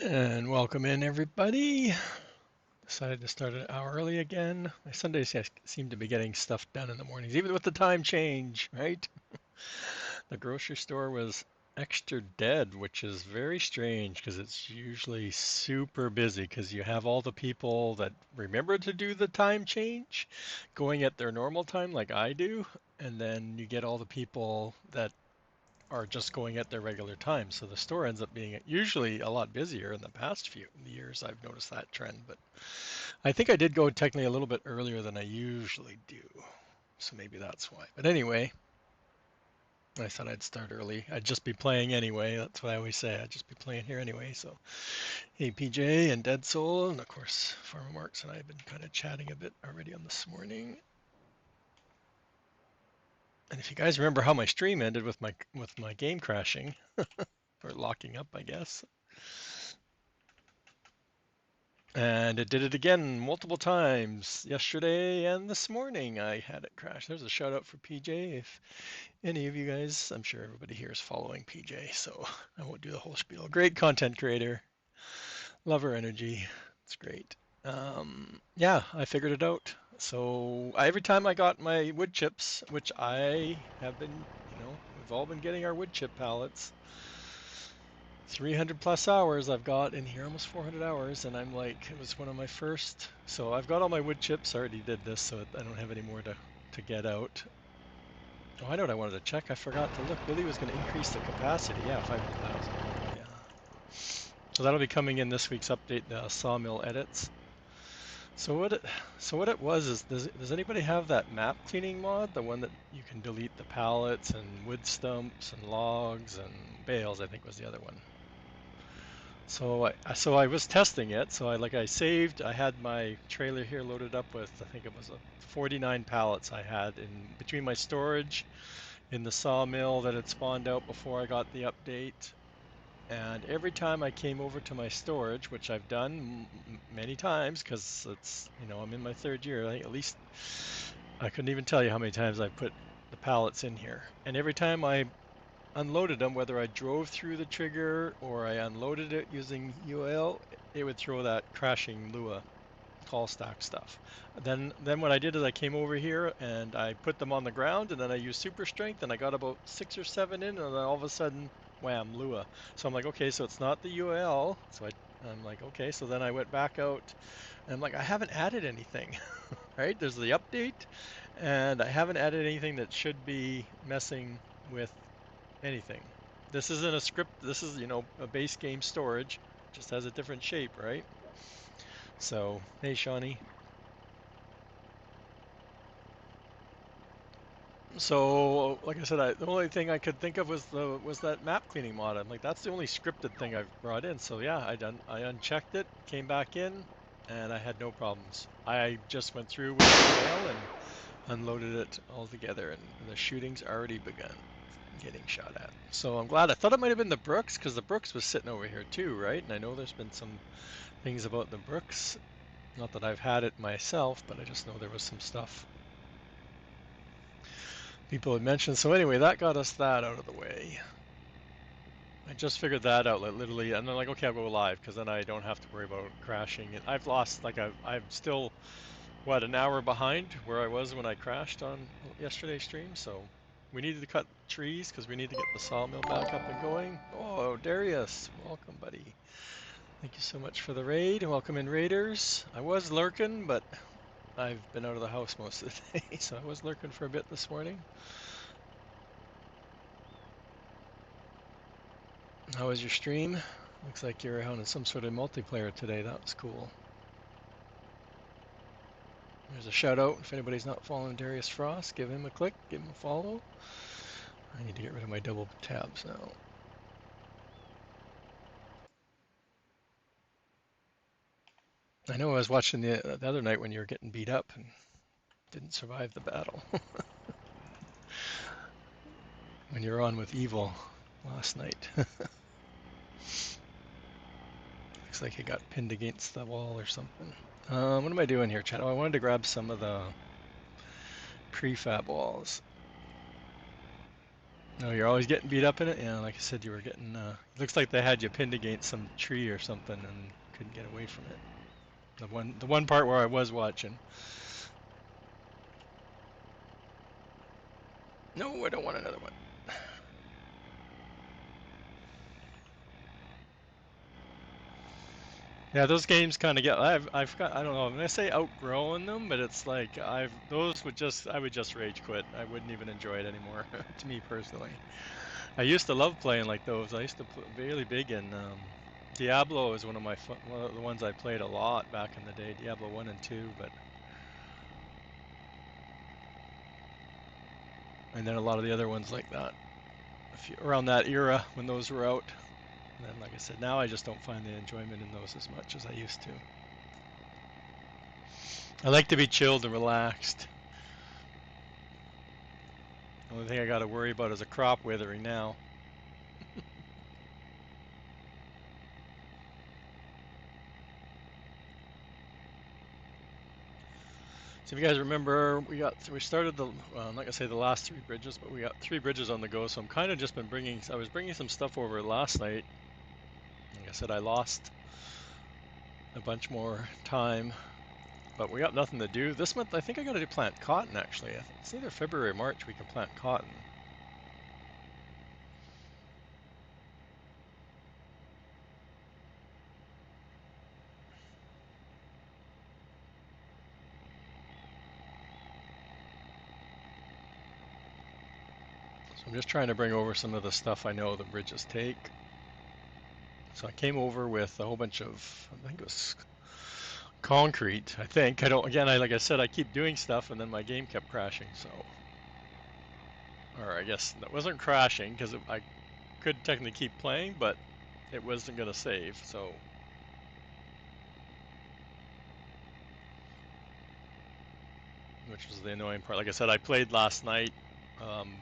And welcome in, everybody. Decided to start an hour early again. My Sundays seem to be getting stuff done in the mornings, even with the time change, right? The grocery store was extra dead, which is very strange because it's usually super busy because you have all the people that remember to do the time change going at their normal time, like I do, and then you get all the people that are just going at their regular time. So the store ends up being usually a lot busier in the past few years. I've noticed that trend, but I think I did go technically a little bit earlier than I usually do. So maybe that's why. But anyway, I thought I'd start early. I'd just be playing anyway. That's what I always say. I'd just be playing here anyway. So, hey, PJ and Dead Soul, and of course, Farmer Marks and I have been kind of chatting a bit already on this morning. And if you guys remember how my stream ended with my game crashing or locking up, I guess. And it did it again multiple times yesterday and this morning. I had it crash. There's a shout out for PJ. If any of you guys, I'm sure everybody here is following PJ, so I won't do the whole spiel. Great content creator, lover energy. It's great. Yeah, I figured it out. So every time I got my wood chips, which I have been, we've all been getting our wood chip pallets. 300 plus hours I've got in here, almost 400 hours, and I'm like, it was one of my first. So I've got all my wood chips. I already did this, so I don't have any more to get out. Oh, I know what I wanted to check. I forgot to look. Billy was going to increase the capacity. Yeah, 500,000. Yeah. So that'll be coming in this week's update, the sawmill edits. So what it was is, does anybody have that map cleaning mod? The one that you can delete the pallets and wood stumps and logs and bales, I think was the other one. So I was testing it. So I saved. I had my trailer here loaded up with, I think it was 49 pallets I had in between my storage in the sawmill that had spawned out before I got the update. And every time I came over to my storage, which I've done many times because I'm in my third year. I think at least I couldn't even tell you how many times I put the pallets in here. And every time I unloaded them, whether I drove through the trigger or I unloaded it using UL, it would throw that crashing Lua call stack stuff. Then what I did is I came over here and I put them on the ground, and then I used super strength, and I got about 6 or 7 in, and then all of a sudden, wham, Lua. So I'm like, okay, so it's not the UL. I'm like, okay, so then I went back out, and I'm like, I haven't added anything, right? There's the update, and I haven't added anything that should be messing with anything. This isn't a script. This is, a base game storage. Just has a different shape, right? So, hey, Shawnee. So, like I said, the only thing I could think of was that map cleaning mod. I'm like, that's the only scripted thing I've brought in. So yeah, I unchecked it, came back in, and I had no problems. I just went through with the mail and unloaded it all together, and the shooting's already begun getting shot at. So I'm glad. I thought it might have been the Brooks because the Brooks was sitting over here too, right? And I know there's been some things about the Brooks. Not that I've had it myself, but I just know there was some stuff people had mentioned. So anyway, that got us that out of the way. I just figured that out, literally, and then like, okay, I'll go live because then I don't have to worry about crashing. And I've lost, I'm still, what, an hour behind where I was when I crashed on yesterday's stream. So we needed to cut trees because we need to get the sawmill back up and going. Oh, Darius, welcome, buddy. Thank you so much for the raid. Welcome in, raiders. I was lurking, but I've been out of the house most of the day, so I was lurking for a bit this morning. How was your stream? Looks like you're on some sort of multiplayer today. That was cool. There's a shout out. If anybody's not following Darius Frost, give him a click, give him a follow. I need to get rid of my double tabs now. I know I was watching the other night when you were getting beat up and didn't survive the battle. When you were on with Evil last night. Looks like he got pinned against the wall or something. What am I doing here, chat? Oh, I wanted to grab some of the prefab walls. No, you're always getting beat up in it. Yeah, like I said, you were getting. Looks like they had you pinned against some tree or something and couldn't get away from it. The one part where I was watching. No, I don't want another one. Yeah, those games kind of get. I've got. I don't know. When I say outgrowing them, but it's like I would just rage quit. I wouldn't even enjoy it anymore. To me personally, I used to love playing like those. I used to play really big in Diablo is one of the ones I played a lot back in the day. Diablo 1 and 2, but and then a lot of the other ones like that. Around that era when those were out. And then, like I said, now I just don't find the enjoyment in those as much as I used to. I like to be chilled and relaxed. The only thing I got to worry about is a crop withering now. So if you guys remember, we started I'm not gonna say the last three bridges, but we got three bridges on the go. So I'm kind of just been I was bringing some stuff over last night. Like I said, I lost a bunch more time, but we got nothing to do this month. I think I got to plant cotton actually. It's either February or March we can plant cotton. So I'm just trying to bring over some of the stuff I know the bridges take. So I came over with a whole bunch of, I think it was concrete. I think I don't. Again, like I said, I keep doing stuff, and then my game kept crashing. So, or I guess that wasn't crashing because I could technically keep playing, but it wasn't gonna save. So, which was the annoying part. Like I said, I played last night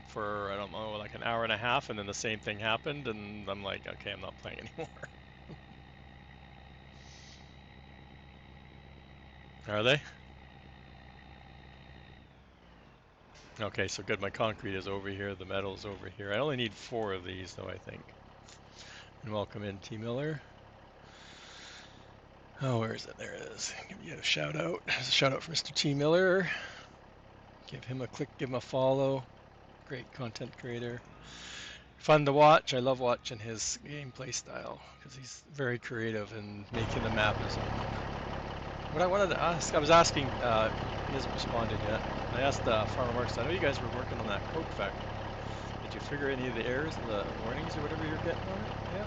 for I don't know, like an hour and a half, and then the same thing happened, and I'm like, okay, I'm not playing anymore. Are they? Okay, so good. My concrete is over here. The metal's over here. I only need four of these, though, I think. And welcome in, T. Miller. Oh, where is it? There it is. Give you a shout out. A shout out for Mr. T. Miller. Give him a click, give him a follow. Great content creator. Fun to watch. I love watching his gameplay style because he's very creative in making the map his own. What I wanted to ask, I was asking, he hasn't responded yet. I asked Farmer Marks, I know you guys were working on that Coke factory. Did you figure any of the errors, the warnings or whatever you're getting on it? Yeah.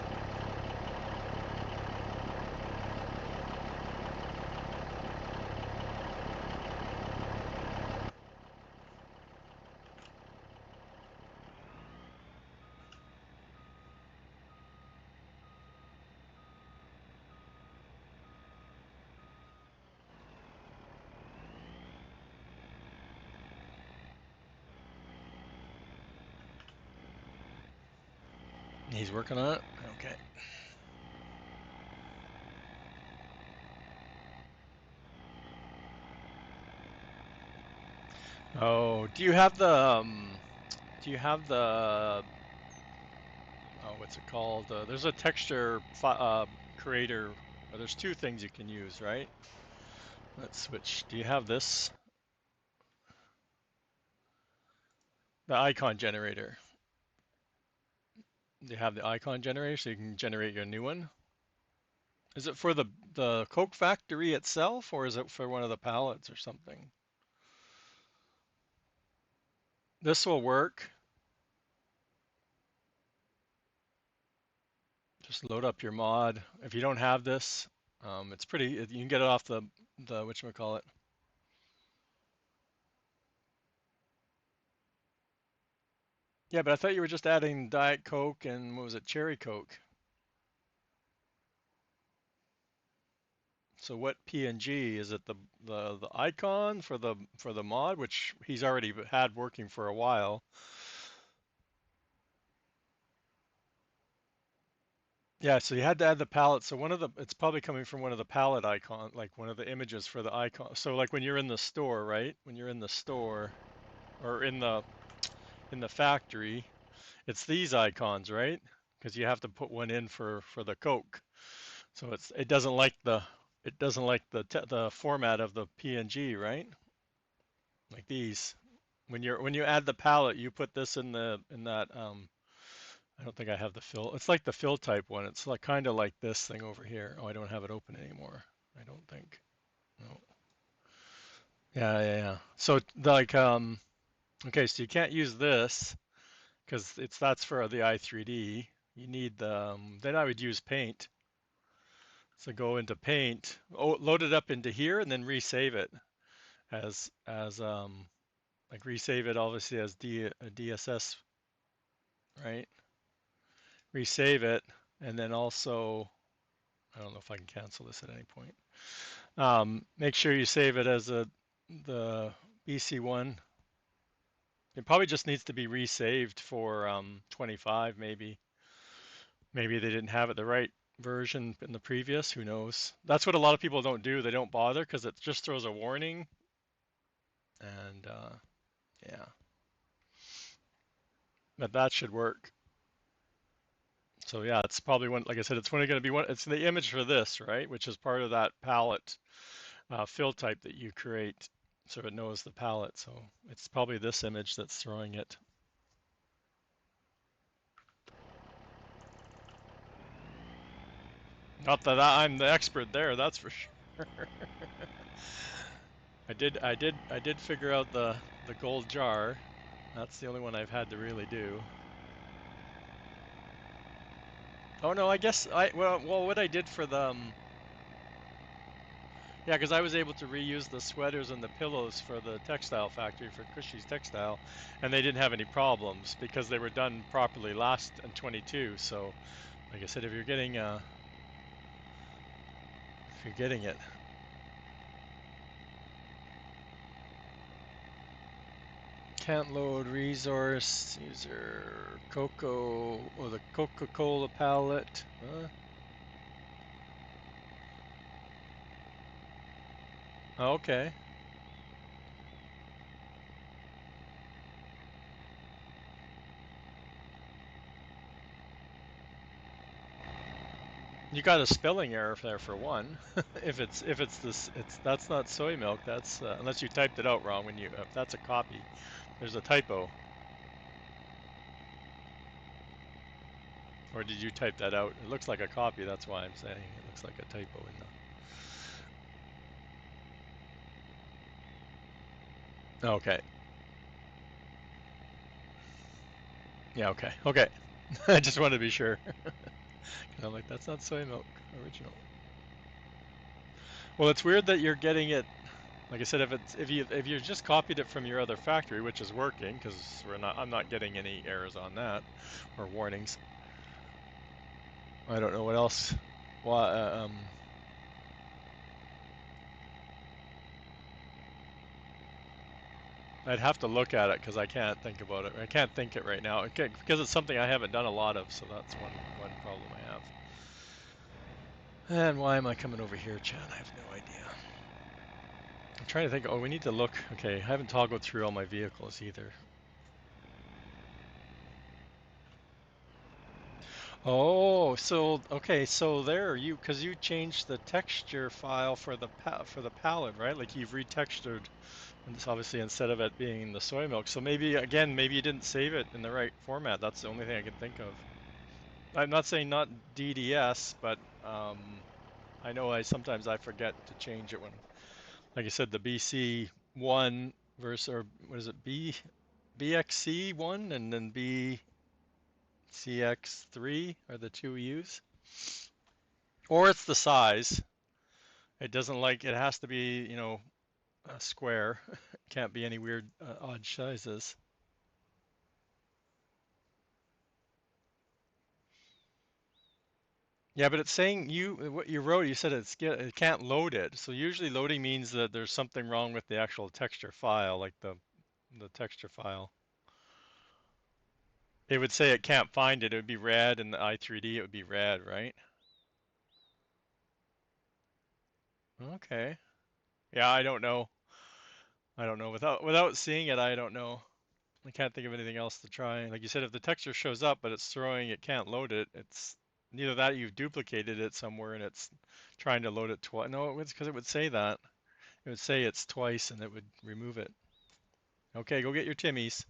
He's working on it? Okay. Oh, do you have the, oh, what's it called? There's a texture creator. There's two things you can use, right? Let's switch. Do you have this? The icon generator. Do you have the icon generator so you can generate your new one? Is it for the Coke factory itself, or is it for one of the pallets or something? This will work. Just load up your mod. If you don't have this, it's pretty. You can get it off the whatchamacallit. Yeah, but I thought you were just adding Diet Coke and what was it, Cherry Coke. So what PNG is it? The icon for the mod, which he's already had working for a while. Yeah, so you had to add the palette. So it's probably coming from one of the palette icon, like one of the images for the icon. So like when you're in the store, right? When you're in the store or in the factory, It's these icons, right? Because you have to put one in for the Coke. So it doesn't like the format of the PNG, right? Like these. When you add the palette, you put this in that I don't think I have the fill. It's like the fill type one. It's like kind of like this thing over here. Oh, I don't have it open anymore. I don't think. No. Yeah, yeah, yeah. So like okay, so you can't use this because that's for the i3D. You need the then I would use Paint. So go into Paint, oh, load it up into here, and then resave it as like resave it obviously as a DSS, right? Resave it, and then also I don't know if I can cancel this at any point. Make sure you save it as the BC1. It probably just needs to be resaved for 25 maybe. Maybe they didn't have it the right version in the previous, who knows. That's what a lot of people don't do. They don't bother because it just throws a warning and yeah, but that should work. So yeah, it's probably one, like I said, it's only going to be one, it's the image for this, right? Which is part of that palette fill type that you create so it knows the palette. So it's probably this image that's throwing it. Not that I'm the expert there, that's for sure. I did figure out the gold jar. That's the only one I've had to really do. Oh no, I guess well what I did for the yeah, because I was able to reuse the sweaters and the pillows for the textile factory for Cushy's Textile, and they didn't have any problems because they were done properly last in 22. So, like I said, if you're getting it, can't load resource user Coco or the Coca-Cola palette. Okay, you got a spelling error there for one. If it's this, it's that's not soy milk. That's unless you typed it out wrong when you if that's a copy. There's a typo. Or did you type that out? It looks like a copy, that's why I'm saying it looks like a typo in the. Okay. Yeah, okay. Okay. I just wanted to be sure. I'm like, that's not soy milk original. Well, it's weird that you're getting it. Like I said, if you just copied it from your other factory, which is working, because I'm not getting any errors on that or warnings. I don't know what else. Why? I'd have to look at it because I can't think about it. I can't think it right now because it's something I haven't done a lot of. So that's one problem I have. And why am I coming over here, Chad? I have no idea. I'm trying to think. Oh, we need to look. Okay, I haven't toggled through all my vehicles either. Oh, so okay, so there you because you changed the texture file for the palette, right? Like you've retextured, and it's obviously instead of it being the soy milk. So maybe again, maybe you didn't save it in the right format. That's the only thing I can think of. I'm not saying not DDS, but I know I sometimes I forget to change it when, like I said, the BC one versus or what is it BXC one and then BCX3 are the two we use. Or it's the size. It doesn't like it has to be a square. It can't be any weird odd sizes. Yeah, but it's saying what you wrote. You said it can't load it. So usually loading means that there's something wrong with the actual texture file, like the texture file. It would say it can't find it. It would be red, and the i3D it would be red, right? Okay. Yeah, I don't know. I don't know. Without seeing it, I don't know. I can't think of anything else to try. Like you said, if the texture shows up but it's throwing, it can't load it. It's neither that you've duplicated it somewhere and it's trying to load it twice. No, it's because it would say that. It would say it's twice and it would remove it. Okay, go get your Timmies.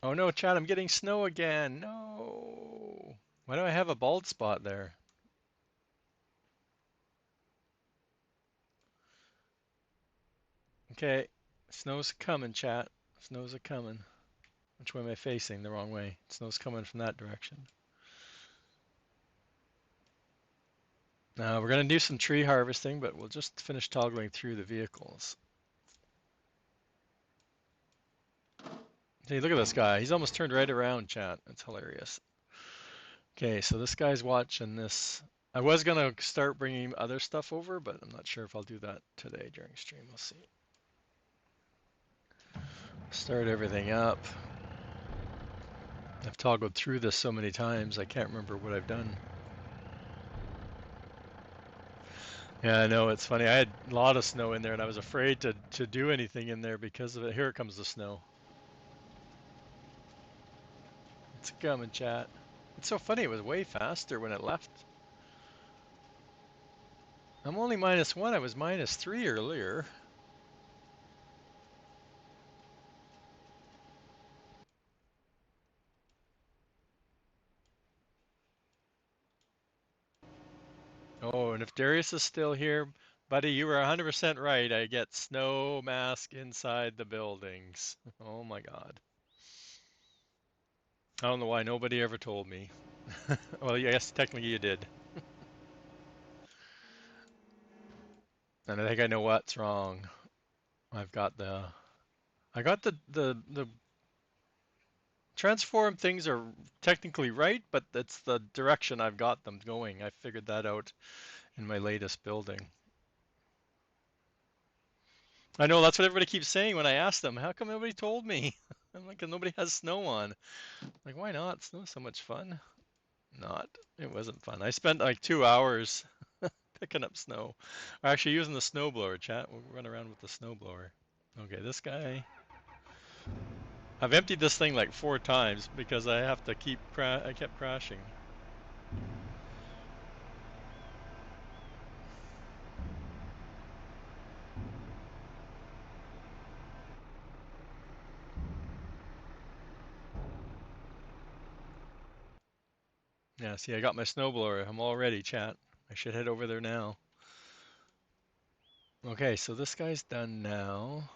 Oh no, Chad, I'm getting snow again. No. Why do I have a bald spot there? Okay, snow's coming, chat. Snow's a coming. Which way am I facing? The wrong way. Snow's coming from that direction. Now we're gonna do some tree harvesting, but we'll just finish toggling through the vehicles. Hey, look at this guy. He's almost turned right around, chat. That's hilarious. Okay, so this guy's watching this. I was gonna start bringing other stuff over, but I'm not sure if I'll do that today during stream. We'll see. Start everything up. I've toggled through this so many times, I can't remember what I've done. Yeah, I know, it's funny. I had a lot of snow in there and I was afraid to do anything in there because of it. Here comes the snow. It's coming, chat. It's so funny, it was way faster when it left. I'm only -1, I was -3 earlier. Oh, and if Darius is still here, buddy, you were 100% right. I get snow mask inside the buildings. Oh my God. I don't know why nobody ever told me. Well, yes, technically you did. And I think I know what's wrong. I've got the the transform things are technically right, but it's the direction I've got them going. I figured that out in my latest building. I know that's what everybody keeps saying when I ask them, how come nobody told me? I'm like, nobody has snow on. Like, why not? Snow's so much fun. Not. It wasn't fun. I spent like 2 hours picking up snow. Or actually using the snowblower, chat. We'll run around with the snowblower. Okay, this guy. I've emptied this thing like 4 times because I have to I kept crashing. Yeah, see, I got my snowblower. I'm all ready, chat. I should head over there now. Okay, so this guy's done now.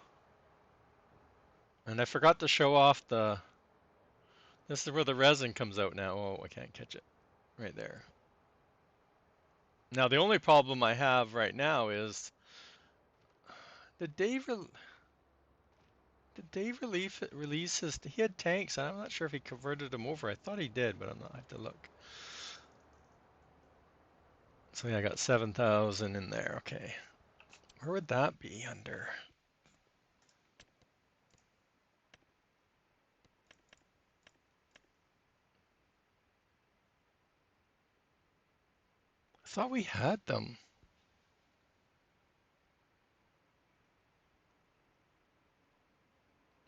And I forgot to show off the... This is where the resin comes out now. Oh, I can't catch it. Right there. Now, the only problem I have right now is... Did Dave, release his... He had tanks. I'm not sure if he converted them over. I thought he did, but I'm not... I have to look. So yeah, I got 7,000 in there. Okay. Where would that be under? I thought we had them.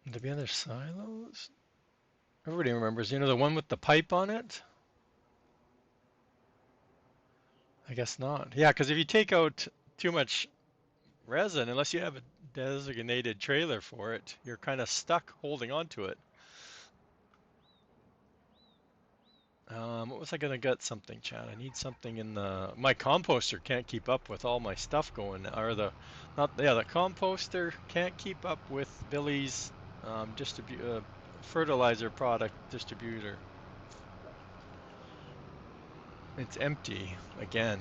Would they be under silos? Everybody remembers, the one with the pipe on it? I guess not. Yeah, because if you take out too much resin, unless you have a designated trailer for it, you're kind of stuck holding on to it. What was I gonna get something, Chad? I need something in the... My composter can't keep up with all my stuff going, or the composter can't keep up with Billy's fertilizer product distributor. It's empty again.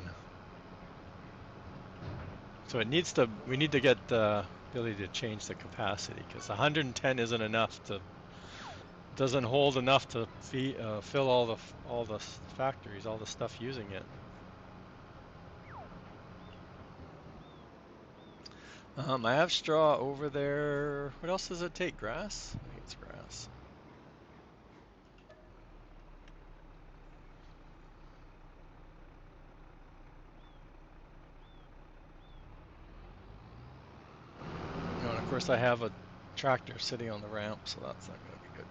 So we need to get Billy to change the capacity because 110 isn't enough doesn't hold enough to fill all the factories, all the stuff using it. I have straw over there. What else does it take? Grass? I think it's grass. Oh, and of course I have a tractor sitting on the ramp, so that's not going to be good.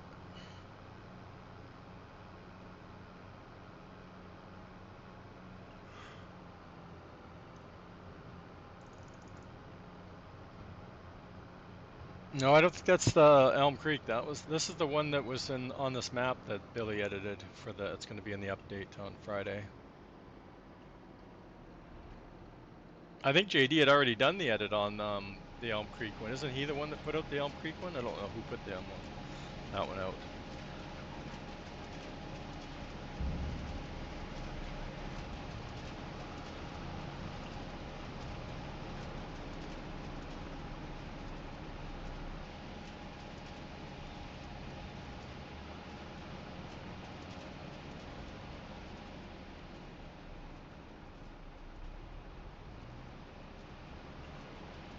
No, I don't think that's the Elm Creek. This is the one that was in on this map that Billy edited for the. It's going to be in the update on Friday. I think JD had already done the edit on the Elm Creek one. Isn't he the one that put out the Elm Creek one? I don't know who put that one out.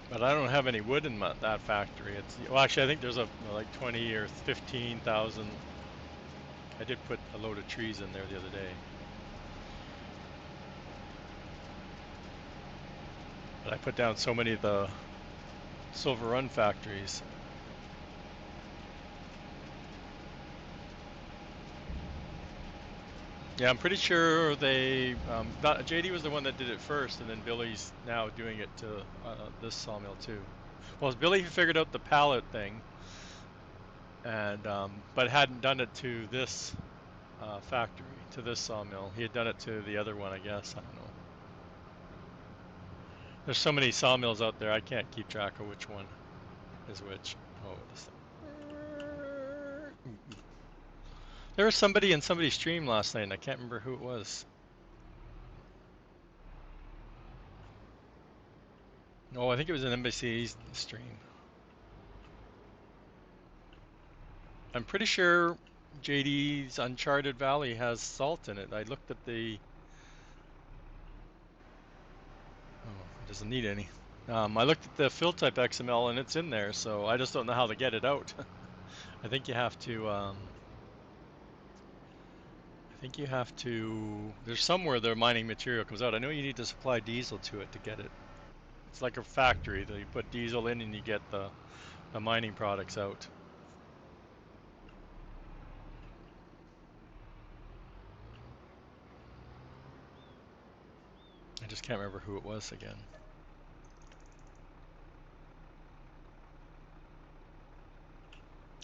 But I don't have any wood in that factory. Well, actually, I think there's like 20 or 15,000. I did put a load of trees in there the other day. But I put down so many of the Silver Run factories. Yeah, I'm pretty sure JD was the one that did it first, and then Billy's now doing it to this sawmill too. Well, Billy figured out the pallet thing, and but hadn't done it to this factory, to this sawmill. He had done it to the other one, I guess. I don't know. There's so many sawmills out there, I can't keep track of which one is which. Oh, this. There was somebody in somebody's stream last night, and I can't remember who it was. Oh, I think it was an NBC's stream. I'm pretty sure JD's Uncharted Valley has salt in it. I looked at the. Oh, it doesn't need any. I looked at the fill type XML and it's in there, so I just don't know how to get it out. I think you have to. I think you have to. There's somewhere the mining material comes out. I know you need to supply diesel to it to get it. It's like a factory that you put diesel in and you get the mining products out. I just can't remember who it was again.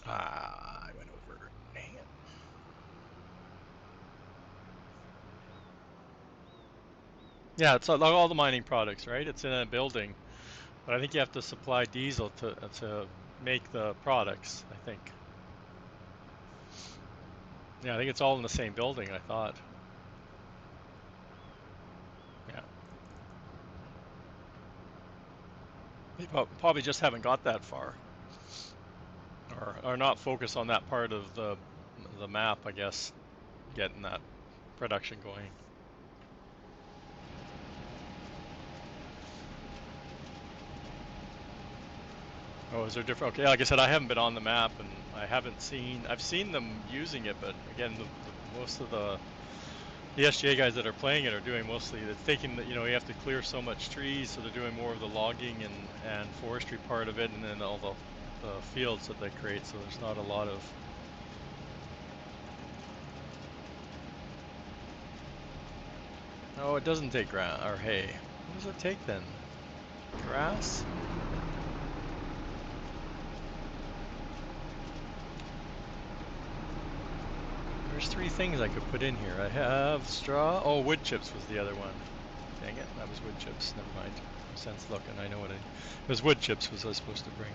I went over. Dang it. Yeah, it's like all the mining products, right? It's in a building, but I think you have to supply diesel to make the products, I think. Yeah, I think it's all in the same building, I thought. Yeah. They probably just haven't got that far. Or not focused on that part of the map, I guess, getting that production going. Oh, is there different? Okay, like I said, I haven't been on the map, and I've seen them using it, but again, most of the SGA guys that are playing it are doing mostly, it's taking you have to clear so much trees, so they're doing more of the logging and forestry part of it, and then all the fields that they create, so there's not a lot of. Oh, it doesn't take grass or hay. What does it take then? Grass? There's 3 things I could put in here. I have straw. Oh, wood chips was the other one. Dang it, that was wood chips. Never mind. No sense looking. I know what it was. Wood chips was I supposed to bring.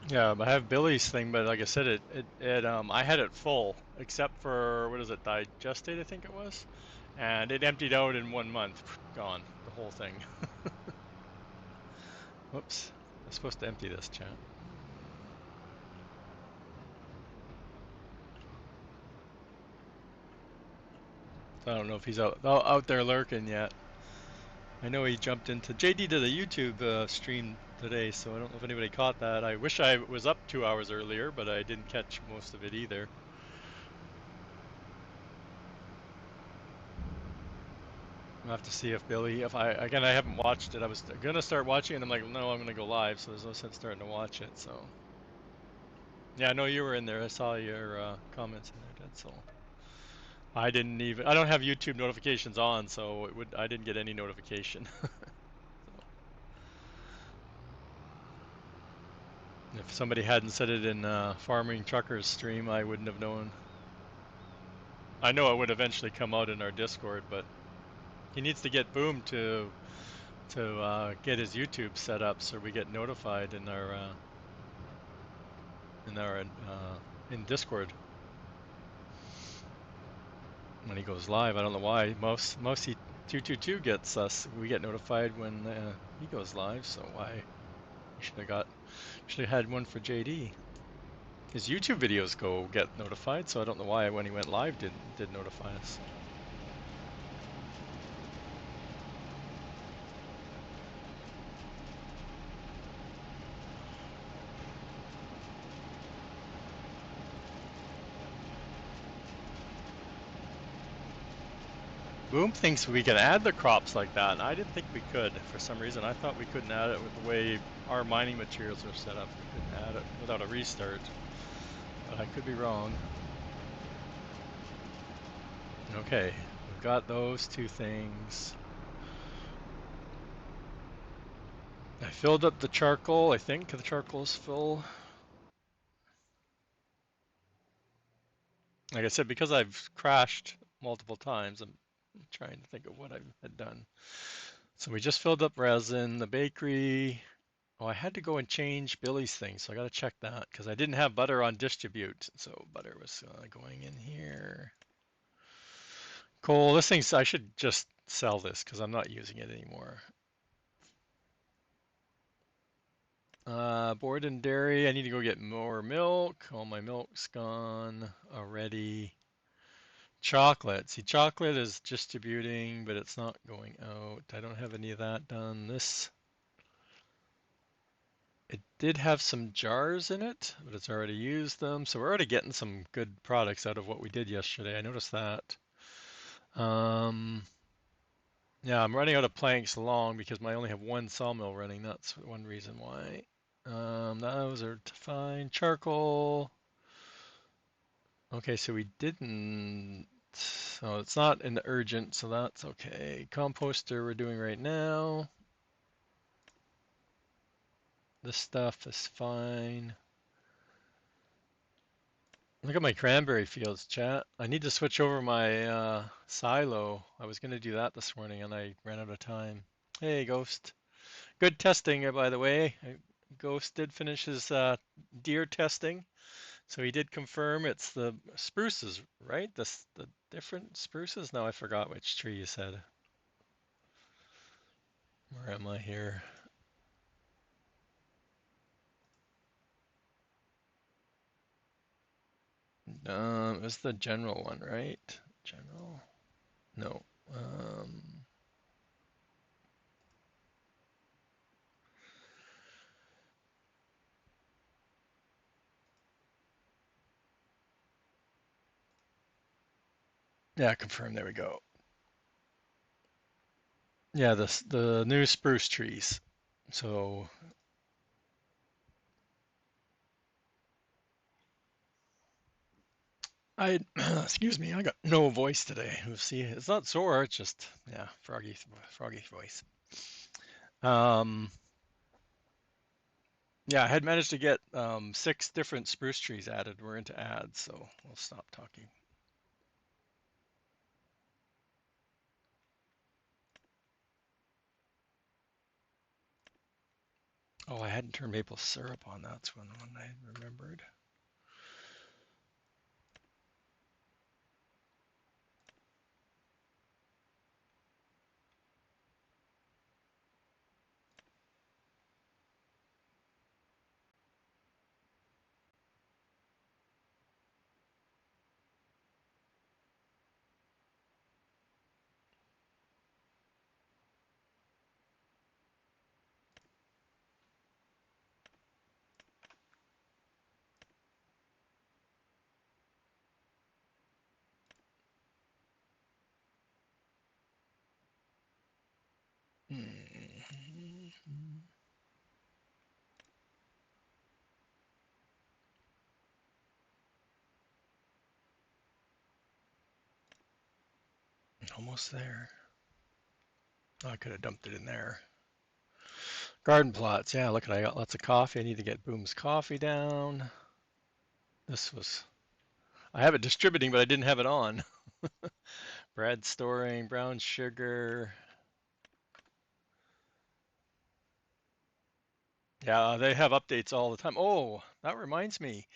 Yeah, I have Billy's thing, but like I said, I had it full except for what is it, digestate I think it was, and it emptied out in 1 month. Gone, the whole thing. Whoops, I'm supposed to empty this, chat. I don't know if he's out there lurking yet. I know he jumped into JD did a YouTube stream today, so I don't know if anybody caught that. I wish I was up 2 hours earlier, but I didn't catch most of it either. I'll have to see if Billy, if I again I haven't watched it. I was gonna start watching, and I'm like, no, I'm gonna go live, so there's no sense starting to watch it. So yeah, I know you were in there. I saw your comments in there, Dad. So I didn't even. I don't have YouTube notifications on, so it would. I didn't get any notification. If somebody hadn't said it in Farming Truckers stream, I wouldn't have known. I know it would eventually come out in our Discord, but he needs to get Boom to get his YouTube set up so we get notified in Discord when he goes live. I don't know why. Most he 222 gets us. We get notified when he goes live. So why? Should have had one for JD. His YouTube videos get notified, so I don't know why when he went live did notify us. Boom thinks we can add the crops like that, and I didn't think we could. For some reason, I thought we couldn't add it with the way our mining materials are set up. We couldn't add it without a restart, but I could be wrong. Okay, we've got those two things. I filled up the charcoal. I think the charcoal's full. Like I said, because I've crashed multiple times, I'm trying to think of what I had done. So we just filled up resin, the bakery. Oh, I had to go and change Billy's thing, so I got to check that because I didn't have butter on distribute. So butter was going in here. Coal, this thing's, I should just sell this because I'm not using it anymore. Board and dairy, I need to go get more milk. All my milk's gone already. Chocolate. See, chocolate is distributing, but it's not going out. I don't have any of that done. It did have some jars in it, but it's already used them. So we're already getting some good products out of what we did yesterday. I noticed that. Um, yeah, I'm running out of planks long because I only have one sawmill running. That's one reason why. Those are fine. Charcoal. Okay, so we didn't. So it's not in the urgent, so that's okay. Composter we're doing right now. This stuff is fine. Look at my cranberry fields, chat. I need to switch over my silo. I was going to do that this morning and I ran out of time. Hey, Ghost. Good testing, by the way. Ghost did finish his deer testing. So he did confirm it's the spruces, right? The different spruces? No, I forgot which tree you said. Where am I here? It's the general one, right? General? No. Um, yeah, confirm. There we go. Yeah, the new spruce trees. So I excuse me, I got no voice today. We'll see. It's not sore. It's just yeah, froggy voice. Um, yeah, I had managed to get 6 different spruce trees added. We're into ads, so we'll stop talking. Oh, I hadn't turned maple syrup on. That's one I remembered. Almost there. Oh, I could have dumped it in there. Garden plots. Yeah, look, I got lots of coffee. I need to get Boom's coffee down. This was, I have it distributing, but I didn't have it on. Bread storing, brown sugar. Yeah, they have updates all the time. Oh, that reminds me.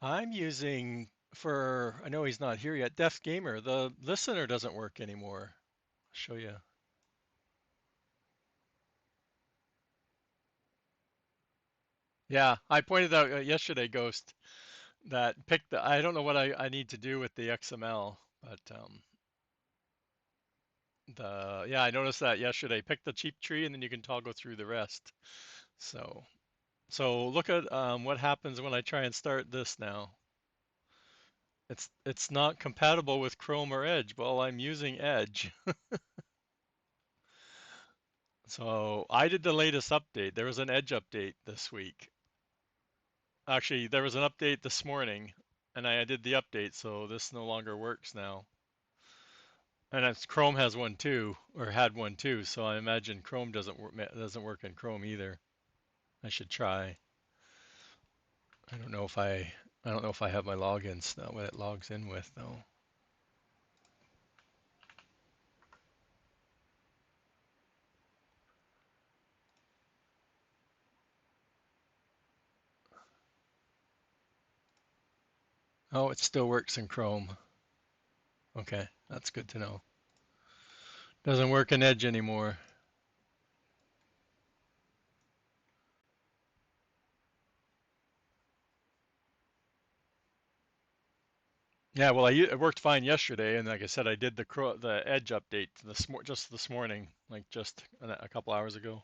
I'm using for, I know he's not here yet, Def Gamer. The listener doesn't work anymore. I'll show you. Yeah, I pointed out yesterday, Ghost, that pick the, I don't know what I need to do with the XML, but yeah, I noticed that yesterday. Pick the cheap tree and then you can toggle through the rest. So, so look at what happens when I try and start this now. It's not compatible with Chrome or Edge. Well, I'm using Edge. So I did the latest update. There was an Edge update this week. Actually, there was an update this morning, and I did the update, so this no longer works now. And it's, Chrome has one too, or had one too. So I imagine Chrome doesn't work in Chrome either. I should try. I don't know if I don't know if I have my logins now. What it logs in with though. Oh, it still works in Chrome. Okay, that's good to know. Doesn't work in Edge anymore. Yeah, well, it worked fine yesterday, and like I said, I did the Edge update just this morning, like just a couple hours ago.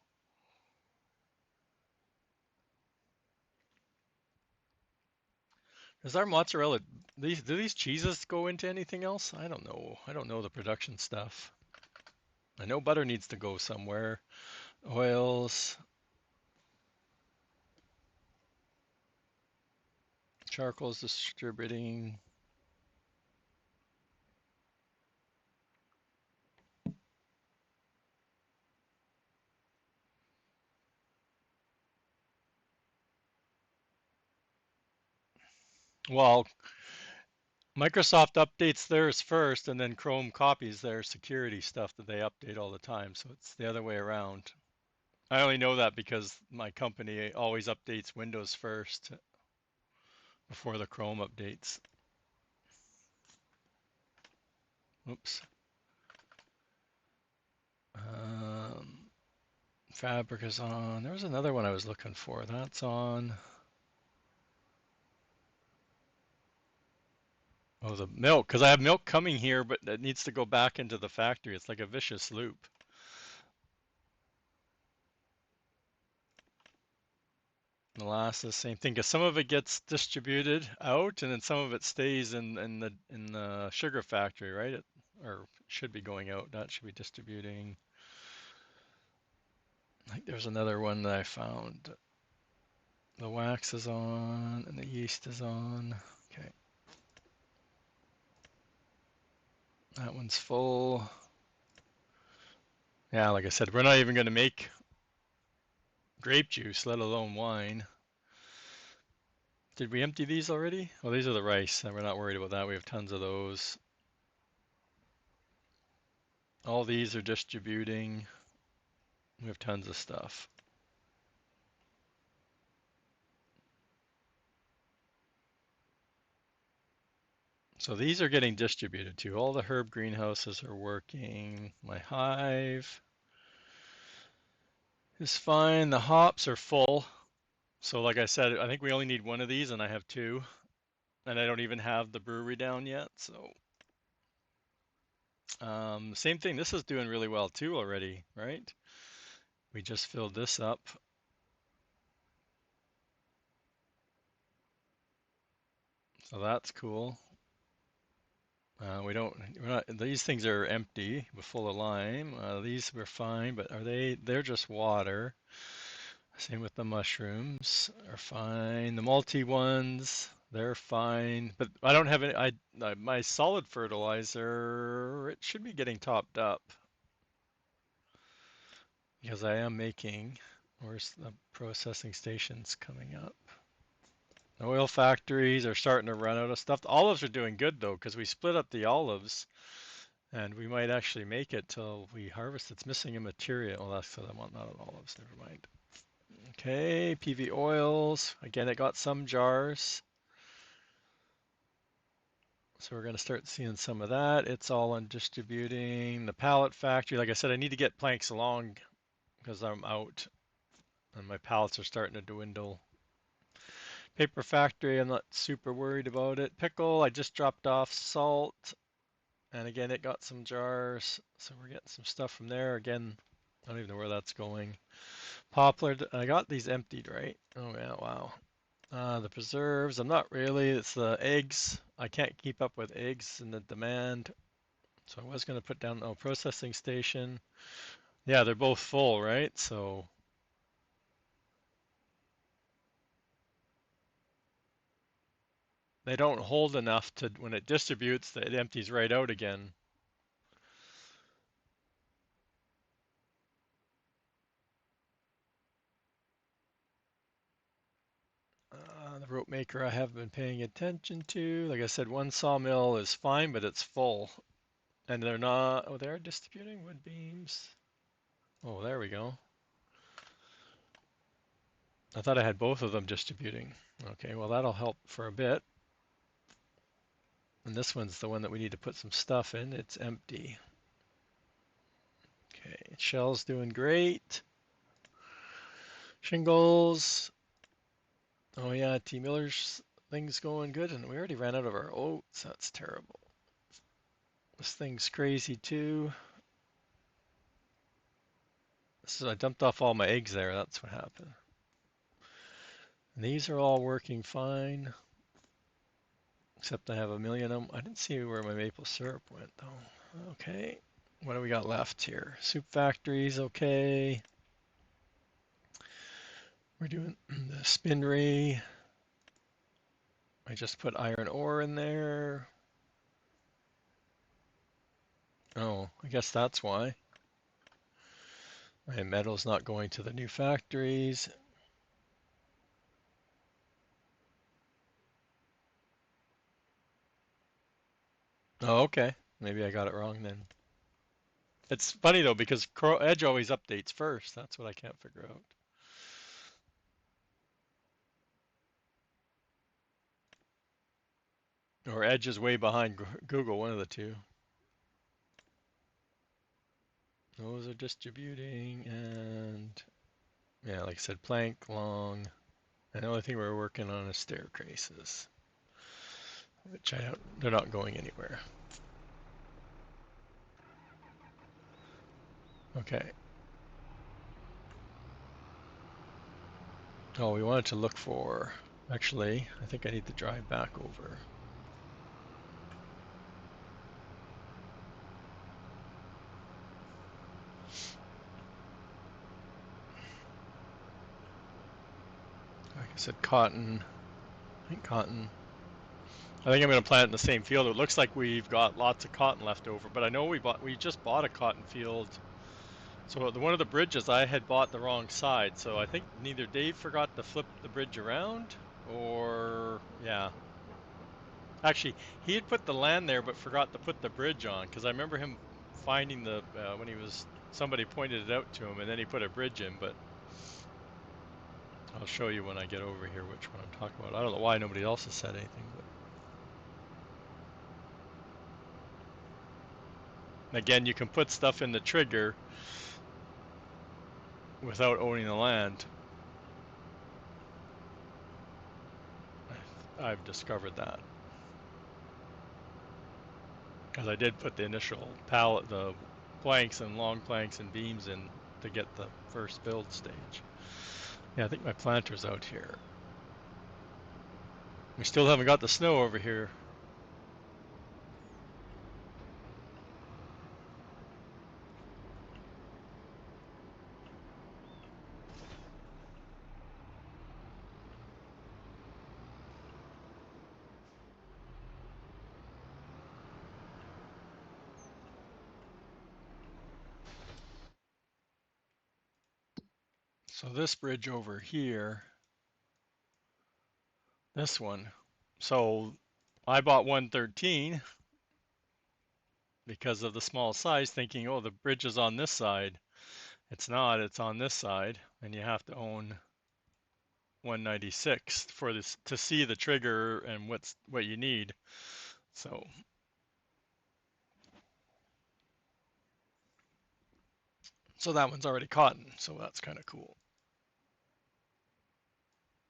Is our mozzarella, do these cheeses go into anything else? I don't know. I don't know the production stuff. I know butter needs to go somewhere. Oils, charcoal's distributing. Well, Microsoft updates theirs first, and then Chrome copies their security stuff that they update all the time. So it's the other way around. I only know that because my company always updates Windows first before the Chrome updates. Oops. Um, Fabric is on. There was another one I was looking for. That's on. Oh, the milk, because I have milk coming here, but it needs to go back into the factory. It's like a vicious loop. Molasses, same thing. Because some of it gets distributed out, and then some of it stays in the sugar factory, right? Or should be going out. That should be distributing. I think there's another one that I found. The wax is on, and the yeast is on. Okay, that one's full. Yeah, like I said, we're not even going to make grape juice, let alone wine. Did we empty these already? Oh, these are the rice. We're not worried about that. We have tons of those. All these are distributing. We have tons of stuff. So these are getting distributed too. All the herb greenhouses are working. My hive is fine. The hops are full. So like I said, I think we only need one of these and I have two. And I don't even have the brewery down yet. So same thing. This is doing really well too already, right? We just filled this up. So that's cool. We don't, we're not, these things are empty, but full of lime. These were fine, but they're just water. Same with the mushrooms are fine. The multi ones, they're fine. But I don't have any, my solid fertilizer, it should be getting topped up because I am making, where's the processing stations coming up? The oil factories are starting to run out of stuff. The olives are doing good though, because we split up the olives and we might actually make it till we harvest. It's missing a material. Well, that's because I want not olives. Never mind. Okay, PV oils. Again, it got some jars. So we're going to start seeing some of that. It's all on distributing. The pallet factory, like I said, I need to get planks along because I'm out and my pallets are starting to dwindle. Paper factory, I'm not super worried about it. Pickle, I just dropped off salt. And again, it got some jars. So we're getting some stuff from there. Again, I don't even know where that's going. Poplar, I got these emptied, right? Oh yeah, wow. The preserves, I'm not really. It's the eggs. I can't keep up with eggs and the demand. So I was going to put down, oh, processing station. Yeah, they're both full, right? So they don't hold enough to, when it distributes, it empties right out again. The rope maker I have been paying attention to. Like I said, one sawmill is fine, but it's full. And they're not, oh, they're distributing wood beams. Oh, there we go. I thought I had both of them distributing. Okay, well, that'll help for a bit. And this one's the one that we need to put some stuff in. It's empty. Okay, shell's doing great. Shingles. Oh yeah, T. Miller's thing's going good, and we already ran out of our oats. That's terrible. This thing's crazy too. This is, I dumped off all my eggs there. That's what happened. And these are all working fine, except I have a million of them. I didn't see where my maple syrup went though. Okay, what do we got left here? Soup factory's okay. We're doing the spinnery. I just put iron ore in there. Oh, I guess that's why. My metal's not going to the new factories. Oh, okay. Maybe I got it wrong then. It's funny though because Edge always updates first. That's what I can't figure out. Or Edge is way behind Google, one of the two. Those are distributing and yeah, like I said, plank long. And the only thing we're working on is staircases, which I don't, they're not going anywhere. Okay. Oh, we wanted to look for, actually, I think I need to drive back over. Like I said, cotton. I think cotton. I think I'm going to plant it in the same field. It looks like we've got lots of cotton left over, but I know we just bought a cotton field. So one of the bridges I had bought the wrong side. So I think neither Dave forgot to flip the bridge around, or yeah. Actually, he had put the land there, but forgot to put the bridge on. Because I remember him finding the when he was somebody pointed it out to him, and then he put a bridge in. But I'll show you when I get over here which one I'm talking about. I don't know why nobody else has said anything, but again, you can put stuff in the trigger without owning the land. I've discovered that because I did put the initial pallet, the planks and long planks and beams in to get the first build stage. Yeah, I think my planter's out here. We still haven't got the snow over here. So this bridge over here, this one. So I bought 113 because of the small size, thinking, oh, the bridge is on this side. It's not, it's on this side, and you have to own 196 for this to see the trigger and what you need. So that one's already cotton, so that's kind of cool.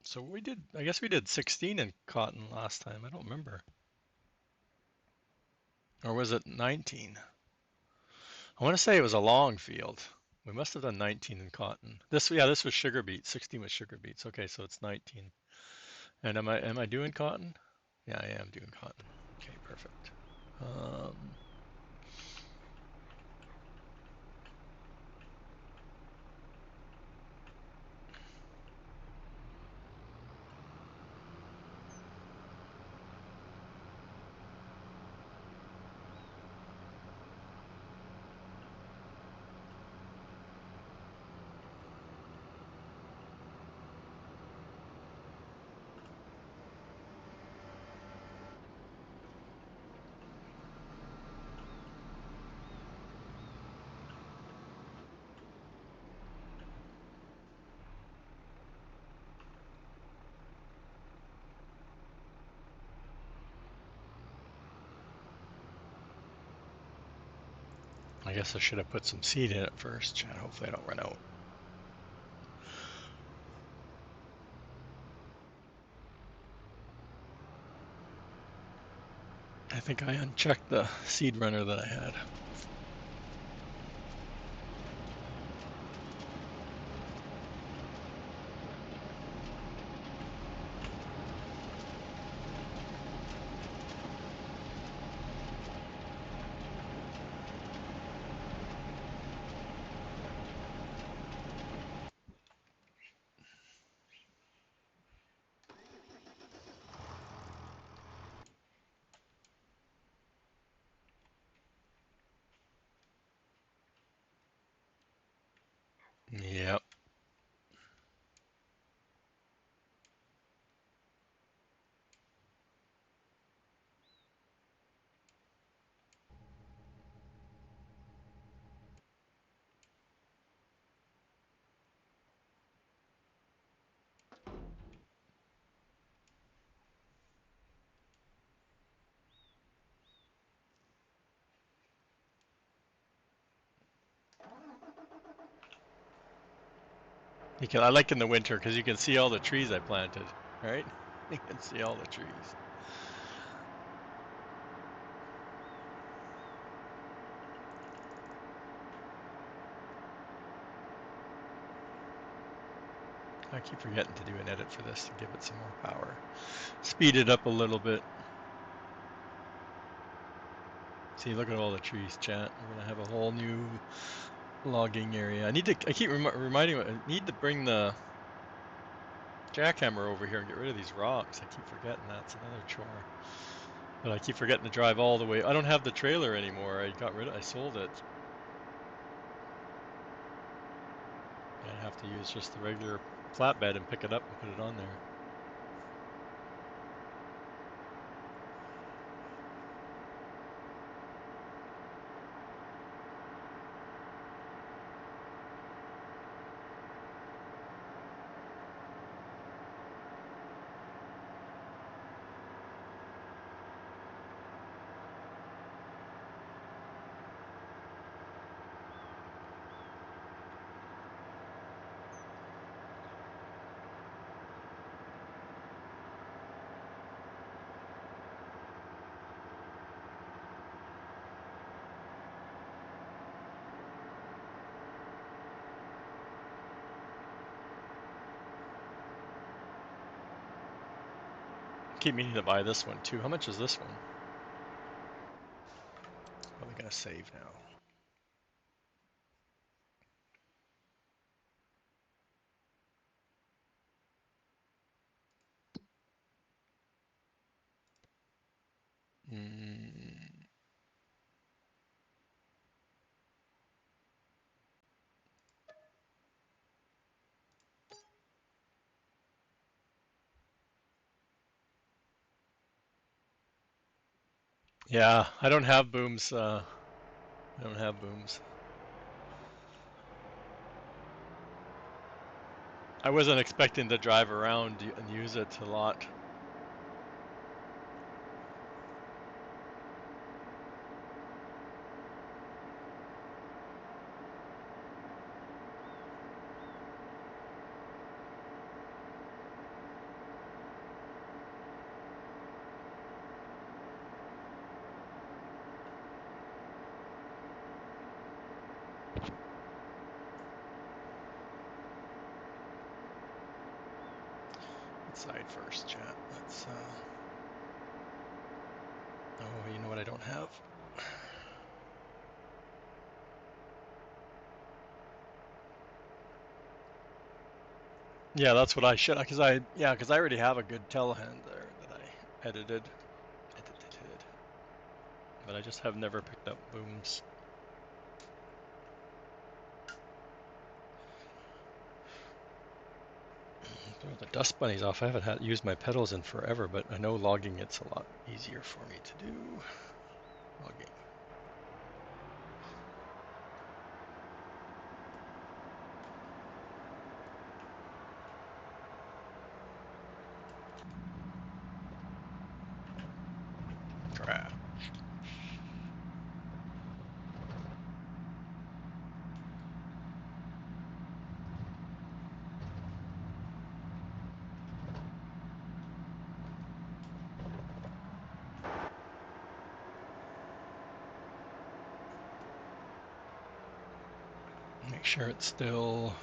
So we did, I guess we did 16 in cotton last time. I don't remember. Or was it 19? I want to say it was a long field. We must have done 19 in cotton. This was sugar beets. 16 was sugar beets. Okay, so it's 19. And am I doing cotton? Yeah, I am doing cotton. Okay, perfect. Um, I guess I should have put some seed in it first, Chad. Hopefully I don't run out. I think I unchecked the seed runner that I had. Yep. I like in the winter because you can see all the trees I planted, right? You can see all the trees. I keep forgetting to do an edit for this to give it some more power. Speed it up a little bit. See, look at all the trees, chat. We're gonna have a whole new logging area. I keep reminding you, I need to bring the jackhammer over here and get rid of these rocks. I keep forgetting that's another chore. But I keep forgetting to drive all the way. I don't have the trailer anymore. I sold it. I have to use just the regular flatbed and pick it up and put it on there. Keep meaning to buy this one too. How much is this one? What am I gonna save now? Mm, Yeah, I don't have booms. I don't have booms. I wasn't expecting to drive around and use it a lot. Side first, chat. Let's. Oh, you know what I don't have? Yeah, that's what I should. Because I already have a good telehand there that I edited, but I just have never picked up booms. Throw the dust bunnies off. I haven't had used my pedals in forever, but I know logging it's a lot easier for me to do. Logging. Crap. Make sure it's still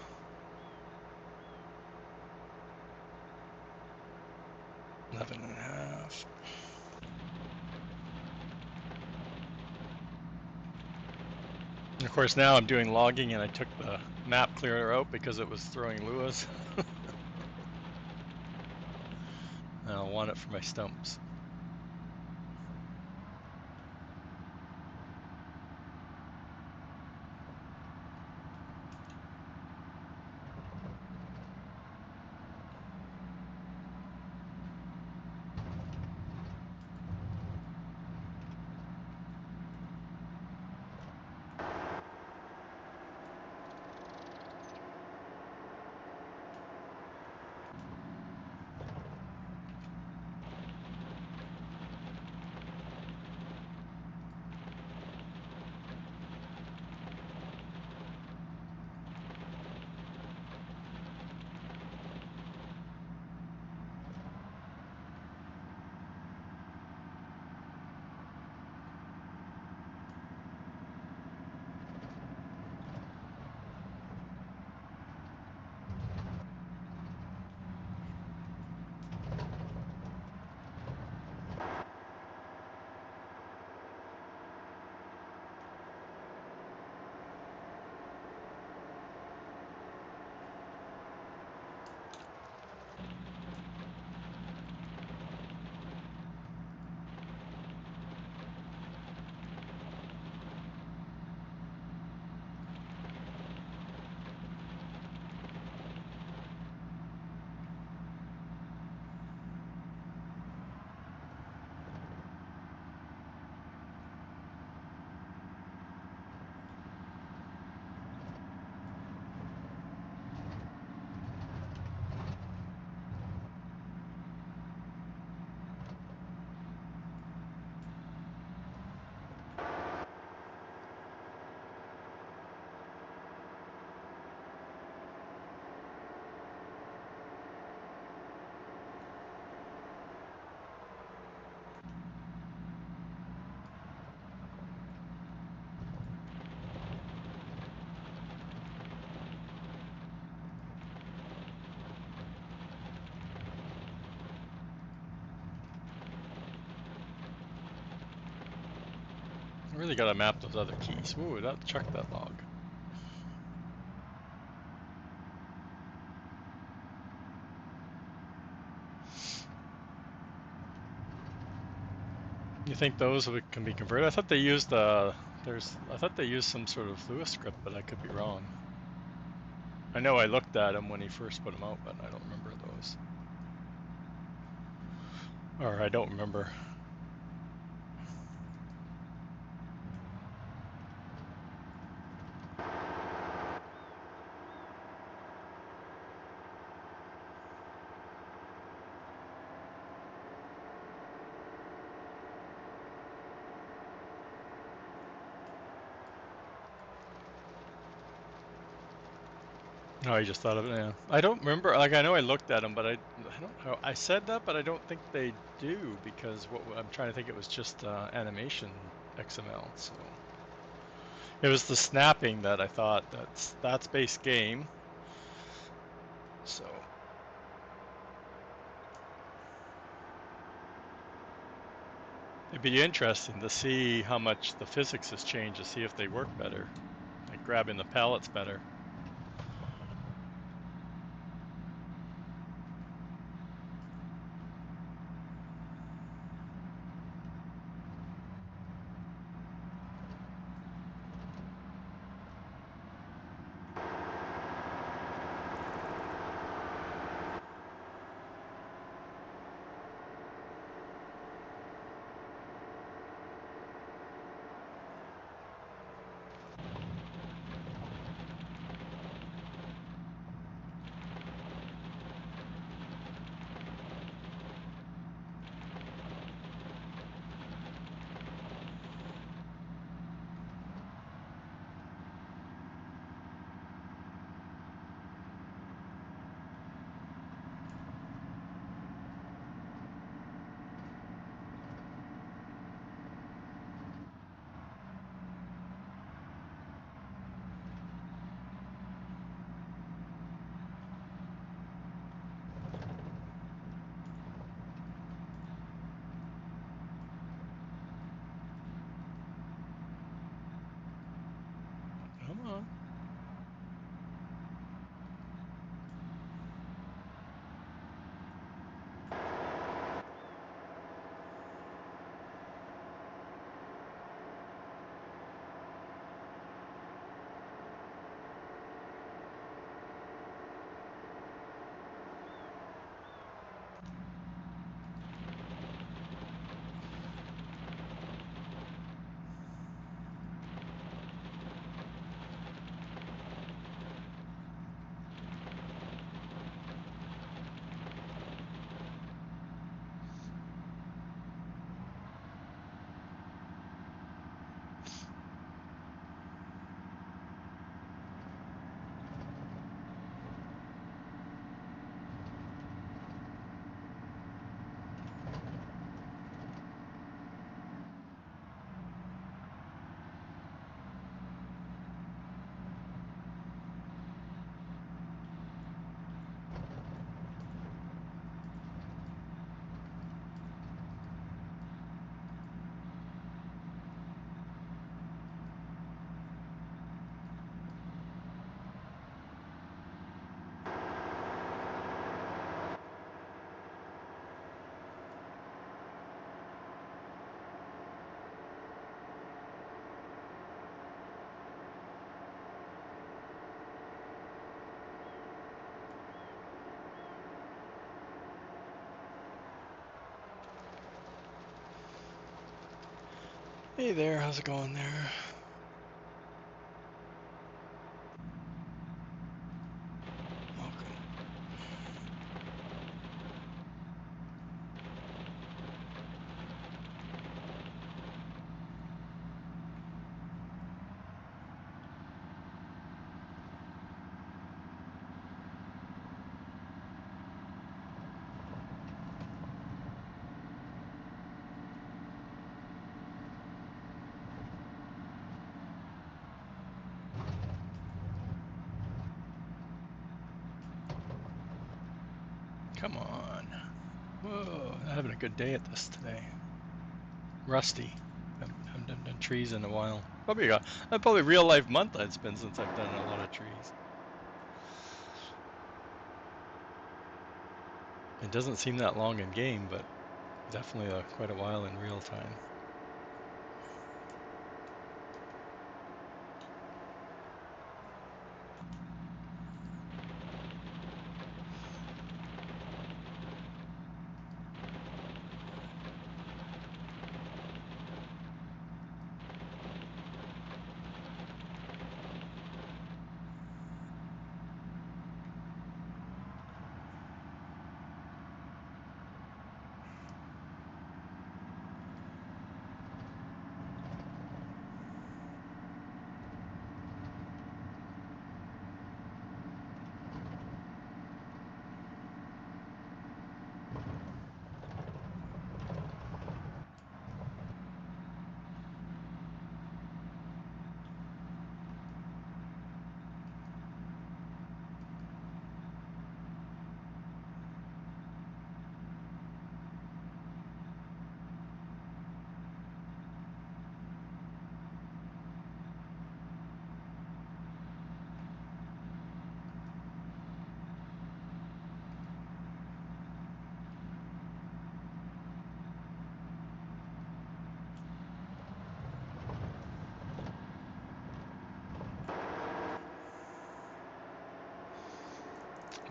11.5. And of course now I'm doing logging and I took the map clearer out because it was throwing Lewis. And I want it for my stumps. I really gotta map those other keys. Ooh, check that log. You think those can be converted? I thought they used I thought they used some sort of Lewis script, but I could be wrong. I know I looked at them when he first put them out, but I don't remember those. Or I don't remember. Oh, I just thought of it. Yeah, I don't remember. Like I know I looked at them, but I don't. I said that, but I don't think they do because I'm trying to think. It was just animation XML. So it was the snapping that I thought that's base game. So it'd be interesting to see how much the physics has changed to see if they work better, like grabbing the pallets better. Come on. Hey there, how's it going there? Welcome. Come on. Whoa, I'm having a good day at this today. Rusty. Haven't done trees in a while. Probably real life month it's been since I've done a lot of trees. It doesn't seem that long in game, but definitely quite a while in real time.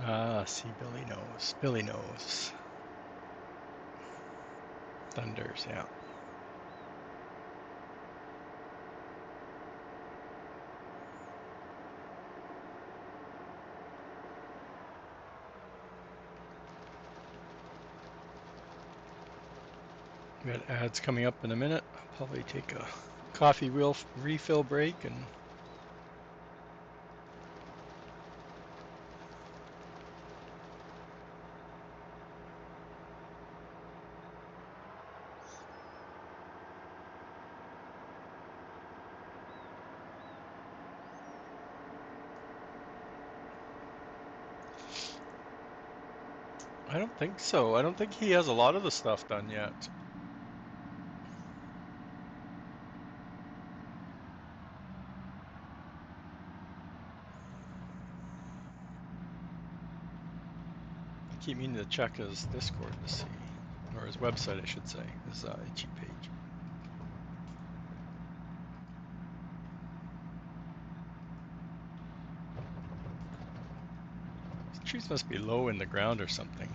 Ah, see, Billy knows. Billy knows. Thunders, yeah. We got ads coming up in a minute. I'll probably take a coffee refill break and I don't think so. I don't think he has a lot of the stuff done yet. I keep meaning to check his Discord to see, or his website, I should say, his itchy page. These trees must be low in the ground or something.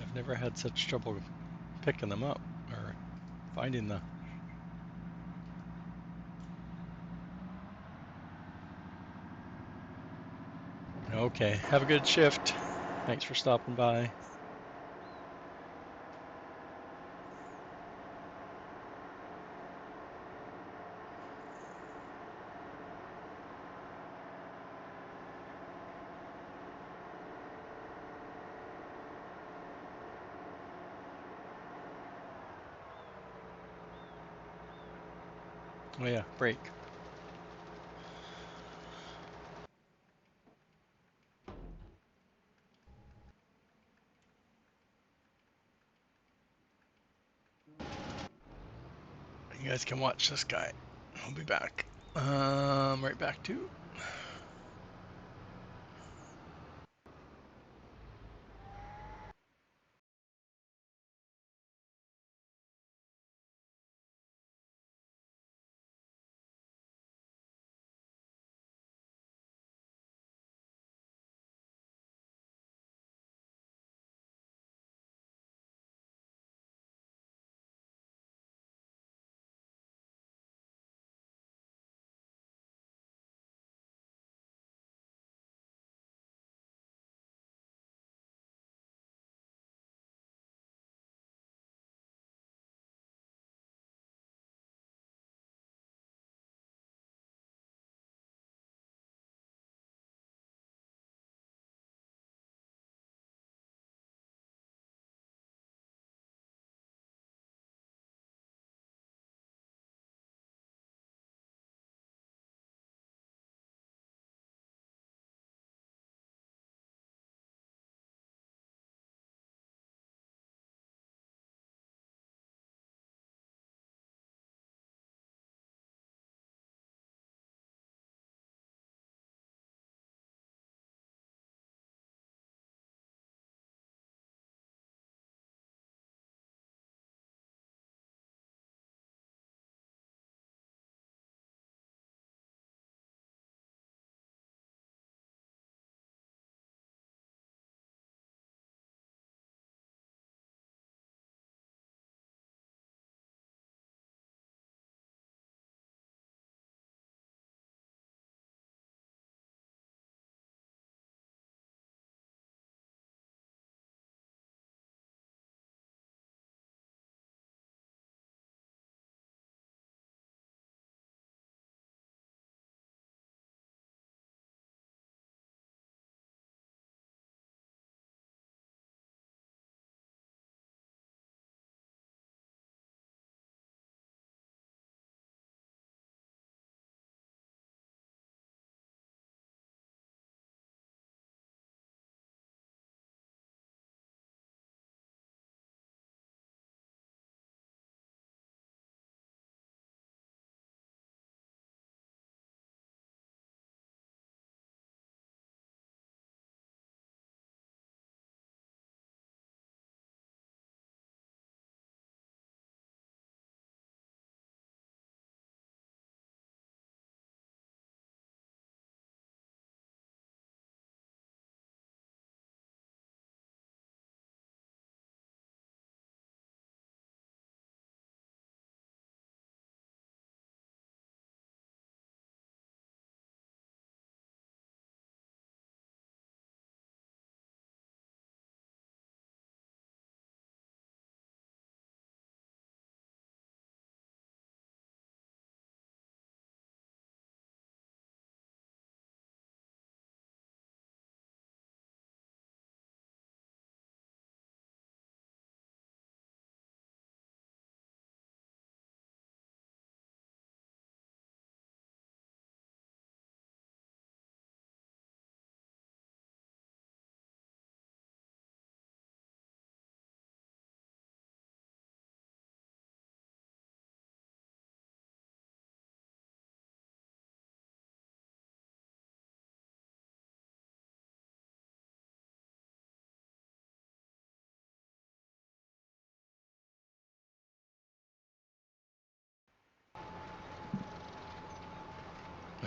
I've never had such trouble picking them up or finding the. Okay, have a good shift. Thanks for stopping by. Oh yeah, break. You guys can watch this guy. I'll be back. Right back to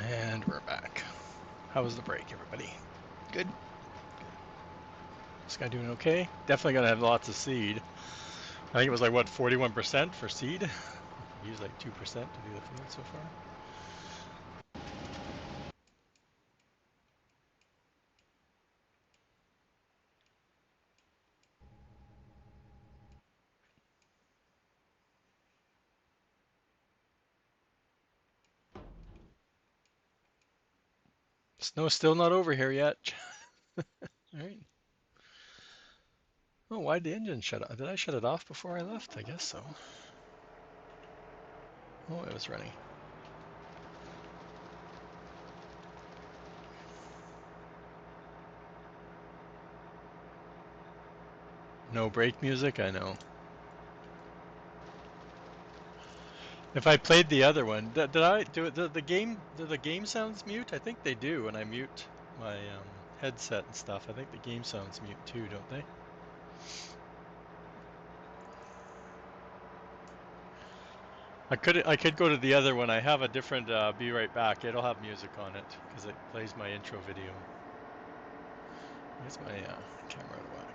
And we're back. How was the break, everybody? Good? Good. This guy doing okay? Definitely gonna have lots of seed. I think it was like, what, 41% for seed? We used like 2% to do the field so far. Snow's still not over here yet. All right. Oh, why'd the engine shut off? Did I shut it off before I left? I guess so. Oh, it was running. No brake music, I know. If I played the other one, did I do it? Do the game sounds mute? I think they do when I mute my headset and stuff. I think the game sounds mute too, don't they? I could go to the other one. I have a different Be Right Back. It'll have music on it because it plays my intro video. Where's my camera out of whack?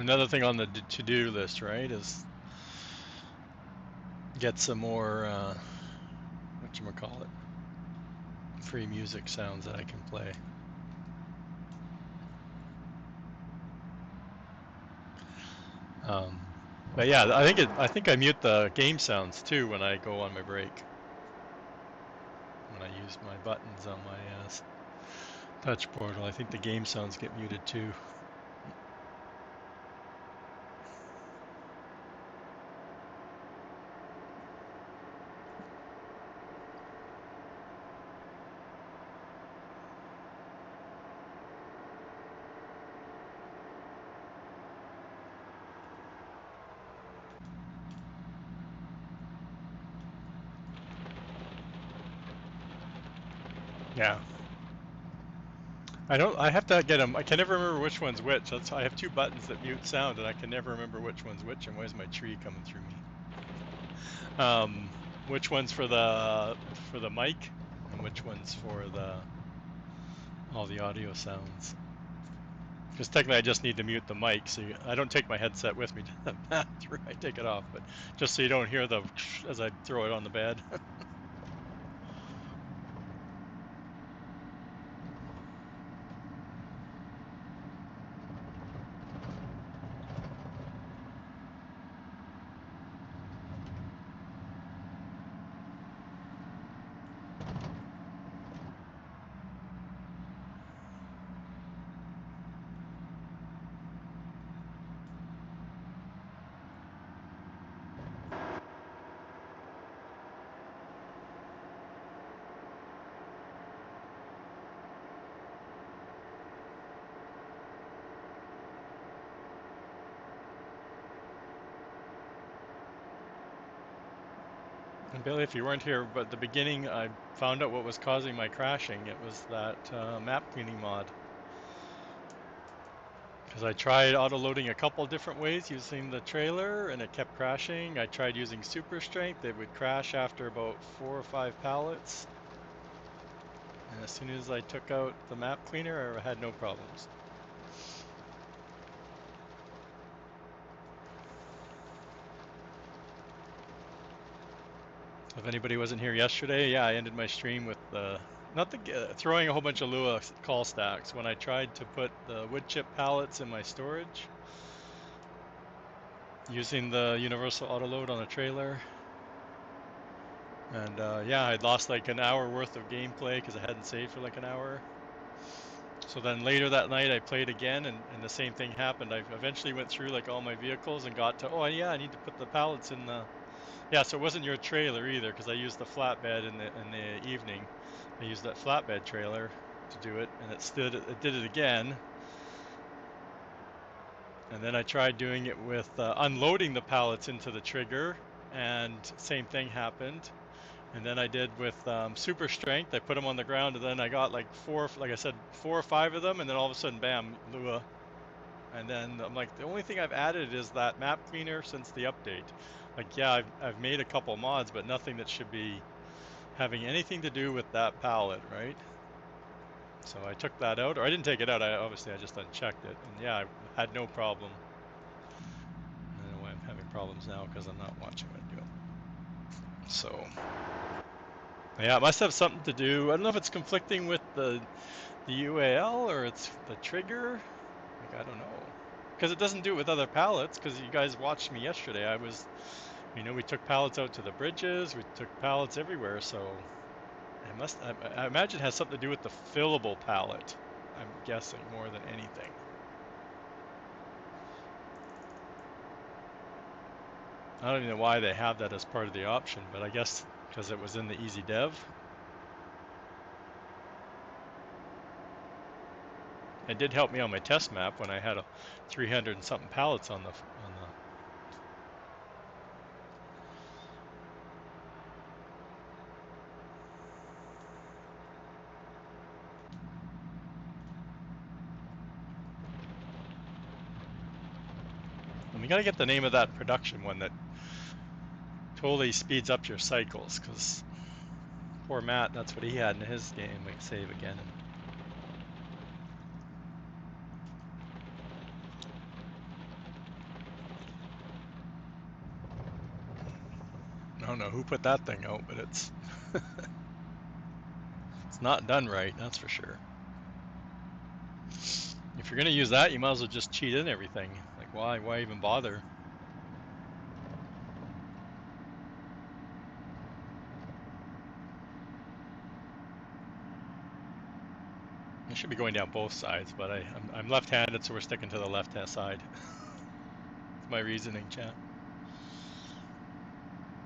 Another thing on the to-do list, right, is get some more whatchamacallit, free music sounds that I can play. Um, but yeah, I think I mute the game sounds too when I go on my break. When I use my buttons on my touch portal, I think the game sounds get muted too. Yeah. I have to get them. I can never remember which one's which. I have two buttons that mute sound, and I can never remember which one's which. And why is my tree coming through me? Which one's for the mic, and which one's for the all the audio sounds? Because technically, I just need to mute the mic. So I don't take my headset with me to the bathroom. I take it off, but just so you don't hear the as I throw it on the bed. And Billy, if you weren't here, but at the beginning, I found out what was causing my crashing. It was that map cleaning mod. Because I tried auto-loading a couple different ways using the trailer, and it kept crashing. I tried using super strength. It would crash after about 4 or 5 pallets. And as soon as I took out the map cleaner, I had no problems. If anybody wasn't here yesterday, yeah, I ended my stream with not the throwing a whole bunch of Lua call stacks when I tried to put the wood chip pallets in my storage using the universal auto load on a trailer. And yeah, I'd lost like an hour worth of gameplay because I hadn't saved for like an hour. So then later that night I played again, and the same thing happened. I eventually went through like all my vehicles and got to, oh yeah, I need to put the pallets in the, yeah, so it wasn't your trailer either because I used the flatbed in the evening. I used that flatbed trailer to do it, and it did it again. And then I tried doing it with unloading the pallets into the trigger, and same thing happened. And then I did with super strength. I put them on the ground, and then I got like four, like I said, 4 or 5 of them, and then all of a sudden, bam, Lua. And then I'm like, the only thing I've added is that map cleaner since the update. Like, yeah, I've made a couple mods, but nothing that should be having anything to do with that palette, right? So I took that out, or I didn't take it out. I just unchecked it, and yeah, I had no problem. I don't know why I'm having problems now because I'm not watching what I'm doing. So yeah, it must have something to do. I don't know if it's conflicting with the UAL or it's the trigger. Like, I don't know. Because it doesn't do it with other pallets, because you guys watched me yesterday. We took pallets out to the bridges, we took pallets everywhere, so I imagine it has something to do with the fillable pallet. I'm guessing more than anything. I don't even know why they have that as part of the option, but I guess because it was in the easy dev. It did help me on my test map when I had a 300 and something pallets on the. And we got to get the name of that production one that totally speeds up your cycles, because poor Matt, that's what he had in his game. Like, save again. I don't know who put that thing out, but it's not done right, that's for sure. If you're gonna use that, you might as well just cheat in everything. Like, why even bother? I should be going down both sides, but I'm left-handed, so we're sticking to the left-hand side. It's my reasoning, chat.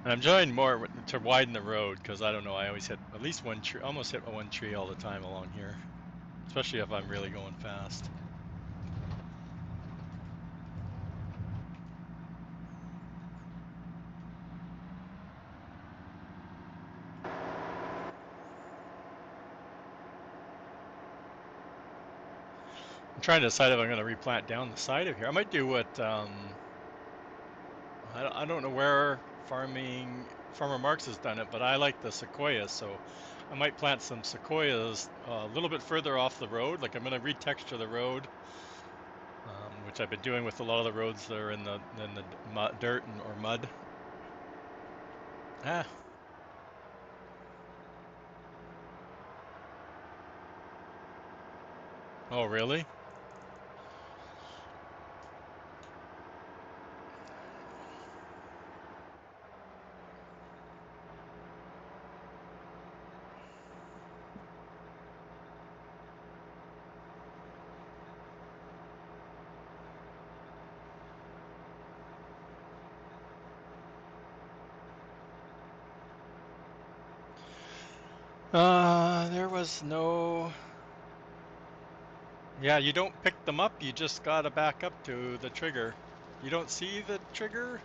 And I'm trying more to widen the road because I don't know. I always hit at least one tree, almost hit one tree all the time along here, especially if I'm really going fast. I'm trying to decide if I'm going to replant down the side of here. I might do what I don't know where Farmer Marx has done it, but I like the sequoias, so I might plant some sequoias a little bit further off the road. Like, I'm going to retexture the road, which I've been doing with a lot of the roads that are in the dirt or mud. Ah, oh really? There was no. Yeah, you don't pick them up. You just gotta back up to the trigger. You don't see the trigger?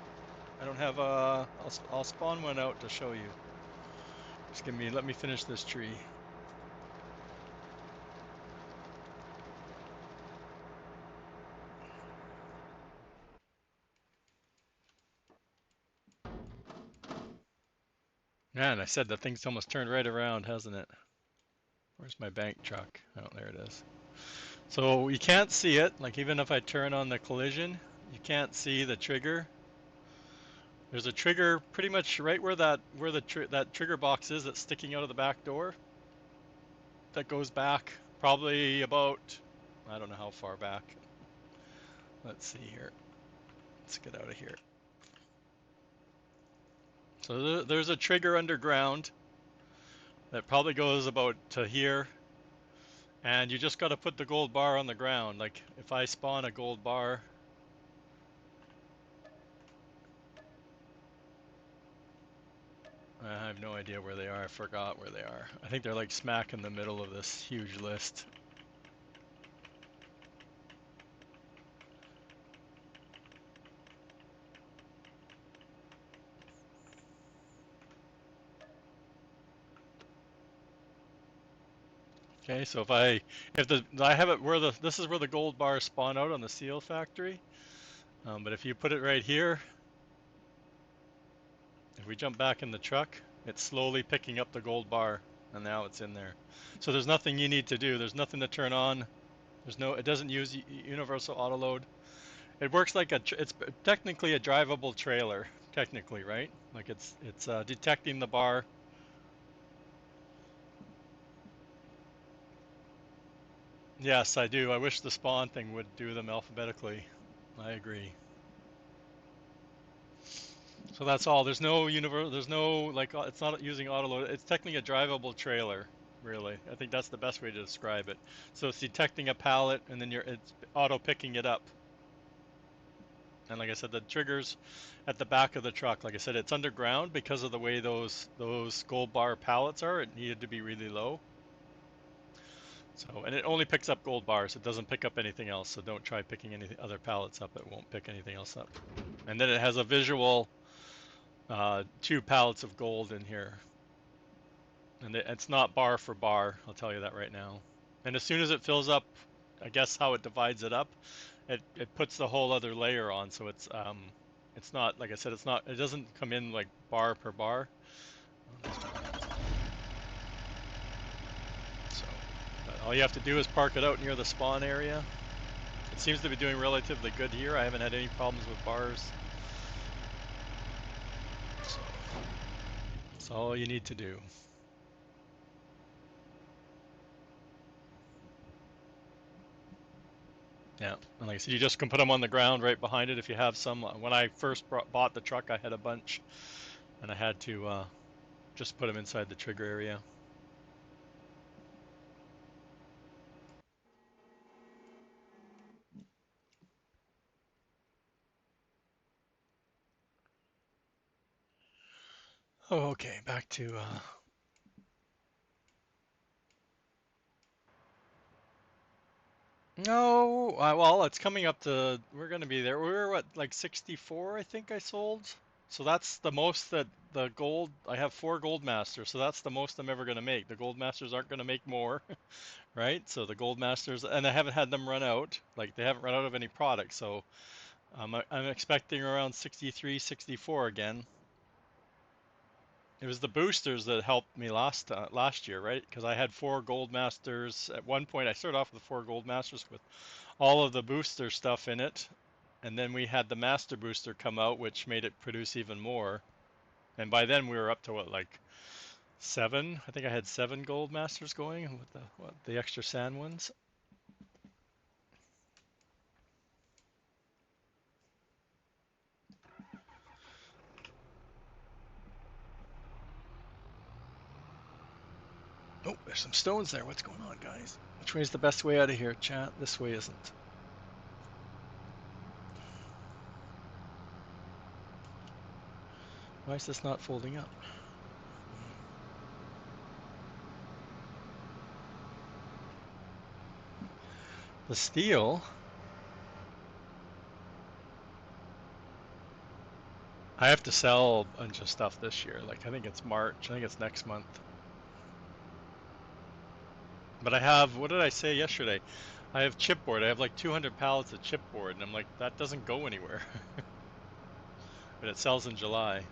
I don't have a. I'll spawn one out to show you. Just let me finish this tree. Man, I said the thing's almost turned right around, hasn't it? Where's my bank truck? Oh, there it is. So you can't see it. Like, even if I turn on the collision, you can't see the trigger. There's a trigger pretty much right where that trigger box is that's sticking out of the back door. That goes back probably about, I don't know how far back. Let's see here. Let's get out of here. So there's a trigger underground that probably goes about to here, and you just got to put the gold bar on the ground. Like, if I spawn a gold bar, I have no idea where they are. I forgot where they are. I think they're like smack in the middle of this huge list. Okay, so I have it where this is where the gold bars spawn out on the seal factory. But if you put it right here, if we jump back in the truck, it's slowly picking up the gold bar, and now it's in there. So there's nothing you need to do. There's nothing to turn on. It doesn't use universal auto load. It works like it's technically a drivable trailer, technically, right? Like it's detecting the bar. Yes, I do. I wish the spawn thing would do them alphabetically. I agree. So that's all. There's no like it's not using autoload. It's technically a drivable trailer, really. I think that's the best way to describe it. So it's detecting a pallet and then it's auto picking it up. And like I said, the triggers at the back of the truck. Like I said, it's underground because of the way those gold bar pallets are. It needed to be really low. So, and it only picks up gold bars. It doesn't pick up anything else. So don't try picking any other pallets up. It won't pick anything else up. And then it has a visual 2 pallets of gold in here. And it's not bar for bar, I'll tell you that right now. And as soon as it fills up, I guess how it divides it up, it puts the whole other layer on. So it's not, like I said, it doesn't come in like bar per bar. So but all you have to do is park it out near the spawn area. It seems to be doing relatively good here. I haven't had any problems with bars. So that's all you need to do. Yeah, and like I said, you just can put them on the ground right behind it if you have some. When I first bought the truck, I had a bunch, and I had to just put them inside the trigger area. Oh, okay, back to no, well, it's coming up to, we're going to be there. We were what, like 64, I think I sold. So that's the most that the gold, I have 4 gold masters, so that's the most I'm ever going to make. The gold masters aren't going to make more, right? So the gold masters, and I haven't had them run out, like they haven't run out of any product. So I'm expecting around 63, 64 again. It was the boosters that helped me last year, right? Because I had 4 gold masters. At one point, I started off with 4 gold masters with all of the booster stuff in it, and then we had the master booster come out, which made it produce even more. And by then, we were up to what, like 7? I think I had 7 gold masters going with the extra sand ones. Oh, there's some stones there. What's going on, guys? Which way is the best way out of here, chat? This way isn't. Why is this not folding up? The steel. I have to sell a bunch of stuff this year. Like I think it's March. I think it's next month. But I have, what did I say yesterday? I have chipboard. I have like 200 pallets of chipboard, and I'm like, that doesn't go anywhere. But it sells in July.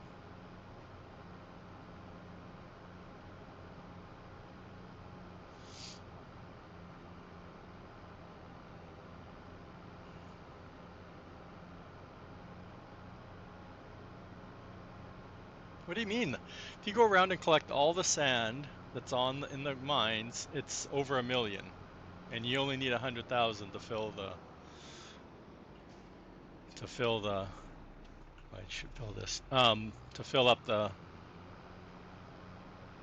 What do you mean? If you go around and collect all the sand that's in the mines, it's over 1 million, and you only need 100,000 to fill the. I should fill this. To fill up the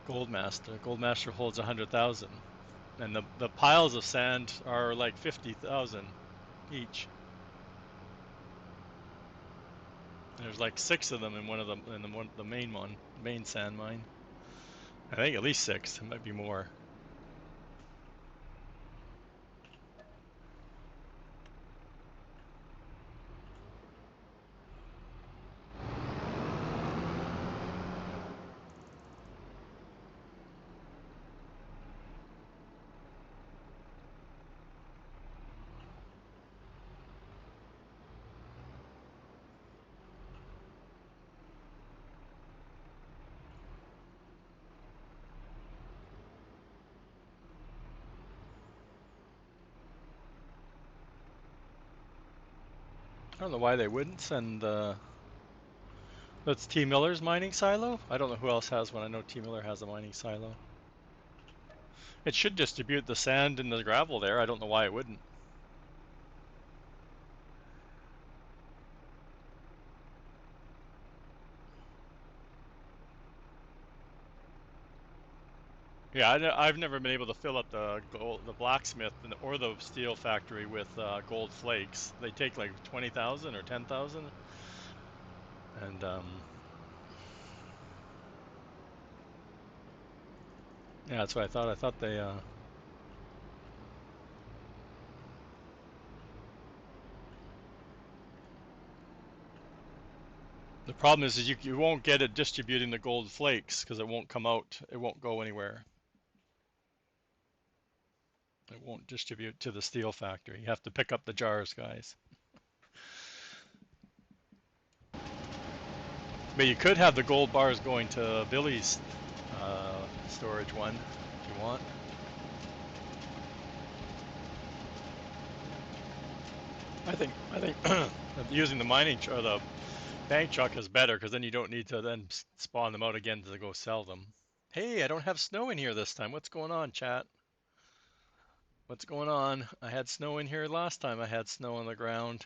gold master. Gold master holds 100,000. And the piles of sand are like 50,000 each. And there's like 6 of them in one of them in the main sand mine. I think at least 6. It might be more. I don't know why they wouldn't send that's T Miller's mining silo. I don't know who else has one. I know T Miller has a mining silo. It should distribute the sand and the gravel there. I don't know why it wouldn't. Yeah, I've never been able to fill up the blacksmith or the steel factory with gold flakes. They take like 20,000 or 10,000, and yeah, that's what I thought. I thought they. The problem is you won't get it distributing the gold flakes because it won't come out. It won't go anywhere. It won't distribute to the steel factory. You have to pick up the jars, guys. But you could have the gold bars going to Billy's storage one if you want. I think using the mining or the bank truck is better because then you don't need to then spawn them out again to go sell them. Hey, I don't have snow in here this time. What's going on, chat? What's going on? I had snow in here last time. I had snow on the ground.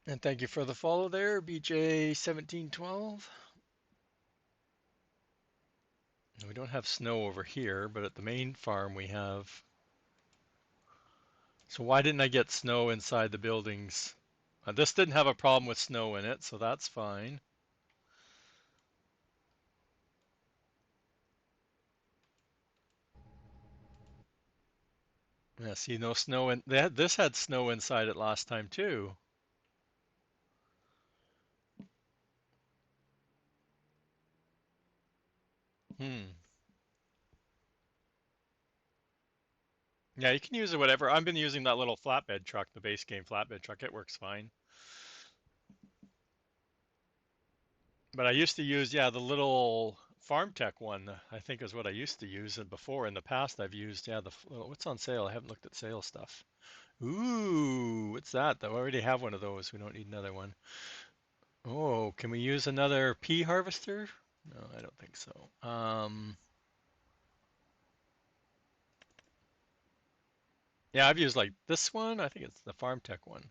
And thank you for the follow there, BJ1712. We don't have snow over here, but at the main farm we have. So why didn't I get snow inside the buildings? This didn't have a problem with snow in it, so that's fine. Yeah, see, no snow in. This had snow inside it last time too. Hmm. Yeah, you can use it whatever. I've been using that little flatbed truck, the base game flatbed truck. It works fine. But I used to use, yeah, the little Farm Tech one, I think is what I used to use. And before in the past, I've used, yeah, what's on sale? I haven't looked at sale stuff. Ooh, what's that? Though I already have one of those. We don't need another one. Oh, can we use another pea harvester? No, I don't think so. Yeah, I've used like this one. I think it's the Farm Tech one.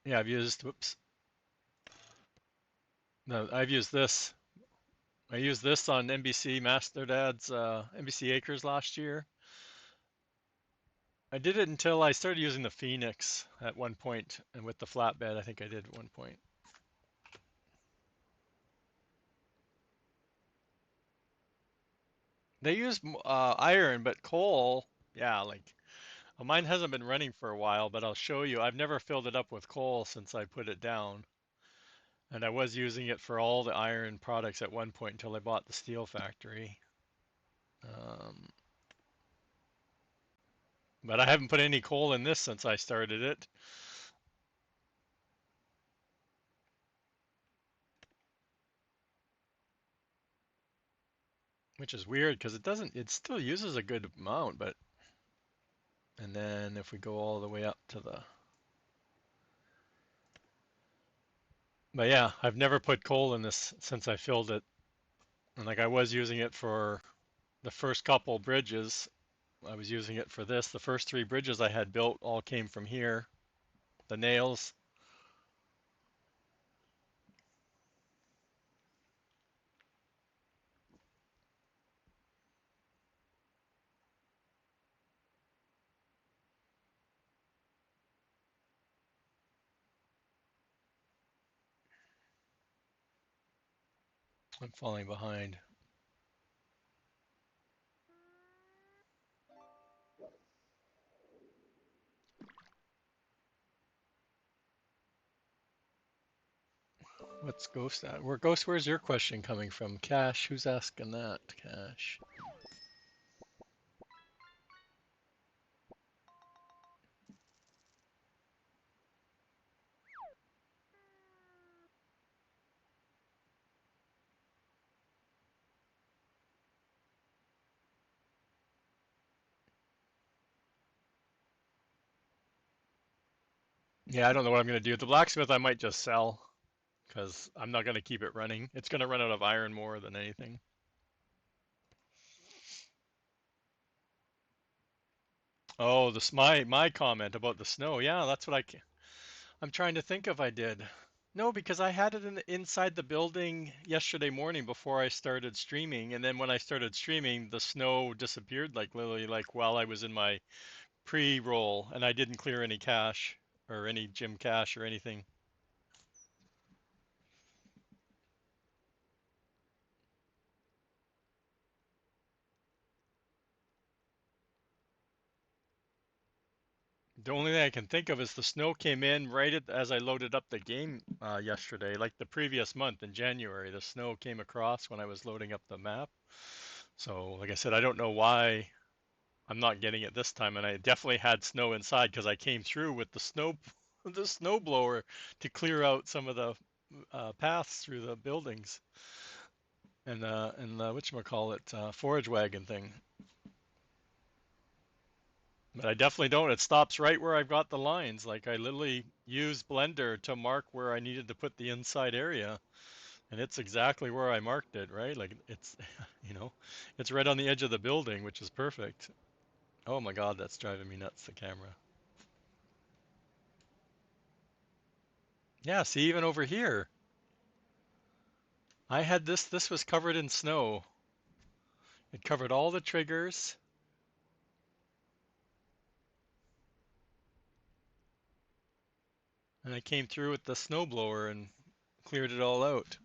Yeah, I've used, whoops. No, I've used this. I used this on NBC Master Dad's NBC Acres last year. I did it until I started using the Phoenix at one point, and with the flatbed, I think I did at one point. They use iron, but coal, yeah, like mine hasn't been running for a while, but I'll show you. I've never filled it up with coal since I put it down. And I was using it for all the iron products at one point until I bought the steel factory. Um, but I haven't put any coal in this since I started it. Which is weird because it still uses a good amount, but, and then if we go all the way up to but yeah, I've never put coal in this since I filled it. And like I was using it for the first couple bridges. I was using it for this. The first three bridges I had built all came from here. The nails. I'm falling behind. What's Ghost at? Ghost, where's your question coming from? Cash, who's asking that? Cash. Yeah, I don't know what I'm going to do. The blacksmith I might just sell because I'm not going to keep it running. It's going to run out of iron more than anything. Oh, this my comment about the snow. Yeah, that's what I'm trying to think if I did. No, because I had it inside the building yesterday morning before I started streaming, and then when I started streaming, the snow disappeared like literally like while I was in my pre-roll, and I didn't clear any cache or any gym cache or anything. The only thing I can think of is the snow came in as I loaded up the game yesterday, like the previous month in January. The snow came across when I was loading up the map. So, like I said, I don't know why I'm not getting it this time, and I definitely had snow inside because I came through with the snow, the snow blower to clear out some of the paths through the buildings and whatchamacallit, forage wagon thing. But I definitely don't. It stops right where I've got the lines. Like I literally used Blender to mark where I needed to put the inside area, and it's exactly where I marked it, right? Like it's, you know, it's right on the edge of the building, which is perfect. Oh my God, that's driving me nuts, the camera. Yeah, see, even over here, I had this was covered in snow. It covered all the triggers, and I came through with the snowblower and cleared it all out.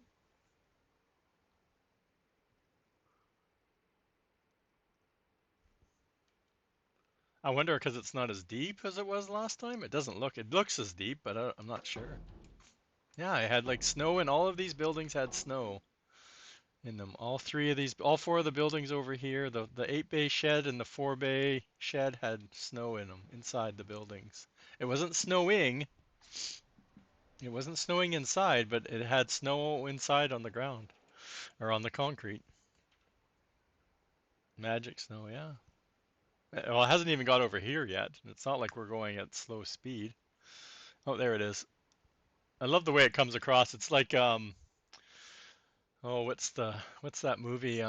I wonder because it's not as deep as it was last time. It looks as deep, but I'm not sure. Yeah, I had like snow, and all of these buildings had snow in them. All four of the buildings over here, the 8 bay shed and the 4 bay shed had snow in them inside the buildings. It wasn't snowing. It wasn't snowing inside, but it had snow inside on the ground or on the concrete. Magic snow, yeah. Well, it hasn't even got over here yet. It's not like we're going at slow speed. Oh, there it is. I love the way it comes across. It's like oh, what's that movie?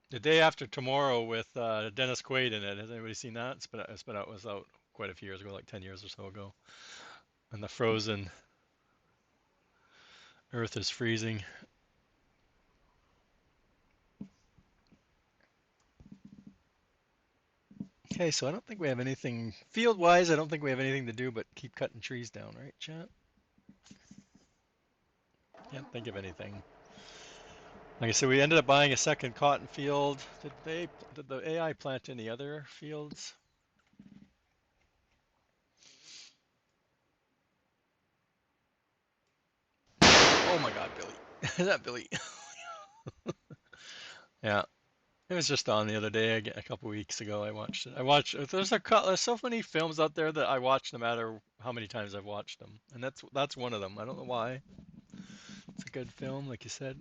The Day After Tomorrow with Dennis Quaid in it. Has anybody seen that? It was out quite a few years ago, like 10 years or so ago. And the frozen Earth is freezing. Okay, so I don't think we have anything field-wise. I don't think we have anything to do but keep cutting trees down, right, chat? Can't think of anything. Like I said, we ended up buying a second cotton field. Did the AI plant any other fields? Oh my God, Billy. Is that Billy? Yeah. It was just on the other day, a couple weeks ago. I watched it. There's so many films out there that I watch no matter how many times I've watched them, and that's one of them. I don't know why. It's a good film, like you said.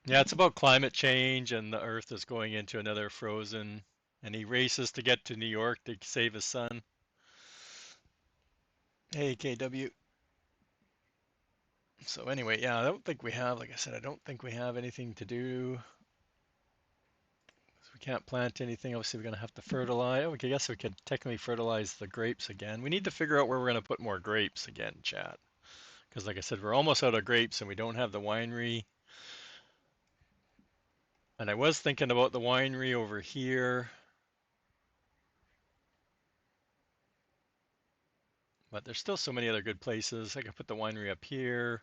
Yeah, it's about climate change and the Earth is going into another frozen, and he races to get to New York to save his son. Hey, KW. So anyway, yeah, I don't think we have, like I said, I don't think we have anything to do. So we can't plant anything. Obviously, we're going to have to fertilize. Oh, I guess we could technically fertilize the grapes again. We need to figure out where we're going to put more grapes again, chat. Because, like I said, we're almost out of grapes and we don't have the winery. And I was thinking about the winery over here, but there's still so many other good places. I could put the winery up here.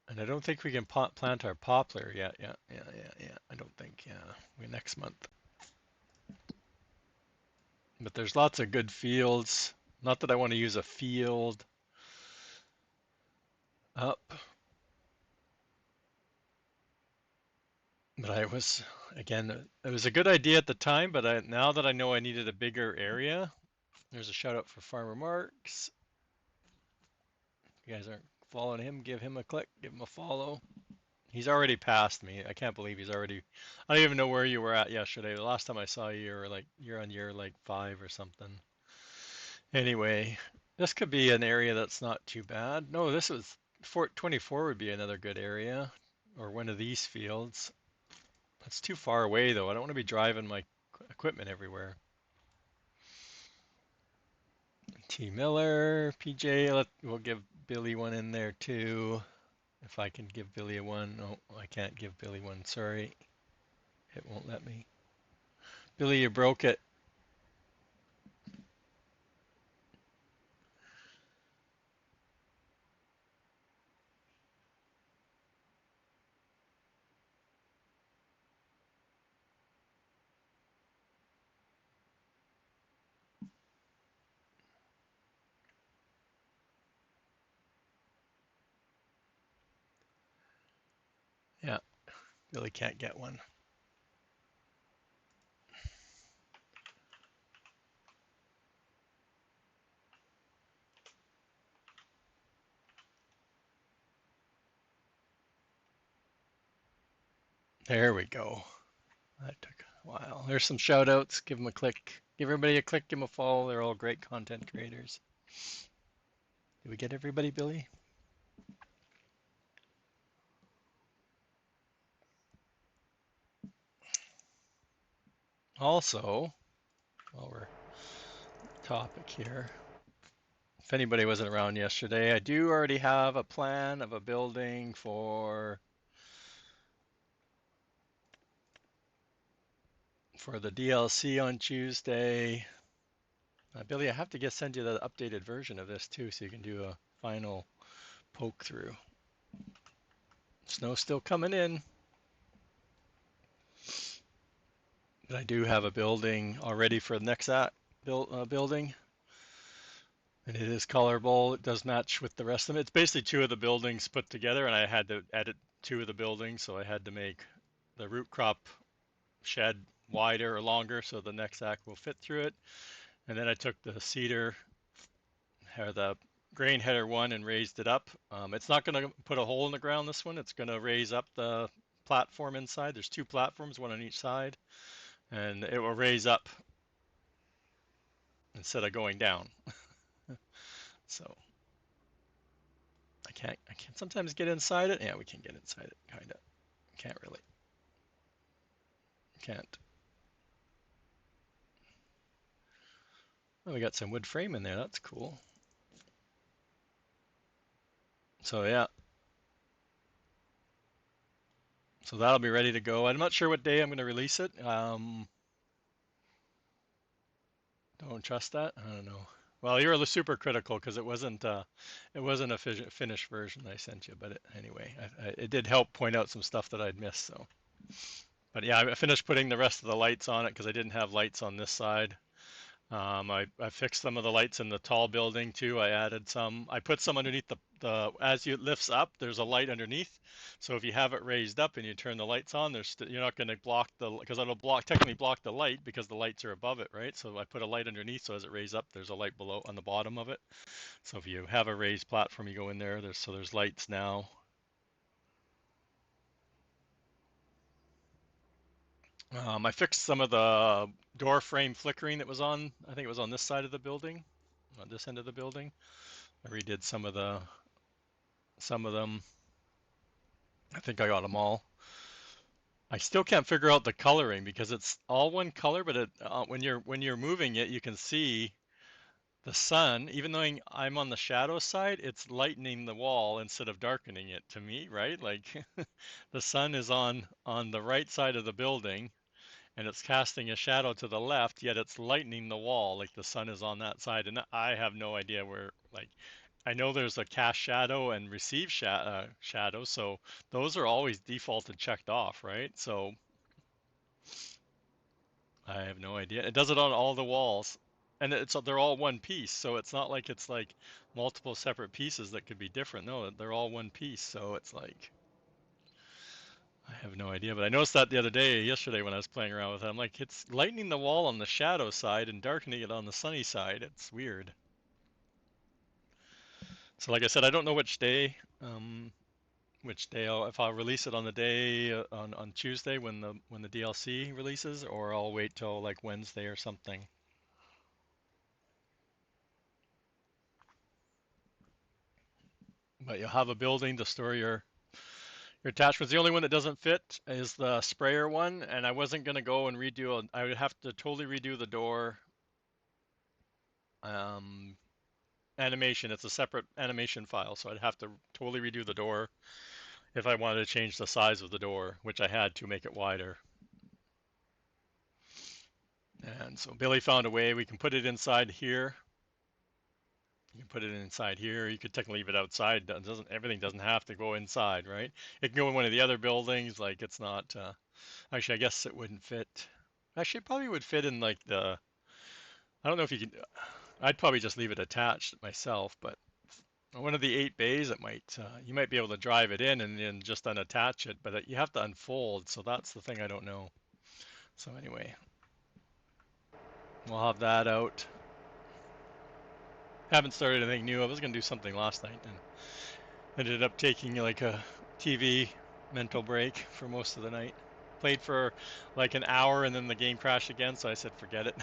And I don't think we can plant our poplar yet. Yeah. I don't think. Yeah, we next month. But there's lots of good fields. Not that I want to use a field up, but it was a good idea at the time, but now that I know I needed a bigger area, there's a shout out for Farmer Marks. If you guys aren't following him, give him a click, give him a follow. He's already passed me. I can't believe he's already. I don't even know where you were at yesterday. The last time I saw you, you were like you're on year like 5 or something. Anyway, this could be an area that's not too bad. No, this was 24 would be another good area, or one of these fields. That's too far away though. I don't want to be driving my equipment everywhere. T Miller, PJ, we'll give Billy one in there too. If I can give Billy a one. No, I can't give Billy one. Sorry, it won't let me. Billy, you broke it. Yeah, Billy can't get one. There we go. That took a while. There's some shout outs. Give them a click. Give everybody a click, give them a follow. They're all great content creators. Did we get everybody, Billy? Also, while we're topic here, if anybody wasn't around yesterday, I do already have a plan of a building for the DLC on Tuesday. Billy, I have to send you the updated version of this too, so you can do a final poke through. Snow's still coming in, but I do have a building already for the next building, and it is colorable. It does match with the rest of it. It's basically two of the buildings put together, and I had to edit two of the buildings, so I had to make the root crop shed wider or longer so the next act will fit through it. And then I took the cedar or the grain header one and raised it up. It's not going to put a hole in the ground, this one. It's going to raise up the platform inside. There's two platforms, one on each side, and it will raise up instead of going down. So I can't sometimes get inside it. Yeah, we can get inside it, kind of. Can't really. Can't. Oh, we got some wood frame in there. That's cool. So yeah, so that'll be ready to go. I'm not sure what day I'm going to release it. Don't trust that. I don't know. Well, you're super critical because it wasn't a finished version I sent you. But anyway, it did help point out some stuff that I'd missed. So, but yeah, I finished putting the rest of the lights on it because I didn't have lights on this side. I fixed some of the lights in the tall building too. I added some. I put some underneath the as it lifts up, there's a light underneath. So if you have it raised up and you turn the lights on, you're not going to block because it'll technically block the light because the lights are above it, right? So I put a light underneath, so as it raises up, there's a light below on the bottom of it. So if you have a raised platform, you go in there. There's lights now. I fixed some of the door frame flickering that was on. I think it was on this side of the building, on this end of the building. I redid some of them. I think I got them all. I still can't figure out the coloring because it's all one color, but when you're moving it, you can see the sun. Even though I'm on the shadow side, it's lightening the wall instead of darkening it to me, right? Like the sun is on the right side of the building and it's casting a shadow to the left, yet it's lightening the wall like the sun is on that side. And I have no idea where, like, I know there's a cast shadow and receive shadow, so those are always defaulted checked off, right? So I have no idea. It does it on all the walls, and they're all one piece, so it's not like it's like multiple separate pieces that could be different. No, they're all one piece, so it's like I have no idea. But I noticed that the other day, yesterday when I was playing around with it, I'm like, it's lightening the wall on the shadow side and darkening it on the sunny side. It's weird. So like I said, I don't know which day. which day if I'll release it on the day on Tuesday when the DLC releases, or I'll wait till like Wednesday or something. But you'll have a building to store your attachments. The only one that doesn't fit is the sprayer one, and I wasn't gonna go and redo. I would have to totally redo the door um, animation. It's a separate animation file, so I'd have to totally redo the door if I wanted to change the size of the door, which I had to make it wider. And so Billy found a way. We can put it inside here. You can put it inside here. You could technically leave it outside. Everything doesn't have to go inside, right? It can go in one of the other buildings. Like it's not. Actually, I guess it wouldn't fit. Actually, it probably would fit in like the. I don't know if you can. I'd probably just leave it attached myself, but one of the 8 bays, it might. You might be able to drive it in and then just unattach it, but you have to unfold. So that's the thing I don't know. So anyway, we'll have that out. Haven't started anything new. I was gonna do something last night and ended up taking like a TV mental break for most of the night. Played for like an hour and then the game crashed again, so I said forget it.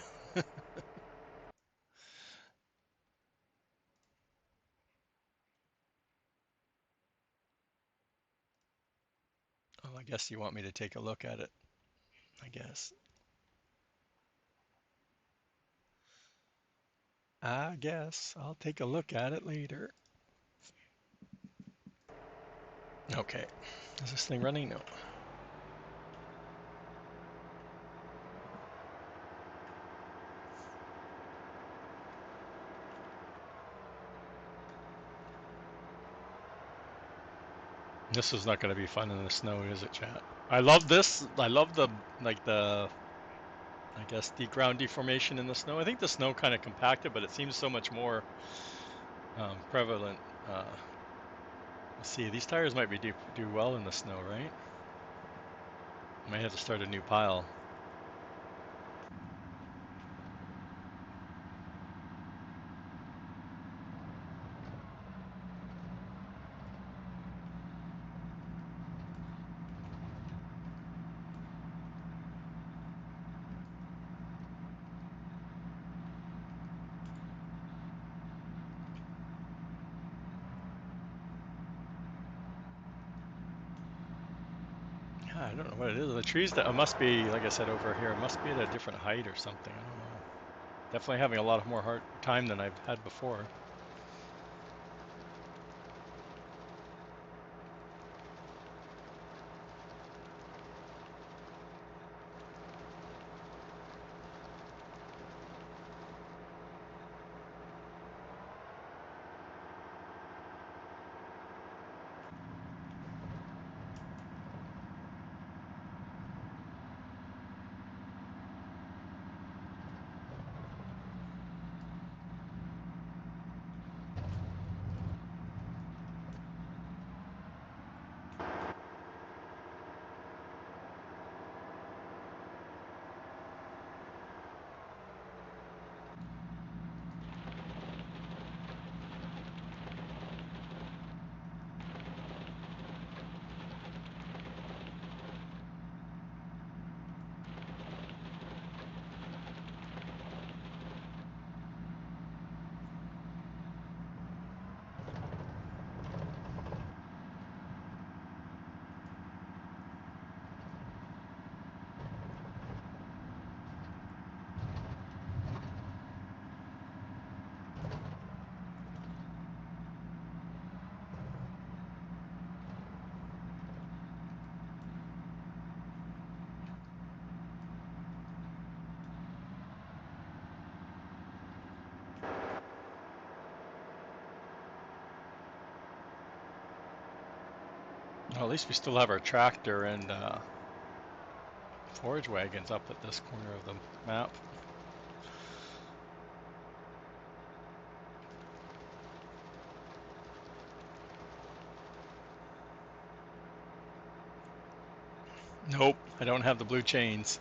Oh, I guess you want me to take a look at it, I guess. I guess I'll take a look at it later. Okay. Is this thing running? No. This is not going to be fun in the snow, is it, chat? I love this. I love the, like the, I guess, the ground deformation in the snow. I think the snow kind of compacted, but it seems so much more prevalent. Let's see, these tires might be do well in the snow, right? Might have to start a new pile. Yeah, I don't know what it is. The trees that must be, like I said over here, must be at a different height or something. I don't know. Definitely having a lot of more hard time than I've had before. Well, at least we still have our tractor and forage wagons up at this corner of the map. Nope, I don't have the blue chains.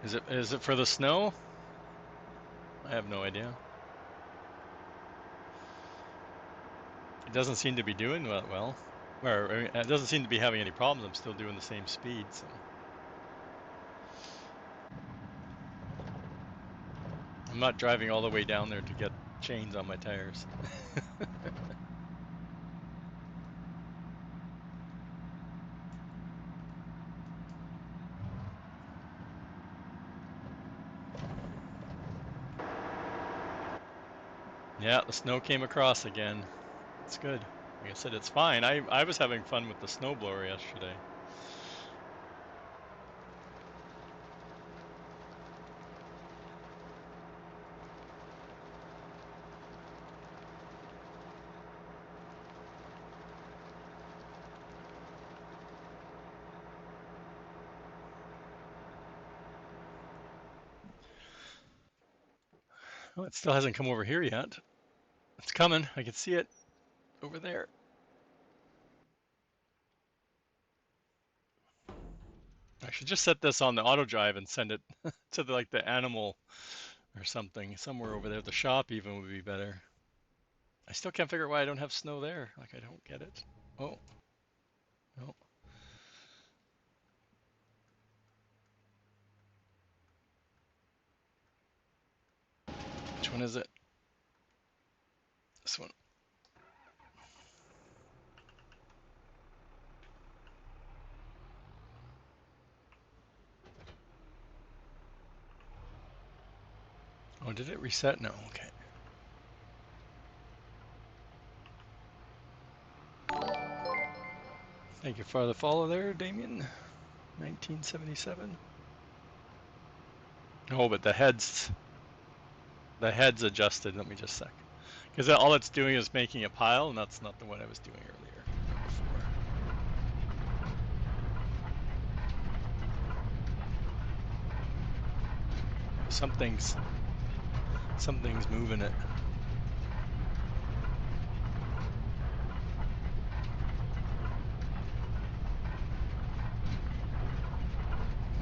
Is it for the snow? I have no idea. doesn't seem to be doing that well. Or I mean, it doesn't seem to be having any problems. I'm still doing the same speed, so I'm not driving all the way down there to get chains on my tires. Yeah, the snow came across again. It's good. Like I said, it's fine. I was having fun with the snowblower yesterday. Oh, it still hasn't come over here yet. It's coming. I can see it over there. I should just set this on the auto drive and send it to the animal or something somewhere over there. The shop even would be better. I still can't figure out why I don't have snow there. Like I don't get it. Oh, no. Which one is it? This one. Oh, did it reset? No. Okay. Thank you for the follow there, Damien. 1977. Oh, but the head's adjusted. Let me just sec. Because all it's doing is making a pile, and that's not the one I was doing earlier. Before. Something's moving it.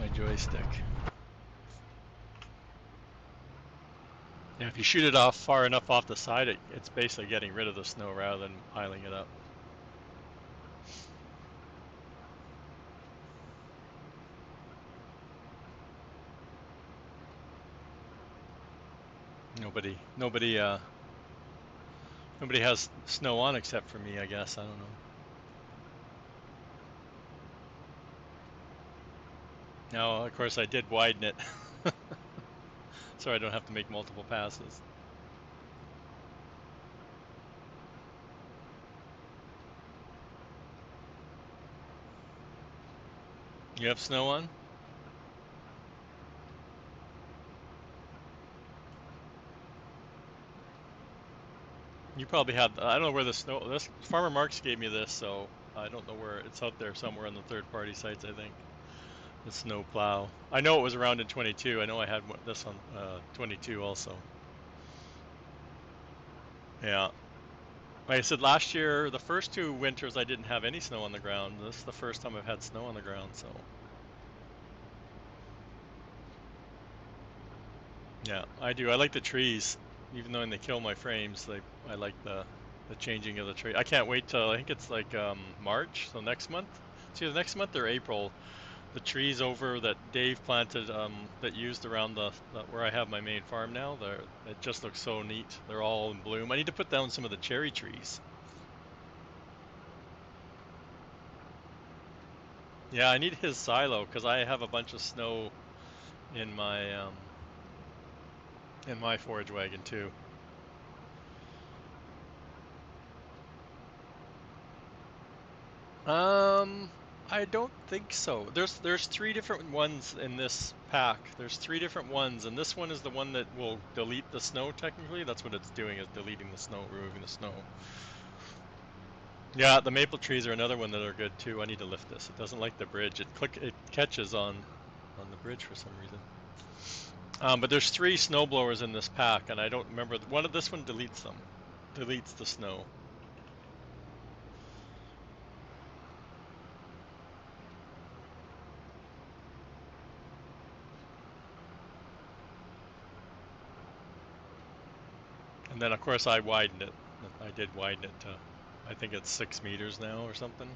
My joystick. Yeah, if you shoot it off far enough off the side, it's basically getting rid of the snow rather than piling it up. Nobody has snow on except for me, I guess. I don't know. Now, of course, I did widen it, so I don't have to make multiple passes. You have snow on? You probably have. I don't know where the snow. This Farmer Marks gave me this, so I don't know where it's out there somewhere on the third-party sites. I think the snow plow. I know it was around in 22. I know I had this on 22 also. Yeah. Like I said, last year, the first two winters, I didn't have any snow on the ground. This is the first time I've had snow on the ground, so yeah, I do. I like the trees, even though when they kill my frames, I like the changing of the tree. I can't wait till I think it's like March, so next month. It's either next month or April. The trees over that Dave planted, that used around where I have my main farm now, it just looks so neat. They're all in bloom. I need to put down some of the cherry trees. Yeah, I need his silo because I have a bunch of snow in my forage wagon too. Um, I don't think so. There's three different ones in this pack. There's three different ones, and this one is the one that will delete the snow technically. That's what it's doing, is deleting the snow, removing the snow. Yeah, the maple trees are another one that are good too. I need to lift this. It doesn't like the bridge. It catches on the bridge for some reason. But there's three snow blowers in this pack, and I don't remember this one deletes them, deletes the snow. And then of course I widened it. I did widen it to I think it's 6 meters now or something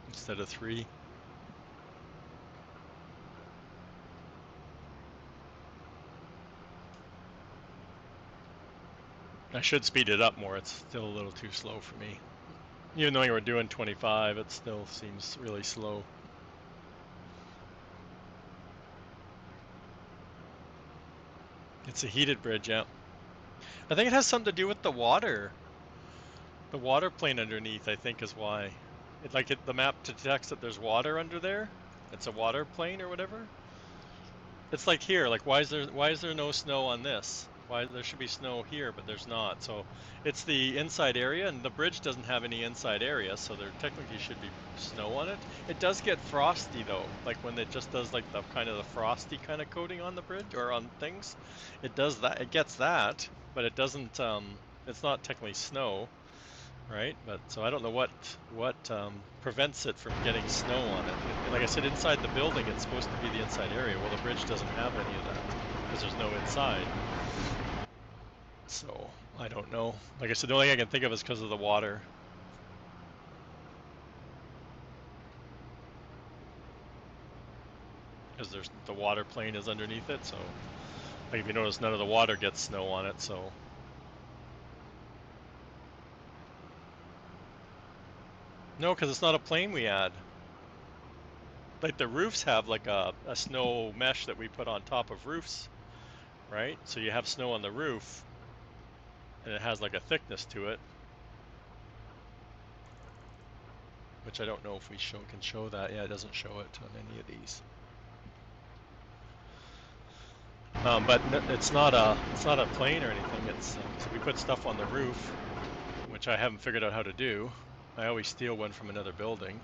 instead of 3. I should speed it up more. It's still a little too slow for me. Even though we're doing 25, it still seems really slow. It's a heated bridge, yeah. I think it has something to do with the water. The water plane underneath, I think, is why. The map detects that there's water under there. It's a water plane or whatever. It's like here, like why is there no snow on this? Why there should be snow here, but there's not. So it's the inside area, and the bridge doesn't have any inside area, so there technically should be snow on it. It does get frosty though, like when it just does like the kind of the frosty kind of coating on the bridge or on things. It does that. It gets that, but it doesn't. It's not technically snow. Right, but so I don't know what prevents it from getting snow on it. Like I said, inside the building, it's supposed to be the inside area. Well, the bridge doesn't have any of that because there's no inside. So I don't know. Like I said, the only thing I can think of is because of the water. Because there's the water plane is underneath it. So like if you notice, none of the water gets snow on it. So no, because it's not a plane we add. Like the roofs have like a snow mesh that we put on top of roofs, right? So you have snow on the roof, and it has like a thickness to it, which I don't know if we can show that. Yeah, it doesn't show it on any of these. But it's not a plane or anything. It's so we put stuff on the roof, which I haven't figured out how to do. I always steal one from another building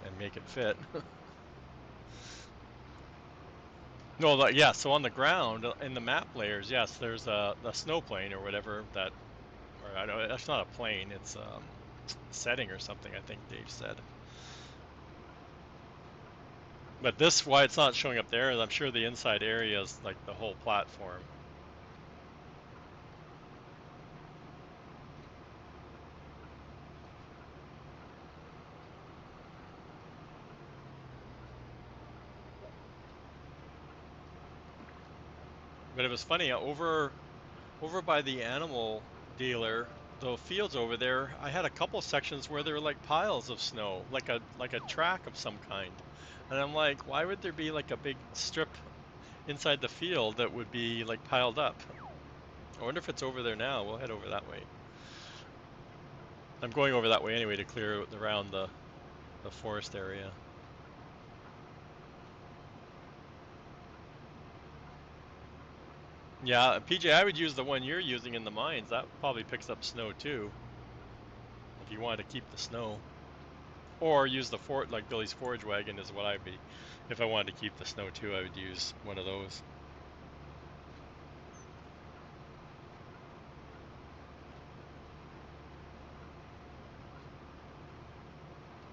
and make it fit. No, yeah. So on the ground in the map layers, yes, there's a snow plane or whatever that, or I know that's not a plane. It's setting or something. I think Dave said. But this, why it's not showing up there, is I'm sure the inside area is like the whole platform. But it was funny over by the animal dealer, the fields over there. I had a couple sections where there were like piles of snow, like a track of some kind, and I'm like, why would there be like a big strip inside the field that would be like piled up? I wonder if it's over there now. We'll head over that way. I'm going over that way anyway to clear around the forest area. Yeah, PJ, I would use the one you're using in the mines. That probably picks up snow too, if you wanted to keep the snow. Or use the like Billy's forage wagon is what I'd be. If I wanted to keep the snow too, I would use one of those.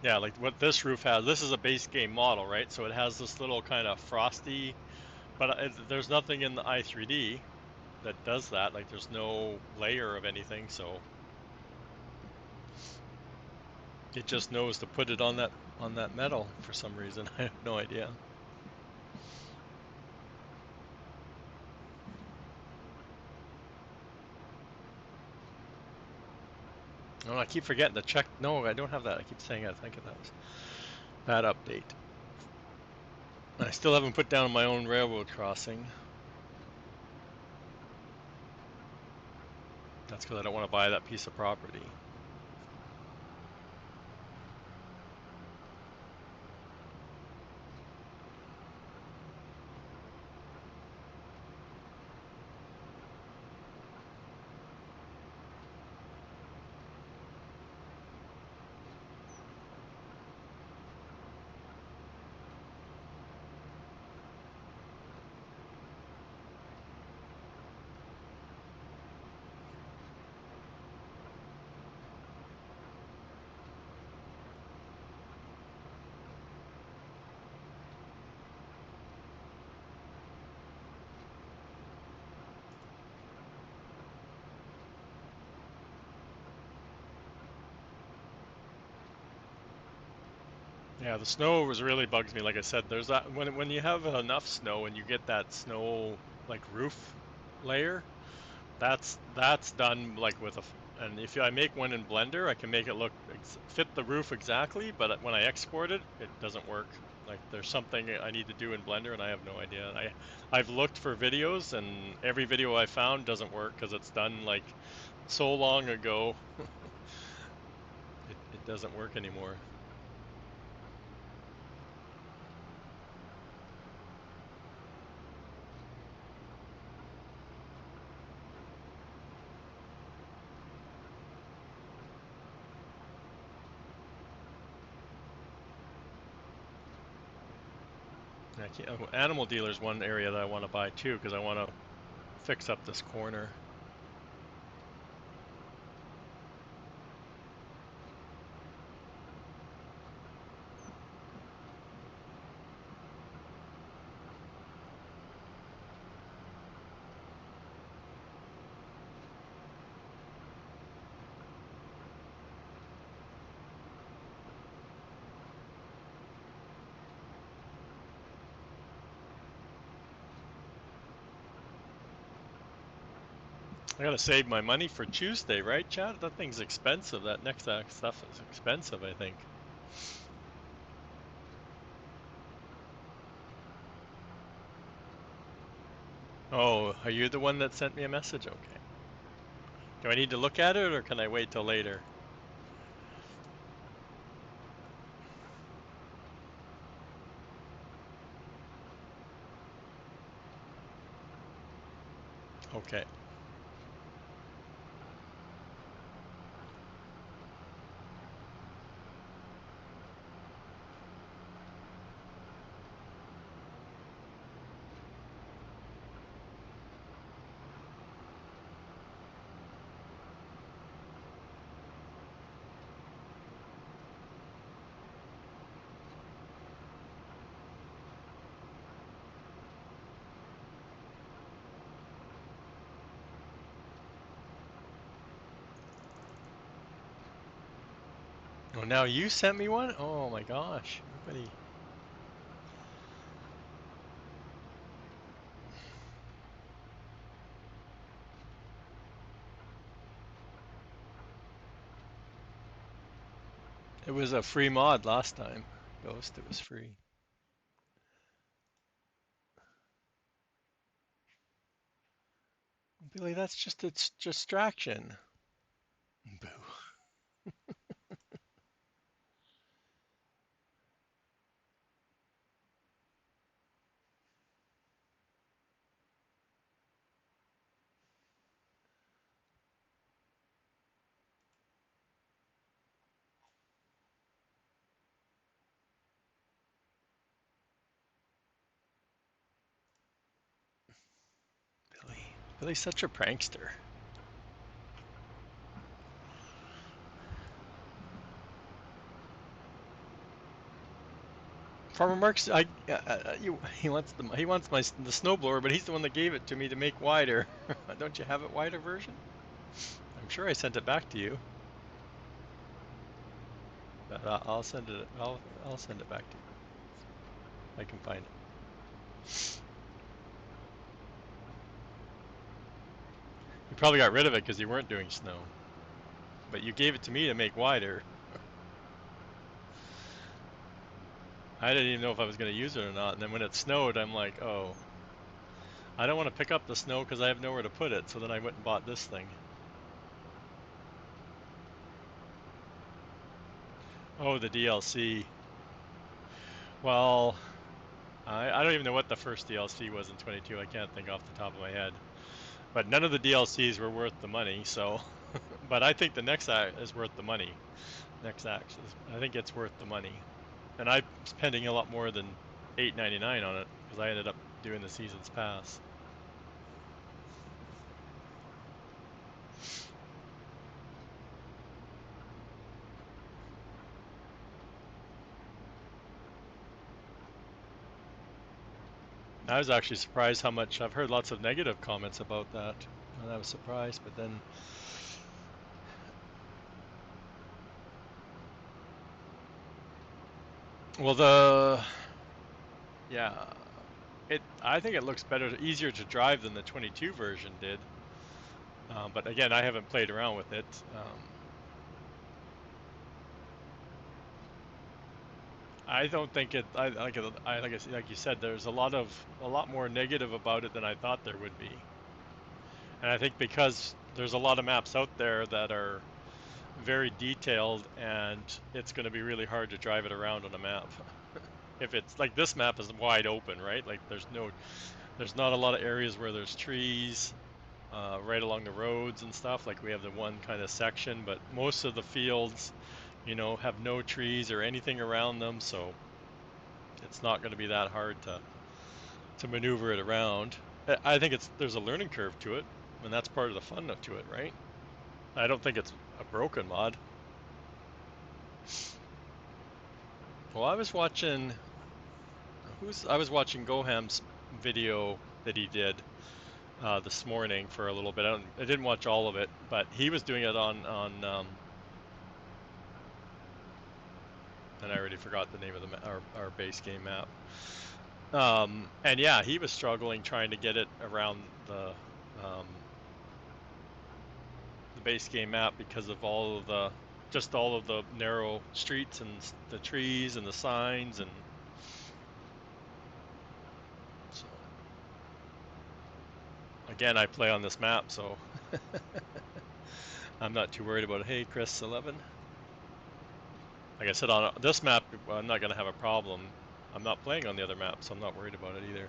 Yeah, like what this roof has. This is a base game model, right? So it has this little kind of frosty, but there's nothing in the i3D that does that. Like there's no layer of anything, so it just knows to put it on that metal for some reason. I have no idea. Oh, I keep forgetting to check. No, I don't have that. I keep saying I think that was that update. I still haven't put down my own railroad crossing. That's because I don't want to buy that piece of property. Yeah, the snow was really bugs me. Like I said, there's that when you have enough snow and you get that snow like roof layer, that's done like with and if I make one in Blender, I can make it look fit the roof exactly, but when I export it, it doesn't work. Like there's something I need to do in Blender and I have no idea. I've looked for videos and every video I found doesn't work because it's done like so long ago. It doesn't work anymore. Animal dealer's one area that I want to buy too because I want to fix up this corner. I gotta save my money for Tuesday, right, Chad? That thing's expensive. That next stuff is expensive, I think. Oh, are you the one that sent me a message? Okay. Do I need to look at it or can I wait till later? Okay. Oh, now you sent me one? Oh my gosh. Everybody. It was a free mod last time. Ghost, it was free. Billy, that's just a distraction. Boo. Billy. Billy's such a prankster. Farmer Mark's, he wants the snowblower, but he's the one that gave it to me to make wider. Don't you have it wider version? I'm sure I sent it back to you, but I'll send it. I'll send it back to you. I can find it. You probably got rid of it because you weren't doing snow, but you gave it to me to make wider. I didn't even know if I was going to use it or not, and then when it snowed, I'm like, oh, I don't want to pick up the snow because I have nowhere to put it. So then I went and bought this thing. Oh, the DLC. Well, I don't even know what the first DLC was in 22. I can't think off the top of my head. But none of the DLCs were worth the money, so. But I think the next act is worth the money. Next act is, I think it's worth the money. And I'm spending a lot more than $8.99 on it because I ended up doing the season's pass. I was actually surprised how much I've heard lots of negative comments about that, and I was surprised. But then, Well, yeah, I think it looks better, easier to drive than the 22 version did. But again, I haven't played around with it. I don't think it. I like it. Like you said, there's a lot more negative about it than I thought there would be. And I think because there's a lot of maps out there that are very detailed, and it's going to be really hard to drive it around on a map. If it's like this map is wide open, right? Like there's not a lot of areas where there's trees right along the roads and stuff. Like we have the one kind of section, but most of the fields, have no trees or anything around them, so it's not going to be that hard to maneuver it around. I think there's a learning curve to it, and that's part of the fun to it, right? I don't think it's a broken mod. Well, I was watching Goham's video that he did this morning for a little bit. I didn't watch all of it, but he was doing it on and I already forgot the name of our base game map. And yeah, he was struggling trying to get it around the base game map because of all of the narrow streets and the trees and the signs, and so again, I play on this map, so I'm not too worried about it. Hey, Chris 11. Like I said, on this map, I'm not going to have a problem. I'm not playing on the other map, so I'm not worried about it either.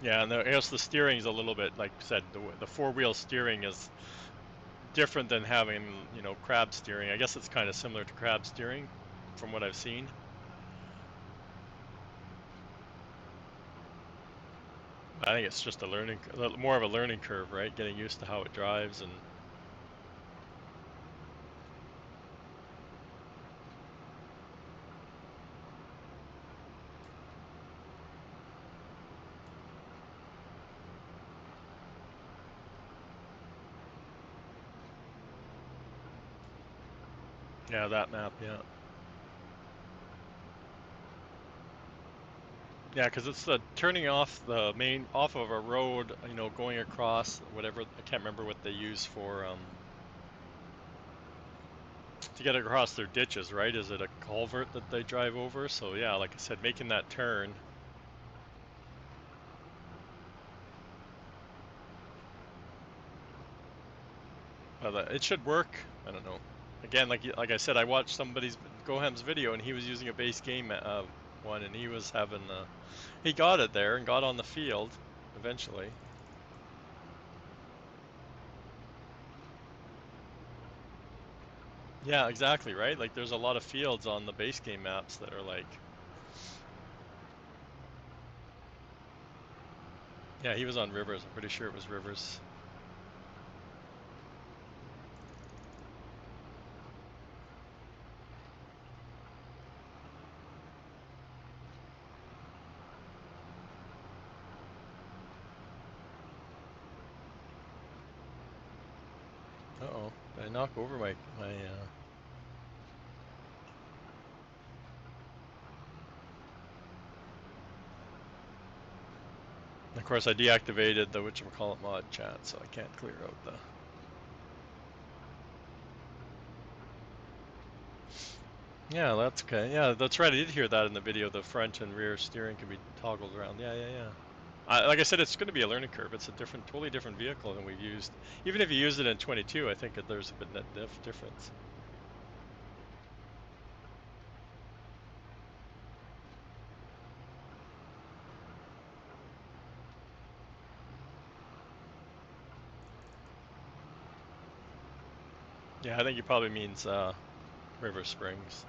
Yeah, and I guess the steering is a little bit, like I said, the four-wheel steering is different than having, crab steering. I guess it's kind of similar to crab steering from what I've seen. I think it's just more of a learning curve, right? Getting used to how it drives and yeah, that map, yeah. Yeah, because it's the turning off of a road, going across whatever, I can't remember what they use for to get across their ditches, right? Is it a culvert that they drive over? So yeah, like I said, making that turn. It should work. I don't know. Again, like I said, I watched somebody's Goham's video, and he was using a base game one, and he was having he got it there and got on the field eventually. Yeah, exactly, right? Like there's a lot of fields on the base game maps that are like, yeah, he was on Rivers. I'm pretty sure it was Rivers. Uh-oh, did I knock over my Of course, I deactivated the whatchamacallit mod chat, so I can't clear out the. Yeah, that's okay. Yeah, that's right. I did hear that in the video. The front and rear steering can be toggled around. Yeah, yeah, yeah. Like I said, it's going to be a learning curve. It's a totally different vehicle than we've used. Even if you use it in 22, I think that there's a bit net difference. Yeah, I think he probably means River Springs.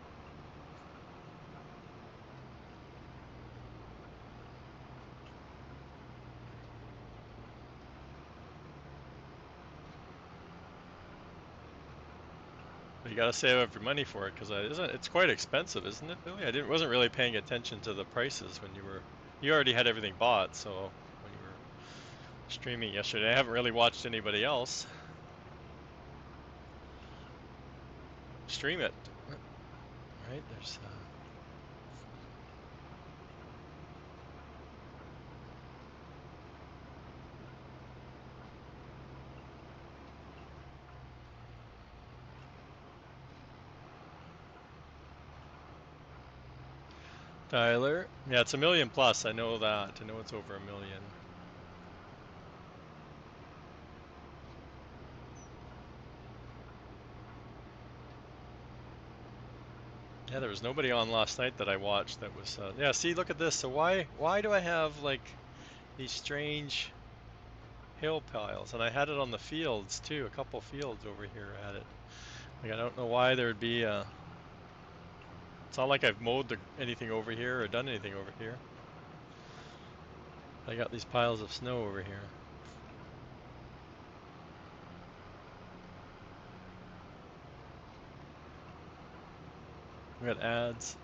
gotta save up your money for it because it's quite expensive, isn't it, Billy? Wasn't really paying attention to the prices when you already had everything bought. So when you were streaming yesterday, I haven't really watched anybody else stream it. Right? There's Tyler. Yeah, it's 1 million plus. I know that. I know it's over 1 million. Yeah, there was nobody on last night that I watched that was. Yeah, see, look at this. So why do I have like these strange hill piles? And I had it on the fields too. A couple fields over here had it. Like I don't know why there'd be. It's not like I've mowed anything over here or done anything over here. I got these piles of snow over here. We got ads.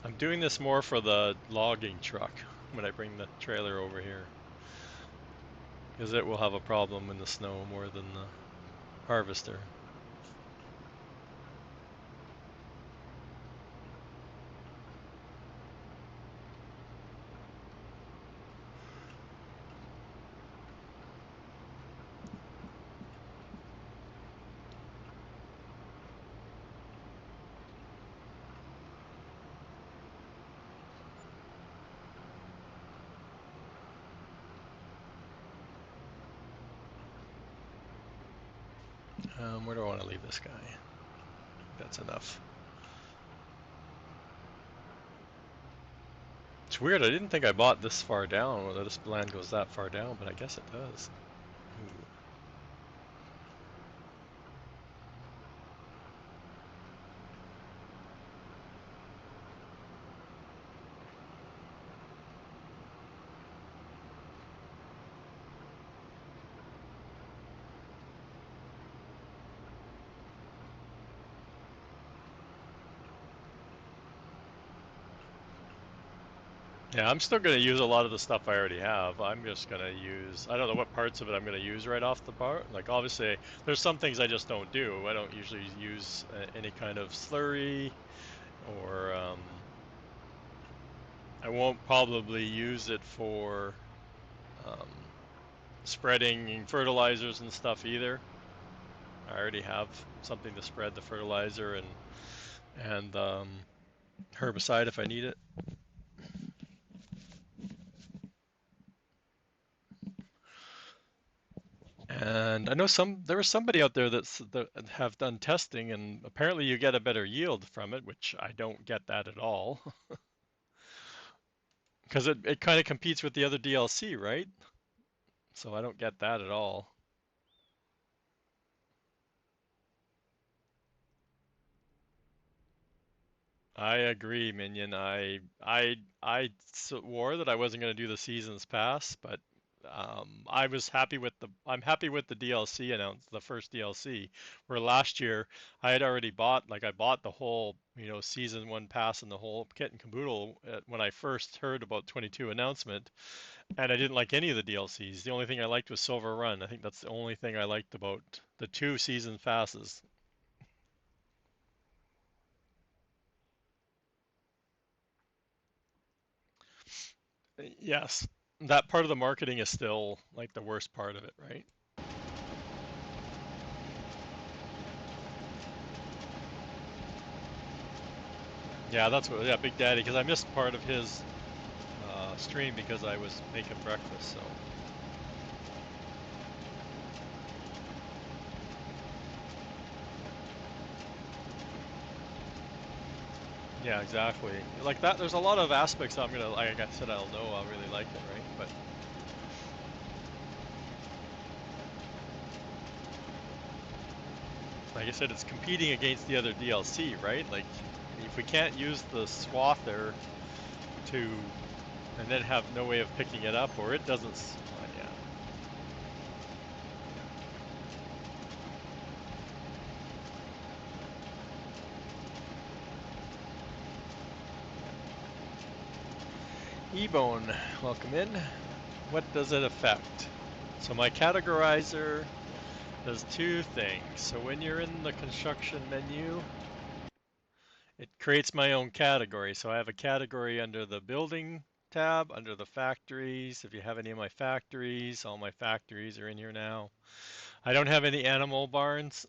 I'm doing this more for the logging truck when I bring the trailer over here. Because it will have a problem in the snow more than the harvester. Where do I want to leave this guy? That's enough. It's weird, I didn't think I bought this far down, whether this land goes that far down, but I guess it does. Ooh. Yeah, I'm still going to use a lot of the stuff I already have. I'm just going to use, I don't know what parts of it I'm going to use right off the bat. Like obviously, there's some things I just don't do. I don't usually use any kind of slurry or I won't probably use it for um, spreading fertilizers and stuff either. I already have something to spread the fertilizer and herbicide if I need it. And I know there was somebody out there that have done testing, and apparently you get a better yield from it, which I don't get that at all, because it kind of competes with the other DLC, right? So I don't get that at all. I agree, Minion. I swore that I wasn't going to do the seasons pass, but I'm happy with the DLC announced, the first DLC, where last year I had already I bought the whole, season one pass and the whole kit and caboodle when I first heard about 22 announcement, and I didn't like any of the DLCs. The only thing I liked was Silver Run. I think that's the only thing I liked about the two season passes. Yes, that part of the marketing is still like the worst part of it, right? Yeah, that's what. Yeah, Big Daddy, because I missed part of his stream because I was making breakfast. So yeah, exactly. Like that. There's a lot of aspects I'm gonna. Like I said, I'll know. I'll really like it, right? But like I said, it's competing against the other DLC, right? Like if we can't use the swather to, and then have no way of picking it up, or it doesn't. Yeah. Ebone, welcome in. What does it affect? So my categorizer does two things. So when you're in the construction menu, it creates my own category. So I have a category under the building tab, under the factories. If you have any of my factories, all my factories are in here now. I don't have any animal barns,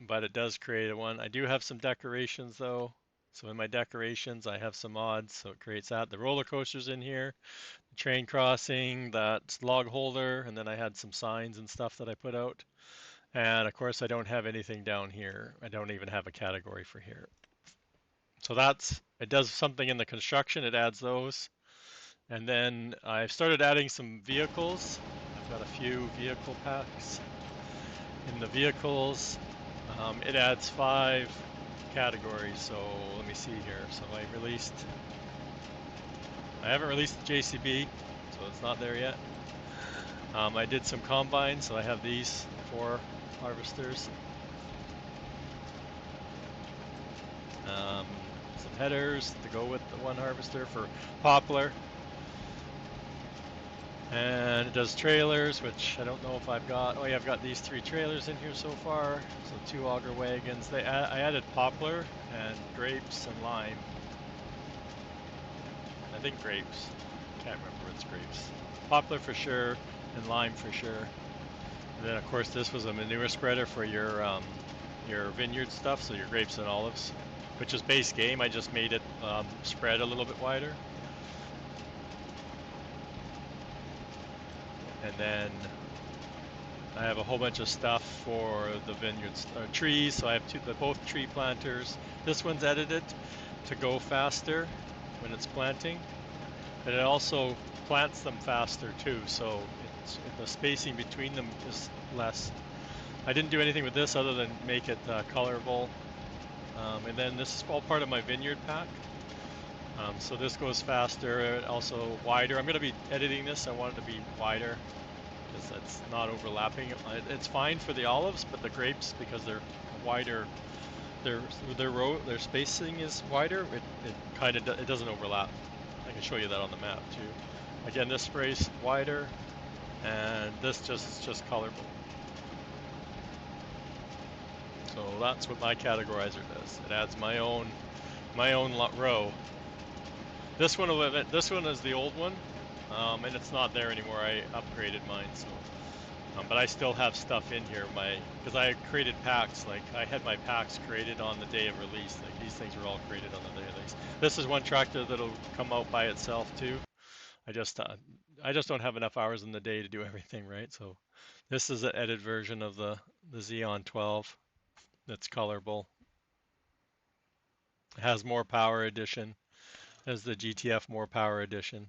but it does create one. I do have some decorations though. So in my decorations, I have some mods, so it creates that. The roller coaster's in here, the train crossing, that log holder, and then I had some signs and stuff that I put out. And of course, I don't have anything down here. I don't even have a category for here. So it does something in the construction, it adds those. And then I've started adding some vehicles. I've got a few vehicle packs. In the vehicles, it adds 5 categories. So let me see here. So I haven't released the JCB, so it's not there yet. I did some combines, so I have these 4 harvesters. Some headers to go with the 1 harvester for poplar. And it does trailers, which I don't know if I've got. Oh yeah, I've got these 3 trailers in here so far. So 2 auger wagons. I added poplar and grapes and lime. I think grapes. Can't remember, it's grapes. Poplar for sure, and lime for sure. And then of course this was a manure spreader for your vineyard stuff, so your grapes and olives, which is base game. I just made it spread a little bit wider. And then I have a whole bunch of stuff for the vineyards, trees. So I have both tree planters. This one's edited to go faster when it's planting, but it also plants them faster too. So the spacing between them is less. I didn't do anything with this other than make it colorable. And then this is all part of my vineyard pack. So this goes faster, also wider. I'm going to be editing this. I want it to be wider because that's not overlapping. It's fine for the olives, but the grapes, because they're wider, their spacing is wider. It kind of it doesn't overlap. I can show you that on the map too. Again, this spray's wider, and this is just colorable. So that's what my categorizer does. It adds my own row. This one is the old one, and it's not there anymore. I upgraded mine, so but I still have stuff in here. Because I created packs. Like I had my packs created on the day of release. Like these things were all created on the day of release. This is one tractor that'll come out by itself too. I just don't have enough hours in the day to do everything right. So this is an edited version of the Xeon 12 that's colorable. It has more power edition. As the GTF more power edition.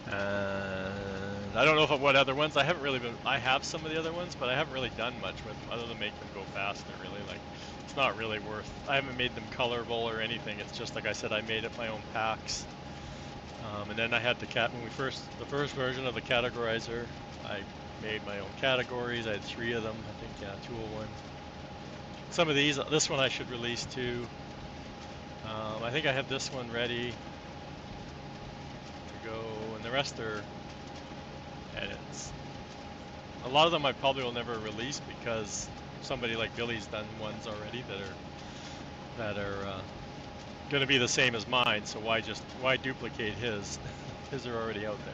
And I don't know what other ones. I haven't really been. I have some of the other ones, but I haven't really done much with them other than make them go faster. Really, like it's not really worth. I haven't made them colorable or anything. It's just like I said, I made up my own packs. And then I had when the first version of the categorizer, I made my own categories. I had 3 of them. I think, yeah, 201. Some of this one I should release too. I think I have this one ready to go, and the rest are edits. A lot of them I probably will never release because somebody like Billy's done ones already that are going to be the same as mine. So why duplicate his? His are already out there.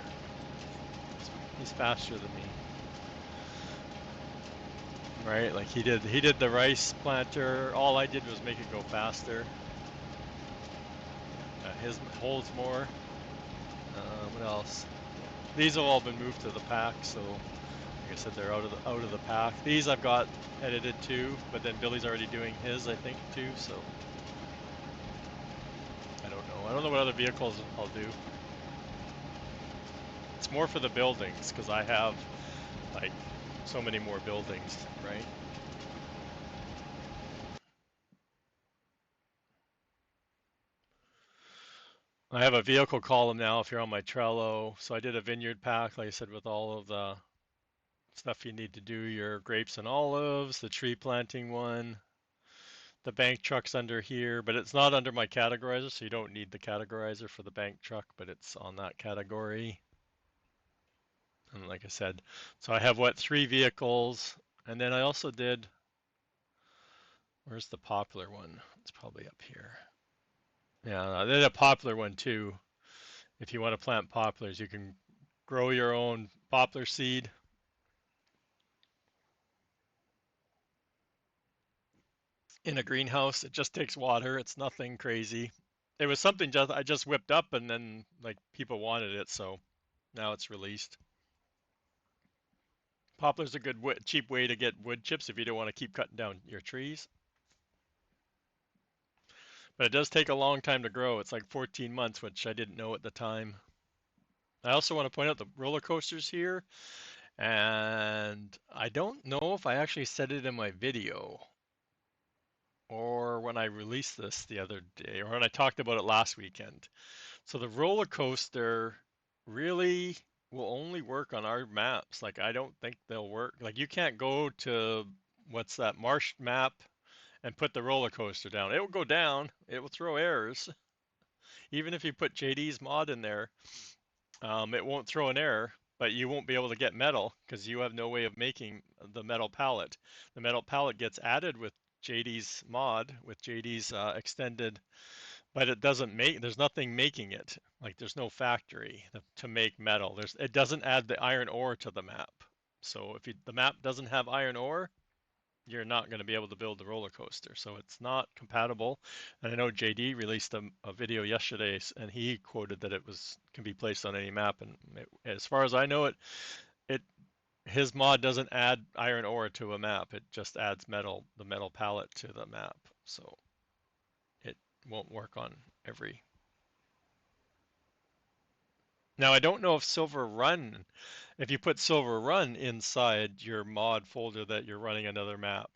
He's faster than me, right? Like he did the rice planter. All I did was make it go faster. His holds more. What else? These have all been moved to the pack, so like I said, they're out of the pack. These I've got edited too, but then Billy's already doing his, I think, too. So I don't know. I don't know what other vehicles I'll do. It's more for the buildings because I have like so many more buildings, right? I have a vehicle column now if you're on my Trello. So I did a vineyard pack, like I said, with all of the stuff you need to do your grapes and olives, the tree planting one, the bank truck's under here, but it's not under my categorizer, so you don't need the categorizer for the bank truck, but it's on that category. And like I said, so I have what, 3 vehicles, and then I also did, where's the popular one? It's probably up here. Yeah, I did a popular one too. If you want to plant poplars, you can grow your own poplar seed in a greenhouse. It just takes water. It's nothing crazy. It was something just I just whipped up and then like people wanted it, so now it's released. Poplar's a good cheap way to get wood chips if you don't want to keep cutting down your trees. But it does take a long time to grow. It's like 14 months, which I didn't know at the time. I also want to point out the roller coasters here, and I don't know if I actually said it in my video or when I released this the other day or when I talked about it last weekend. So the roller coaster really will only work on our maps. Like I don't think they'll work. Like you can't go to what's that marsh map and put the roller coaster down. It will go down. It will throw errors. Even if you put JD's mod in there, it won't throw an error, but you won't be able to get metal because you have no way of making the metal pallet. The metal pallet gets added with JD's mod, with JD's extended, but it doesn't make, there's nothing making it. Like there's no factory to make metal. It doesn't add the iron ore to the map. So if the map doesn't have iron ore, you're not going to be able to build the roller coaster. So it's not compatible. And I know JD released a video yesterday, and he quoted that it was can be placed on any map. And as far as I know, it his mod doesn't add iron ore to a map. It just adds the metal palette to the map. So it won't work on every. Now I don't know if Silver Run, if you put Silver Run inside your mod folder that you're running another map,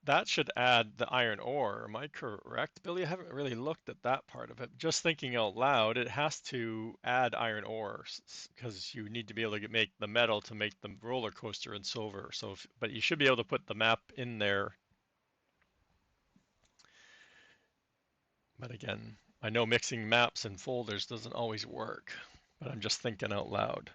that should add the iron ore. Am I correct, Billy? I haven't really looked at that part of it. Just thinking out loud, it has to add iron ore because you need to be able to make the metal to make the roller coaster in silver. So, but you should be able to put the map in there. But again, I know mixing maps and folders doesn't always work, but I'm just thinking out loud.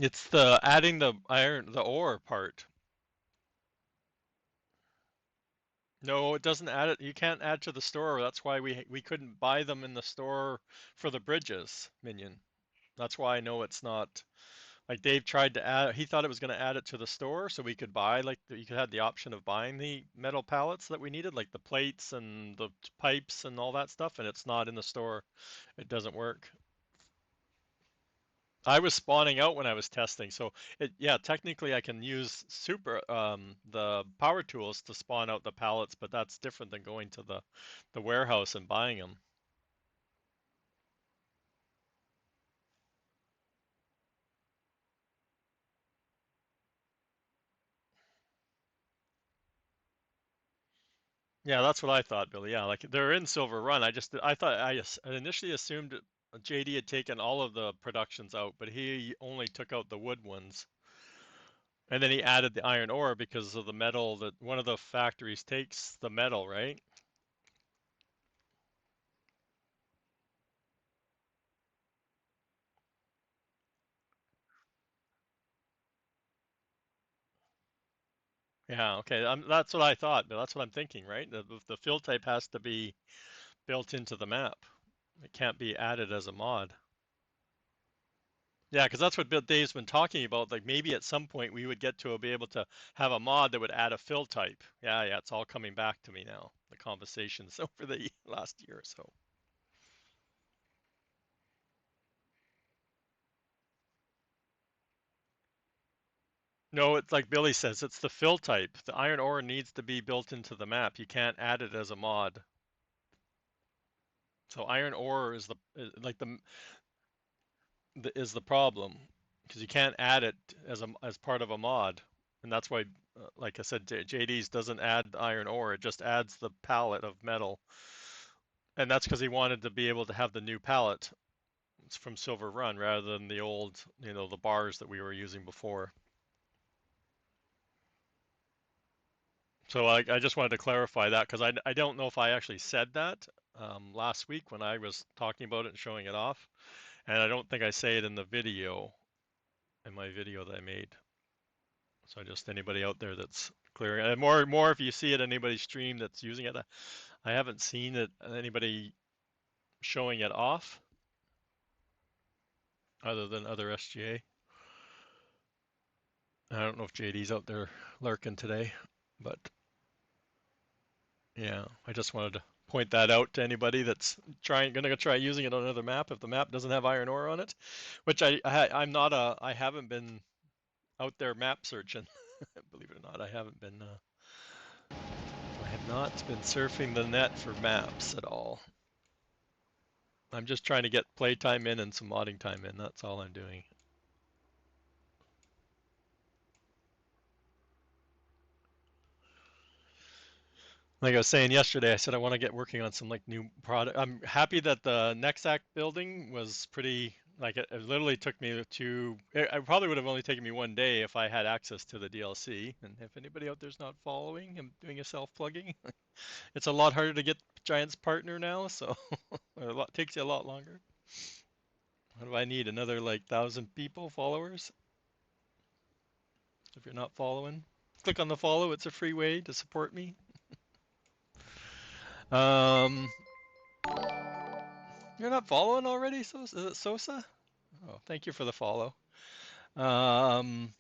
It's the adding the ore part. No, it doesn't add it. You can't add to the store. That's why we couldn't buy them in the store for the bridges, Minion. That's why I know it's not like Dave tried to add. He thought it was going to add it to the store so we could buy like you could have the option of buying the metal pallets that we needed, like the plates and the pipes and all that stuff, and it's not in the store. It doesn't work. I was spawning out when I was testing, so yeah, technically I can use the power tools to spawn out the pallets, but that's different than going to the warehouse and buying them. Yeah, that's what I thought, Billy. Yeah, like they're in Silver Run. I thought I initially assumed JD had taken all of the productions out, but he only took out the wood ones. And then he added the iron ore because of the metal that one of the factories takes the metal, right? Yeah, okay. That's what I thought, but that's what I'm thinking, right? The fill type has to be built into the map. It can't be added as a mod. Yeah, because that's what Bill Dave's been talking about. Like maybe at some point we would get to be able to have a mod that would add a fill type. Yeah, yeah, it's all coming back to me now. The conversations over the last year or so. No, it's like Billy says, it's the fill type. The iron ore needs to be built into the map. You can't add it as a mod. So iron ore is like the is the problem. because you can't add it as part of a mod, and that's why, like I said, JD's doesn't add iron ore; it just adds the pallet of metal, and that's because he wanted to be able to have the new pallet from Silver Run rather than the old, the bars that we were using before. So I just wanted to clarify that because I don't know if I actually said that last week when I was talking about it and showing it off, and I don't think I say it in the video, in my video that I made. So just anybody out there that's clearing, and more if you see it, anybody stream that's using it. I haven't seen it anybody showing it off other than other SGA. I don't know if JD's out there lurking today, but yeah, I just wanted to point that out to anybody that's gonna try using it on another map if the map doesn't have iron ore on it, which I haven't been out there map searching. Believe it or not, I have not been surfing the net for maps at all. I'm just trying to get playtime in and some modding time in. That's all I'm doing. Like I was saying yesterday, I said I want to get working on some like new product. I'm happy that the Nexac building was pretty like it literally took me to. It probably would have only taken me one day if I had access to the DLC. And if anybody out there's not following, I'm doing a self-plugging. It's a lot harder to get Giant's partner now, so takes you a lot longer. What do I need? Another like 1,000 people followers? If you're not following, click on the follow. It's a free way to support me. Um, you're not following already, Sosa? Is it Sosa? Oh, thank you for the follow. Um,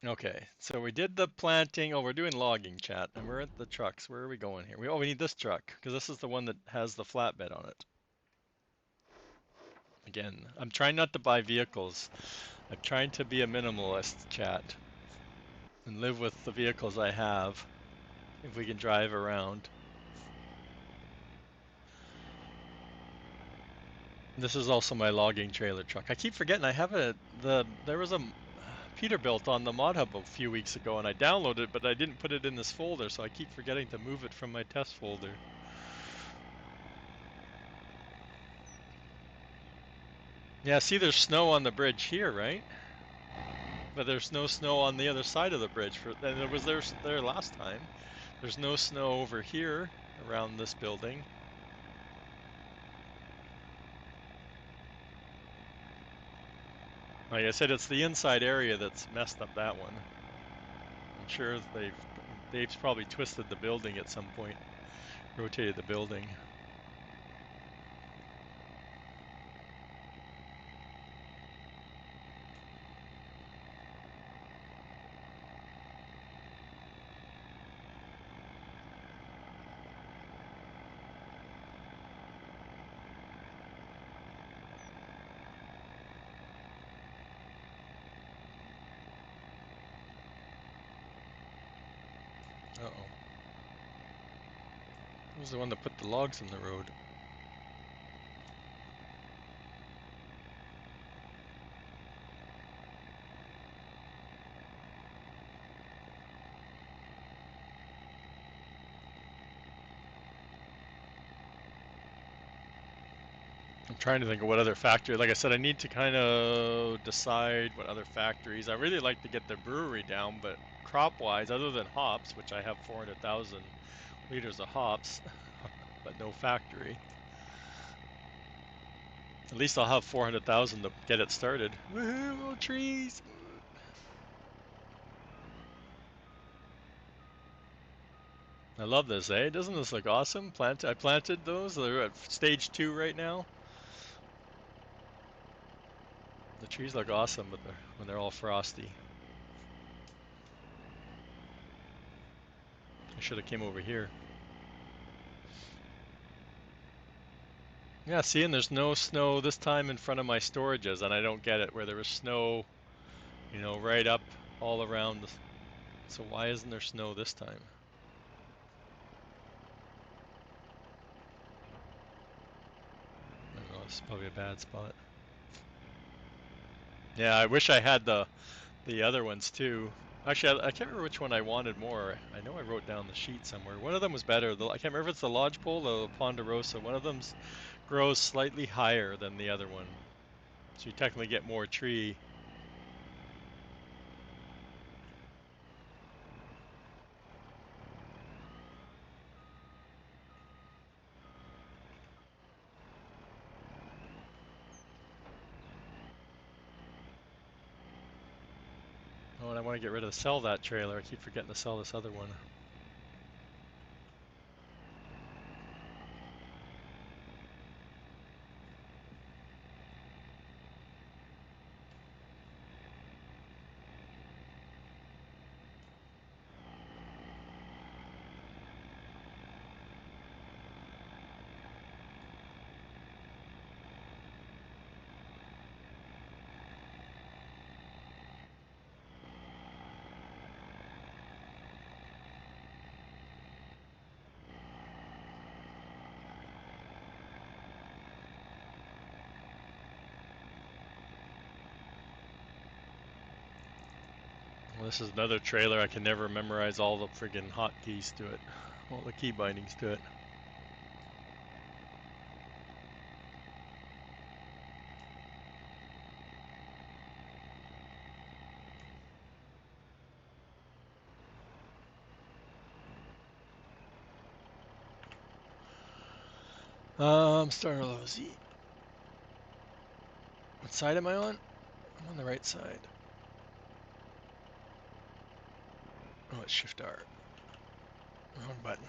okay, so we did the planting. Oh, we're doing logging, chat, and we're at the trucks. Where are we going here? We need this truck because this is the one that has the flatbed on it. Again, I'm trying not to buy vehicles. I'm trying to be a minimalist, chat, and live with the vehicles I have if we can drive around. This is also my logging trailer truck. I keep forgetting I have there was a Peterbilt on the Mod Hub a few weeks ago and I downloaded it, but I didn't put it in this folder, so I keep forgetting to move it from my test folder. Yeah, see there's snow on the bridge here, right? But there's no snow on the other side of the bridge, and it was there last time. There's no snow over here around this building. Like I said, it's the inside area that's messed up that one. I'm sure Dave's probably twisted the building at some point, rotated the building. Uh-oh. Who's the one that put the logs in the road? I'm trying to think of what other factory. Like I said, I need to kind of decide what other factories. I really like to get the brewery down, but crop-wise, other than hops, which I have 400,000 liters of hops, but no factory. At least I'll have 400,000 to get it started. Woohoo, little trees! I love this, eh? Doesn't this look awesome? I planted those. They're at stage 2 right now. The trees look awesome, but when they're all frosty. I should have came over here. Yeah, see, and there's no snow this time in front of my storages, and I don't get it, where there was snow, right up all around. So why isn't there snow this time? I don't know, it's probably a bad spot. Yeah, I wish I had the other ones too. Actually, I can't remember which one I wanted more. I know I wrote down the sheet somewhere. One of them was better. I can't remember if it's the lodgepole or the ponderosa. One of them grows slightly higher than the other one, so you technically get more tree. Oh, and I want to get rid of sell that trailer. I keep forgetting to sell this other one. Well, this is another trailer. I can never memorize all the friggin' hotkeys to it, all the key bindings to it. Starter level Z. What side am I on? I'm on the right side. Oh, it's Shift R. Wrong button.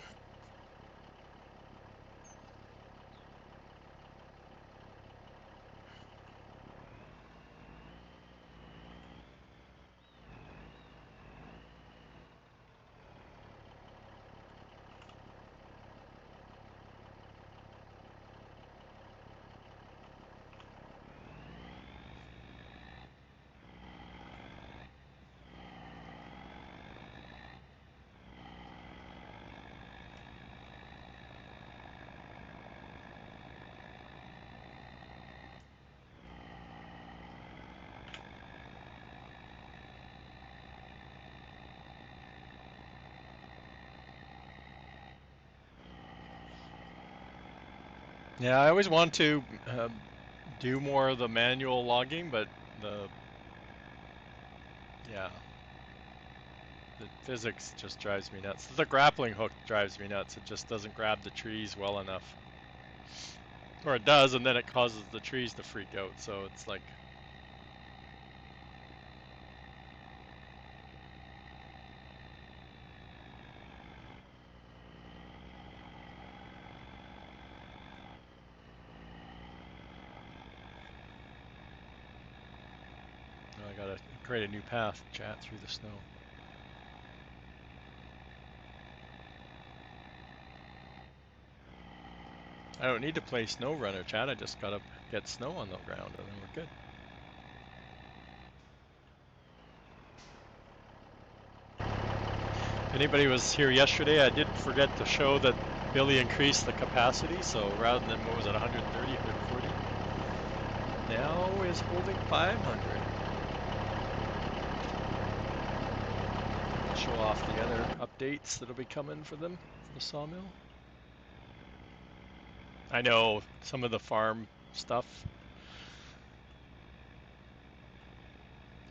Yeah, I always want to do more of the manual logging, but the yeah, the physics just drives me nuts. The grappling hook drives me nuts. It just doesn't grab the trees well enough. Or it does, and then it causes the trees to freak out. So it's like, oh, I gotta create a new path, chat, through the snow. I don't need to play snow runner, chat. I just gotta get snow on the ground, and then we're good. If anybody was here yesterday, I did forget to show that Billy increased the capacity. So rather than, what was it, 130, 140, now is holding 500. I'll show off the other updates that'll be coming for them, for the sawmill. I know some of the farm stuff.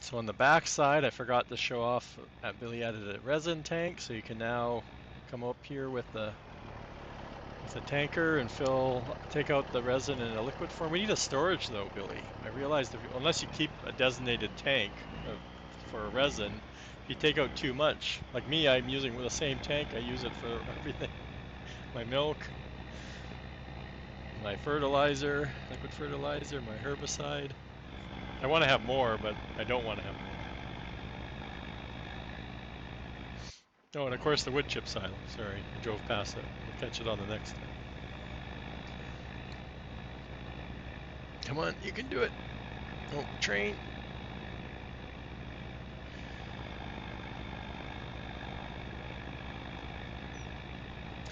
So on the back side, I forgot to show off that Billy added a resin tank, so you can now come up here with a tanker and take out the resin in a liquid form. We need a storage though, Billy. I realized unless you keep a designated tank for a resin, if you take out too much, like me, I'm using the same tank. I use it for everything. My milk, my fertilizer, liquid fertilizer, my herbicide. I want to have more, but I don't want to have more. Oh, and of course the wood chip silo. Sorry, I drove past it. We'll catch it on the next time. Come on, you can do it. Oh, train.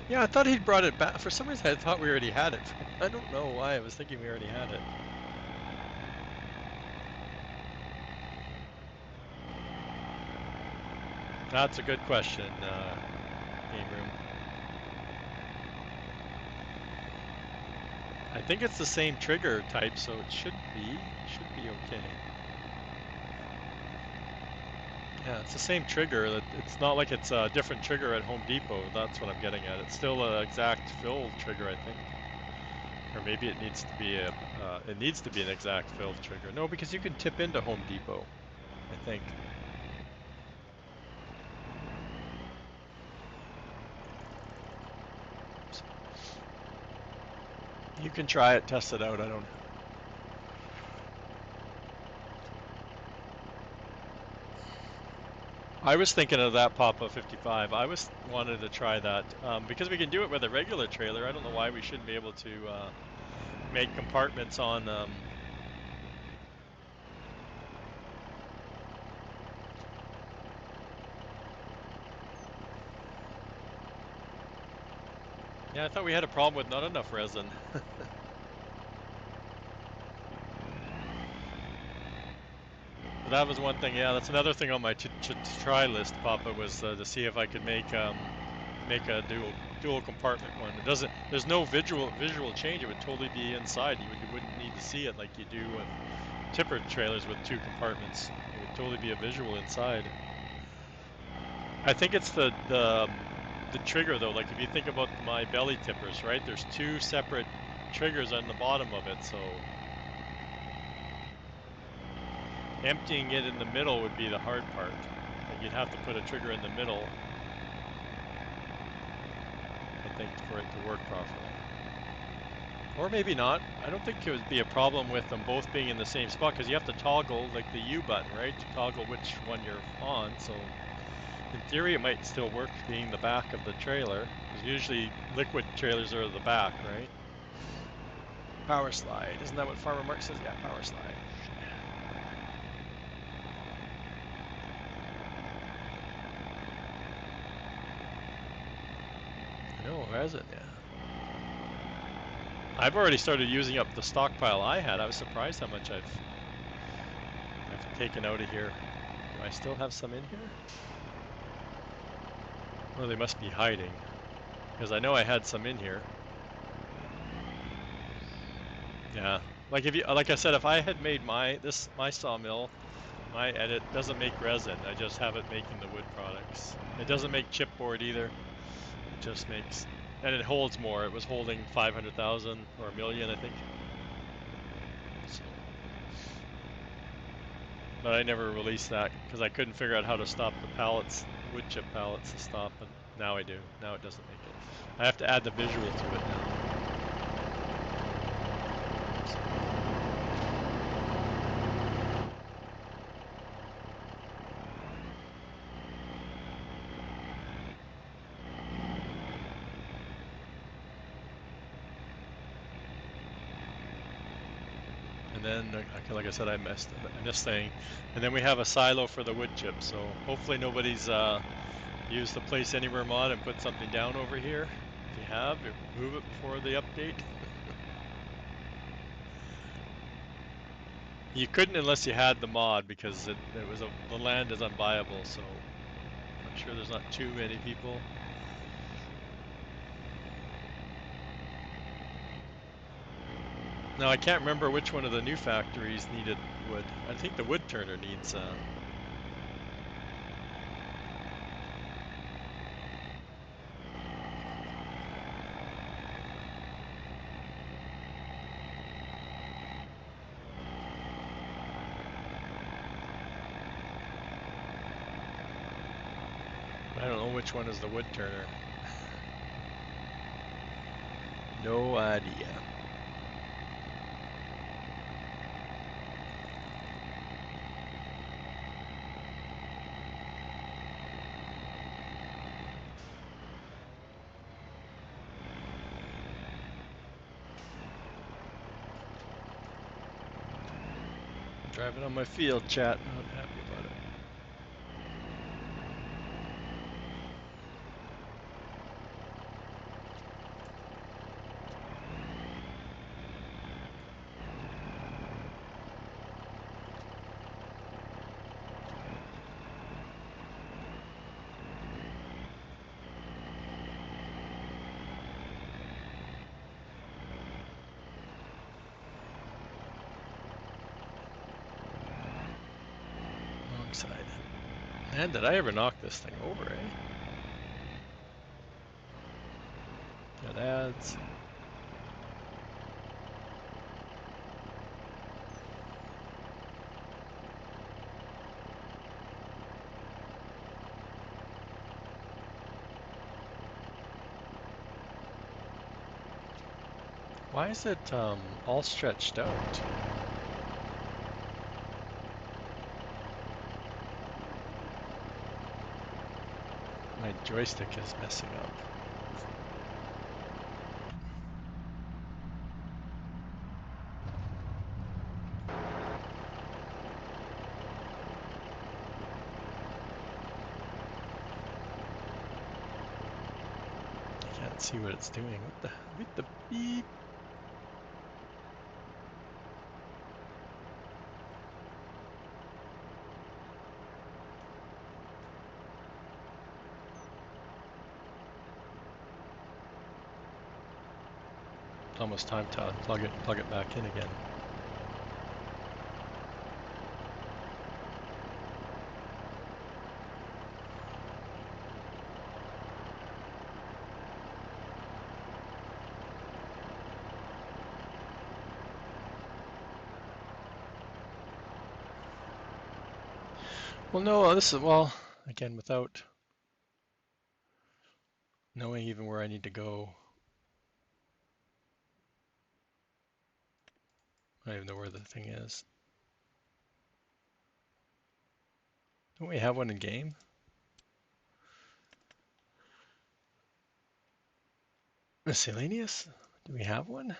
Yeah, I thought he'd brought it back. For some reason, I thought we already had it. I don't know why. I was thinking we already had it. That's a good question, Game Room. I think it's the same trigger type, so it should be okay. Yeah, it's the same trigger. It's not like it's a different trigger at Home Depot. That's what I'm getting at. It's still an exact fill trigger, I think. Or maybe it needs to be an exact fill trigger. No, because you can tip into Home Depot, I think. You can try it, test it out. I don't. I was thinking of that Papa 55. I was wanted to try that because we can do it with a regular trailer. I don't know why we shouldn't be able to make compartments on. Yeah, I thought we had a problem with not enough resin. But that was one thing. Yeah, that's another thing on my to try list, Papa, was to see if I could make a dual compartment one. It doesn't. There's no visual change. It would totally be inside. You wouldn't need to see it like you do with tipper trailers with two compartments. It would totally be a visual inside. I think it's the trigger though. Like if you think about my belly tippers, right? There's two separate triggers on the bottom of it, so emptying it in the middle would be the hard part. Like you'd have to put a trigger in the middle, I think, for it to work properly. Or maybe not. I don't think it would be a problem with them both being in the same spot because you have to toggle like the U button, right? To toggle which one you're on. So in theory, it might still work being the back of the trailer because usually liquid trailers are the back, right? Power slide. Isn't that what Farmer Mark says? Yeah, power slide. No, hasn't. Yeah. I've already started using up the stockpile I had. I was surprised how much I've taken out of here. Do I still have some in here? Well, they must be hiding because I know I had some in here. Yeah, like if you, like I said, if I had made my sawmill, my edit doesn't make resin. I just have it making the wood products. It doesn't make chipboard either. It just makes, and it holds more. It was holding 500,000 or a million, I think. So, but I never released that because I couldn't figure out how to stop the pallets, wood chip pallets to stop. But now I do. Now it doesn't make it. I have to add the visual to it now. And then, like I said, I missed saying. And then we have a silo for the wood chip. So hopefully nobody's used the Place Anywhere mod and put something down over here. If you have, move it before the update. You couldn't unless you had the mod because the land is unviable. So I'm sure there's not too many people. Now I can't remember which one of the new factories needed wood. I think the wood turner needs. I don't know which one is the wood turner. No idea. Driving on my field, chat. Not happy about it. backside. Man, did I ever knock this thing over, eh? Got ads. Why is it all stretched out? My joystick is messing up. I can't see what it's doing. What the beep? It's almost time to plug it back in again. Well, no, this is, well, again, without knowing even where I need to go. I don't even know where the thing is. Don't we have one in game? Miscellaneous? Do we have one?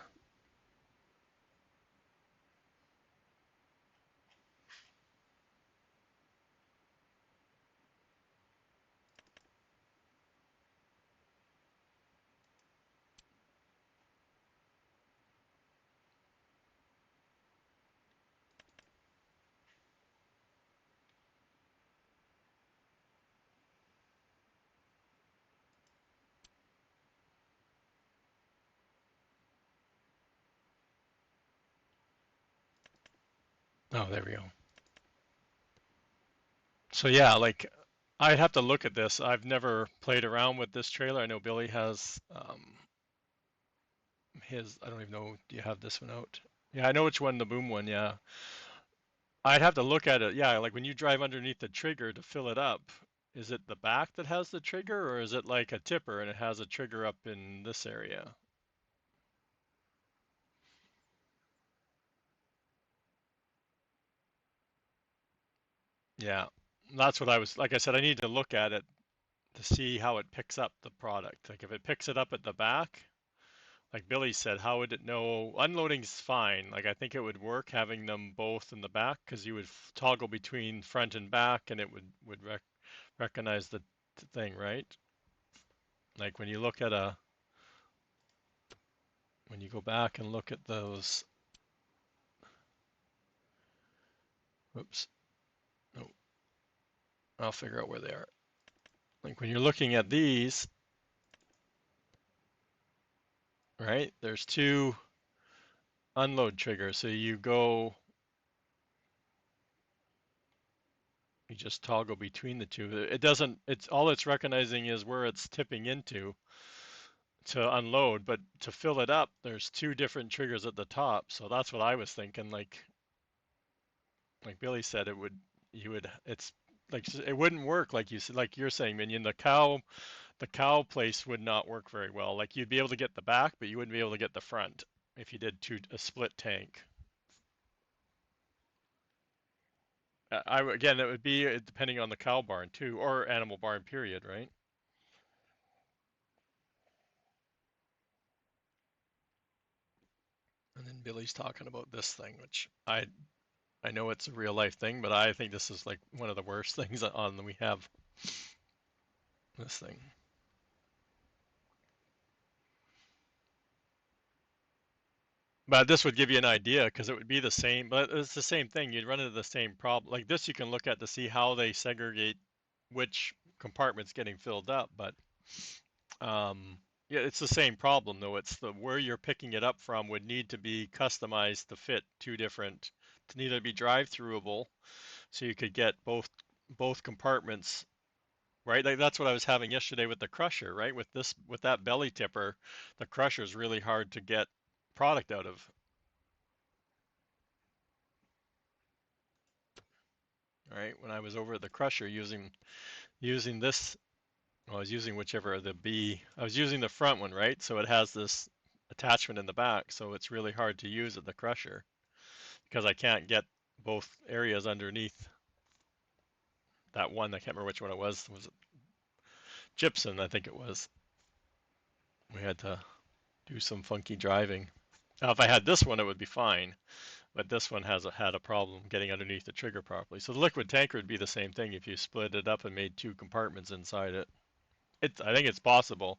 Oh, there we go. So yeah, like I'd have to look at this. I've never played around with this trailer. I know Billy has his, I don't even know, do you have this one out? Yeah, I know which one, the boom one, yeah. I'd have to look at it. Yeah, like when you drive underneath the trigger to fill it up, is it the back that has the trigger or is it like a tipper and it has a trigger up in this area? Yeah. That's what I was, like I said, I need to look at it to see how it picks up the product. Like if it picks it up at the back, like Billy said, how would it know? Unloading's fine. Like I think it would work having them both in the back because you would toggle between front and back and it would recognize the thing, right? Like when you look at a when you go back and look at those, whoops, no, I'll figure out where they are. Like when you're looking at these, right? There's two unload triggers. So you just toggle between the two. It doesn't, it's all it's recognizing is where it's tipping into to unload, but to fill it up, there's two different triggers at the top. So that's what I was thinking. Like Billy said, it's like it wouldn't work like you said, like you're saying, Minion. The cow place would not work very well. Like you'd be able to get the back, but you wouldn't be able to get the front if you did a split tank. Again, it would be depending on the cow barn too, or animal barn period, right? And then Billy's talking about this thing, which I know it's a real life thing, but I think this is like one of the worst things on we have this thing. But this would give you an idea because it would be the same, but it's the same thing. You'd run into the same problem. Like this, you can look at to see how they segregate which compartment's getting filled up. But yeah, it's the same problem though. It's the where you're picking it up from would need to be customized to fit two different, to need to be drive-throughable, so you could get both both compartments, right? Like that's what I was having yesterday with the crusher, right? With that belly tipper, the crusher is really hard to get product out of, right? When I was over at the crusher using this, well, I was using whichever the B, I was using the front one, right? So it has this attachment in the back, so it's really hard to use at the crusher because I can't get both areas underneath that one. I can't remember which one it was. Was it gypsum? I think it was. We had to do some funky driving. Now, if I had this one, it would be fine, but this one had a problem getting underneath the trigger properly. So the liquid tanker would be the same thing if you split it up and made two compartments inside it. I think it's possible.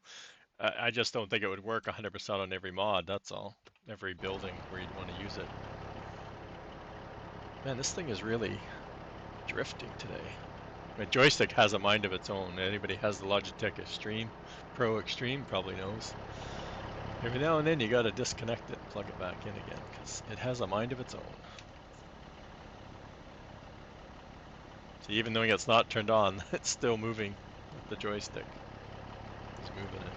I just don't think it would work 100% on every mod. That's all. Every building where you'd want to use it. Man, this thing is really drifting today. My joystick has a mind of its own. Anybody has the Logitech Extreme, Pro Extreme probably knows. Every now and then you gotta disconnect it and plug it back in again because it has a mind of its own. So even though it's not turned on, it's still moving with the joystick. It's moving it.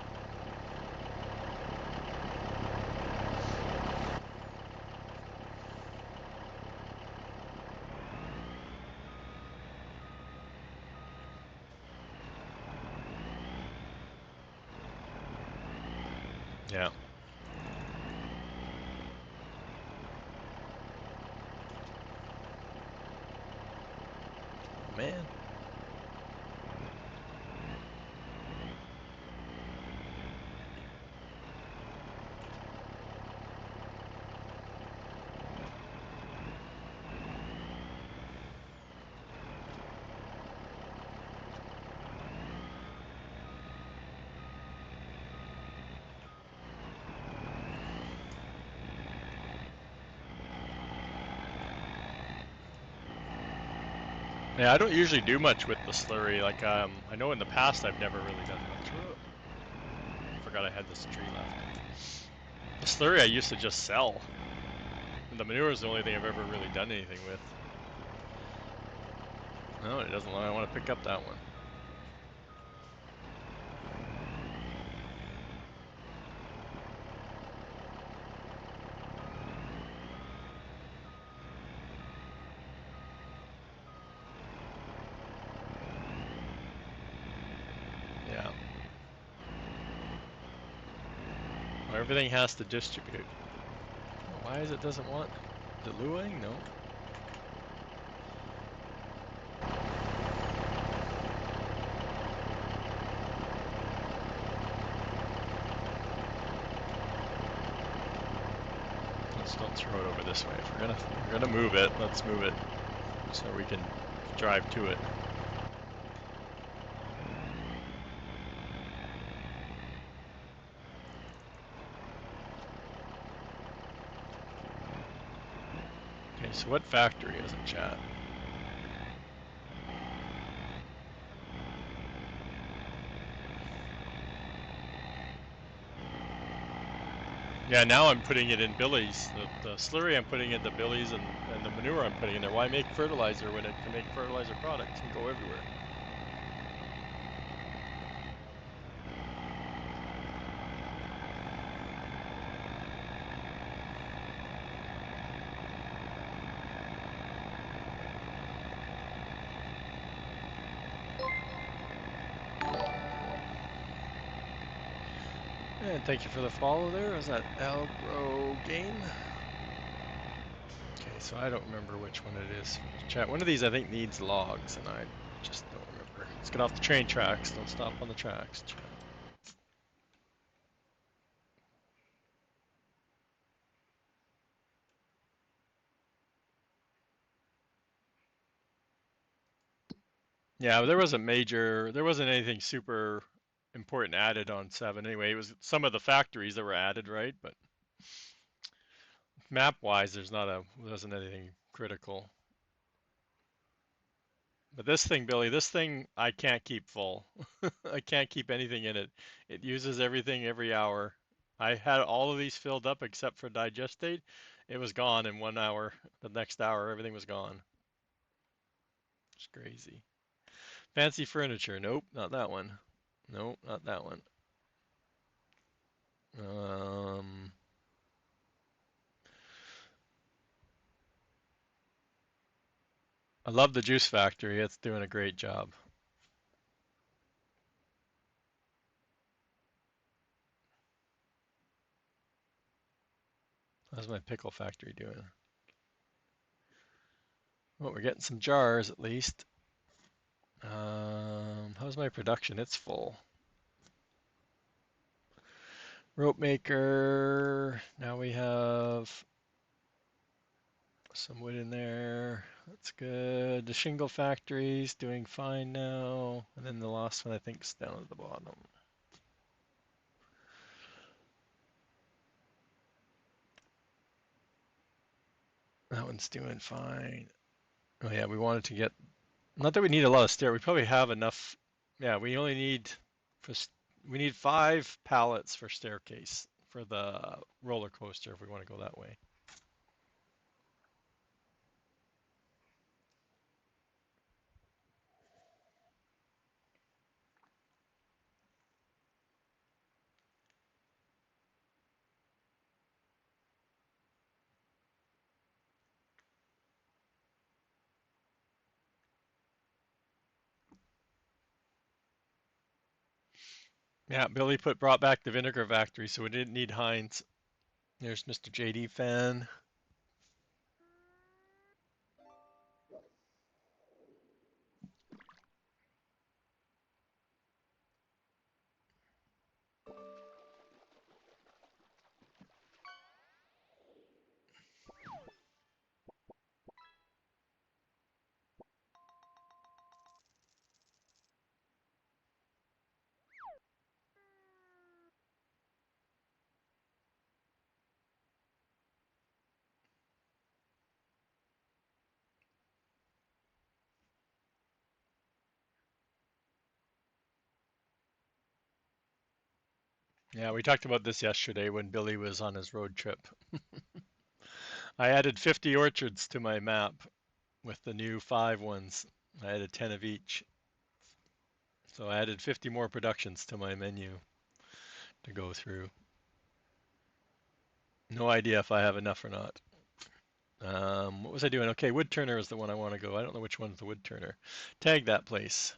Yeah. Oh man. Yeah, I don't usually do much with the slurry. Like, I know in the past I've never really done much. I forgot I had this tree left. The slurry I used to just sell. And the manure is the only thing I've ever really done anything with. No, it doesn't. I want to pick up that one. Yeah. Well, everything has to distribute. Oh, why is it doesn't want? Is it luing? No. Let's don't throw it over this way. If we're gonna move it, let's move it so we can drive to it. Okay, so what factory is it, chat? Yeah, now I'm putting it in billies. The slurry I'm putting into billies and the manure I'm putting in there. Why make fertilizer when it can make fertilizer products and go everywhere? And thank you for the follow there. Is that Algro Game? Okay, so I don't remember which one it is. Chat, one of these I think needs logs, and I just don't remember. Let's get off the train tracks. Don't stop on the tracks, chat. Yeah, there wasn't anything super important added on 7 anyway. It was some of the factories that were added, right? But map-wise, wasn't anything critical. But this thing, Billy, this thing I can't keep full. I can't keep anything in it. It uses everything every hour. I had all of these filled up except for digestate. It was gone in 1 hour. The next hour, everything was gone. It's crazy. Fancy furniture. Nope, not that one. Nope, not that one. Um, I love the juice factory. It's doing a great job. How's my pickle factory doing? Well, we're getting some jars at least. How's my production? It's full. Rope maker. Now we have some wood in there. That's good. The shingle factory's doing fine now. And then the last one I think is down at the bottom. That one's doing fine. Oh yeah, we wanted to get, not that we need a lot of stair. We probably have enough. Yeah, we only need for we need 5 pallets for staircase for the roller coaster if we want to go that way. Yeah, Billy brought back the vinegar factory, so we didn't need Heinz. There's Mr. JD fan. Yeah, we talked about this yesterday when Billy was on his road trip. I added 50 orchards to my map with the new 5 ones. I added 10 of each. So I added 50 more productions to my menu to go through. No idea if I have enough or not. What was I doing? Okay, wood turner is the one I want to go. I don't know which one's the wood turner. Tag that place.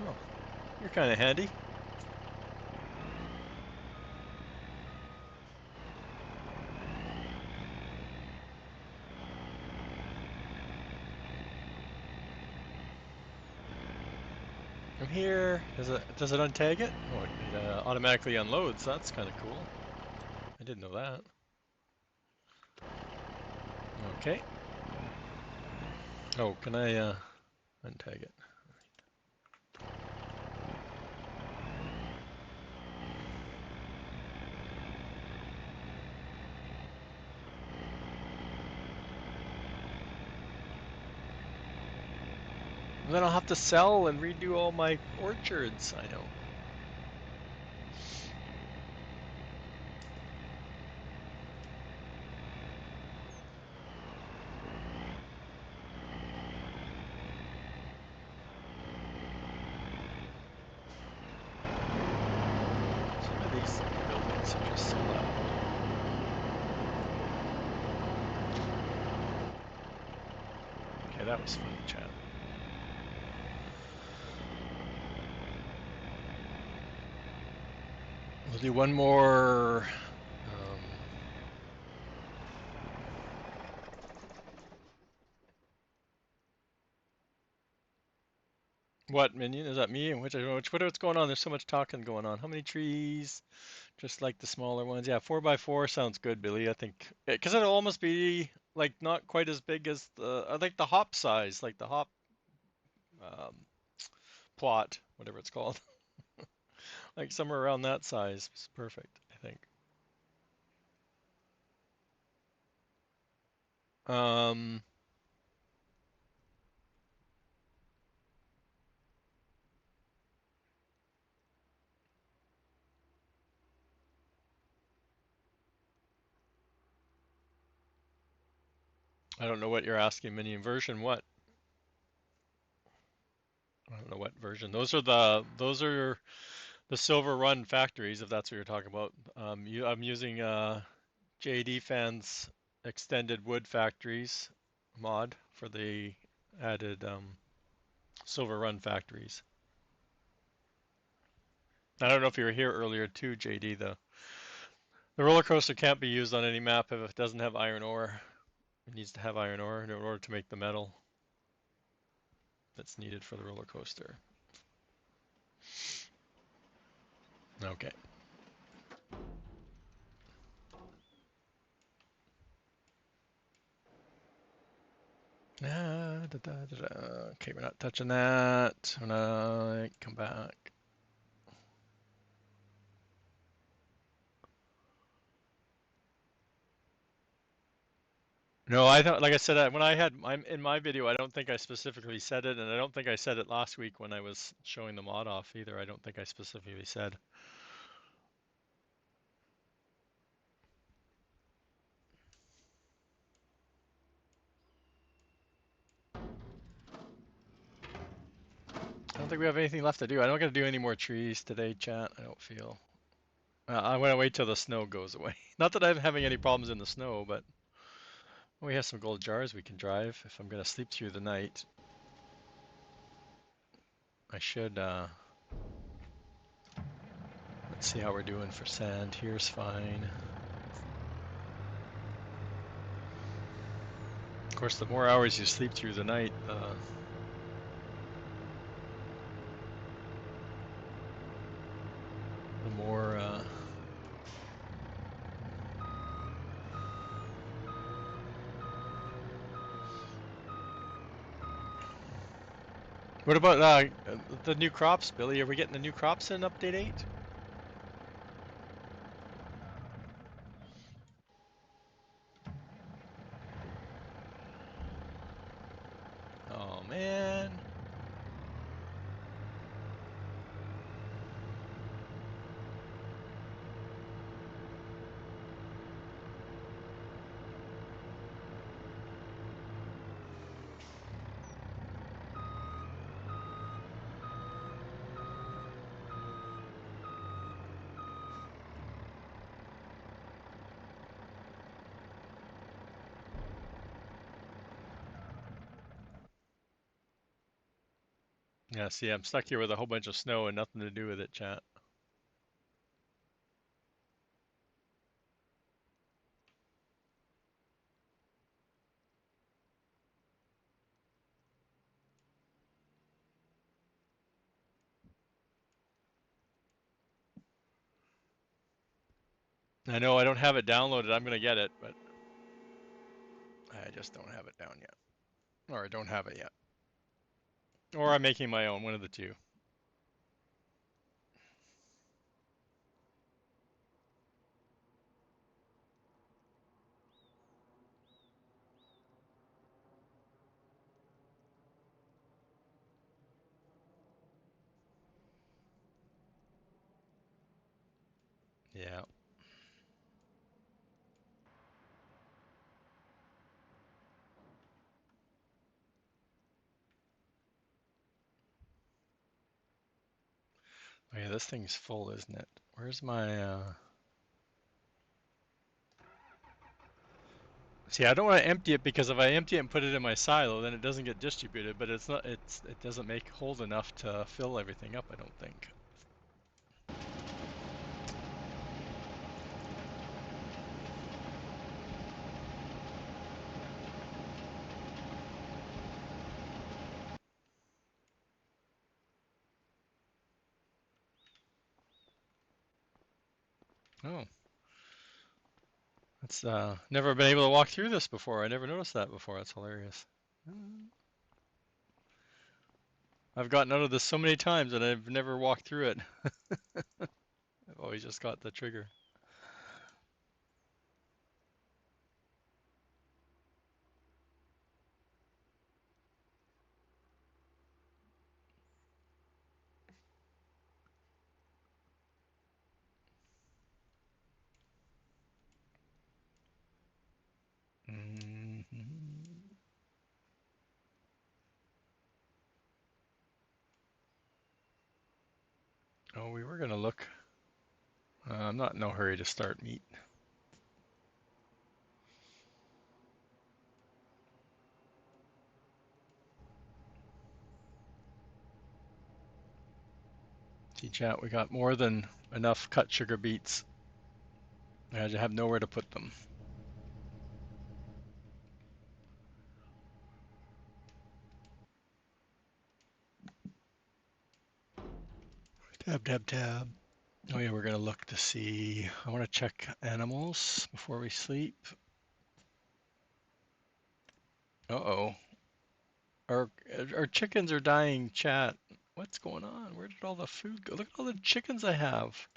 Oh, you're kind of handy. I'm here. Does it untag it? Oh, it automatically unloads. That's kind of cool. I didn't know that. Okay. Oh, can I untag it? And then I'll have to sell and redo all my orchards. I know. Some of these buildings are just so loud. Okay, that was fun, chat. We'll do one more. What minion? Is that me? What's going on? There's so much talking going on. How many trees? Just like the smaller ones. Yeah, 4x4 sounds good, Billy. I think because it'll almost be like not quite as big as like the hop size, like the hop um, plot, whatever it's called. Like somewhere around that size is perfect, I think. Um, I don't know what you're asking. Mini version what? I don't know what version. Those are the Silver Run factories, if that's what you're talking about. I'm using JD Fan's extended wood factories mod for the added Silver Run factories. I don't know if you were here earlier too, JD. The roller coaster can't be used on any map if it doesn't have iron ore. It needs to have iron ore in order to make the metal that's needed for the roller coaster. Okay. Okay, we're not touching that. I'm gonna come back. No, I thought, like I said, when I'm in my video, I don't think I specifically said it, and I don't think I said it last week when I was showing the mod off either. I don't think I specifically said. I don't think we have anything left to do. I'm not gonna do any more trees today, chat. I don't feel. I'm gonna wait till the snow goes away. Not that I'm having any problems in the snow, but we have some gold jars we can drive if I'm gonna sleep through the night. I should. Let's see how we're doing for sand. Here's fine. Of course, the more hours you sleep through the night, the more. What about the new crops, Billy? Are we getting the new crops in update 8? Oh man. Yeah, see, I'm stuck here with a whole bunch of snow and nothing to do with it, chat. I know I don't have it downloaded. I'm gonna get it, but I just don't have it down yet. Or I don't have it yet. Or I'm making my own, one of the two. Yeah. Oh yeah, this thing's full, isn't it? Where's my See, I don't want to empty it because if I empty it and put it in my silo, then it doesn't get distributed, but it doesn't make hold enough to fill everything up, I don't think. Oh, it's never been able to walk through this before. I never noticed that before. That's hilarious. I've gotten out of this so many times and I've never walked through it. I've always just got the trigger. Oh, we were gonna look. I'm not in no hurry to start meat. See, chat, we got more than enough cut sugar beets. I just have nowhere to put them. Tab, tab, tab. Oh yeah, we're gonna look to see. I want to check animals before we sleep. Uh-oh. Our chickens are dying, chat. What's going on? Where did all the food go? Look at all the chickens I have.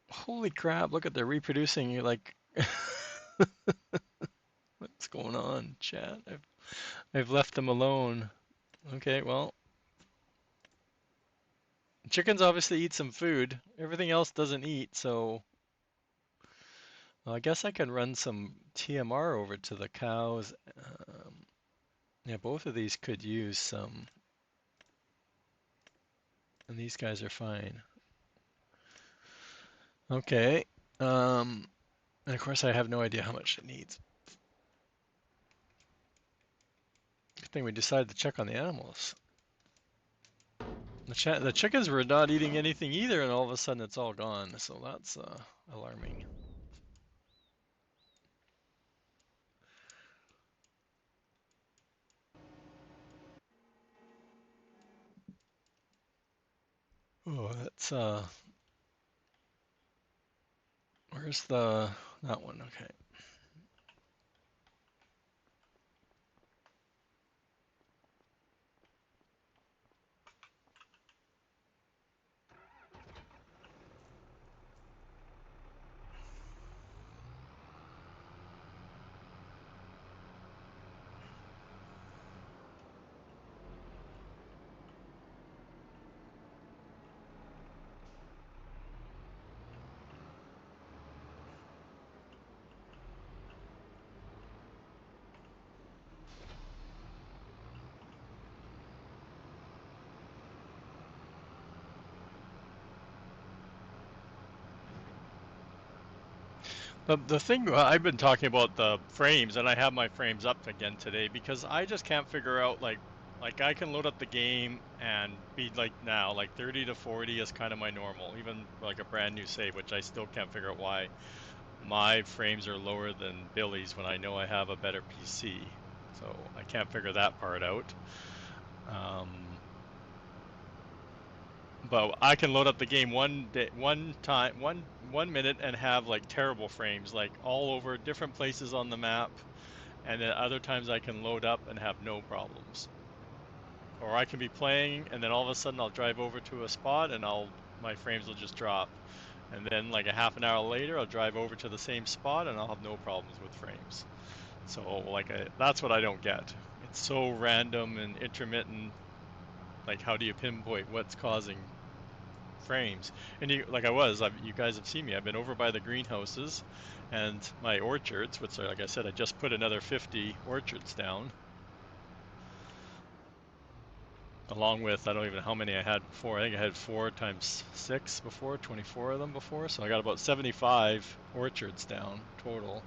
Holy crap, look at they're reproducing. You're like, what's going on, chat? I've left them alone. Okay, well, chickens obviously eat some food. Everything else doesn't eat, so well, I guess I can run some TMR over to the cows. Yeah, both of these could use some, and these guys are fine. Okay, and of course I have no idea how much it needs. Good thing we decided to check on the animals. The chickens were not eating anything either, and all of a sudden it's all gone. So that's alarming. Oh, that's where's that one? Okay. The thing I've been talking about the frames, and I have my frames up again today because I just can't figure out like I can load up the game and be like now like 30 to 40 is kind of my normal, even like a brand new save, which I still can't figure out why my frames are lower than Billy's when I know I have a better PC. So I can't figure that part out. Um, but I can load up the game one day, one time, 1 minute, and have like terrible frames, like all over different places on the map, and then other times I can load up and have no problems. Or I can be playing, and then all of a sudden I'll drive over to a spot, and my frames will just drop. And then like a half an hour later, I'll drive over to the same spot, and I'll have no problems with frames. So like that's what I don't get. It's so random and intermittent. Like how do you pinpoint what's causing frames? And you guys have seen me. I've been over by the greenhouses and my orchards, which are, like I said, I just put another 50 orchards down, along with I don't even know how many I had before. I think I had 4 times 6 before, 24 of them before. So I got about 75 orchards down total,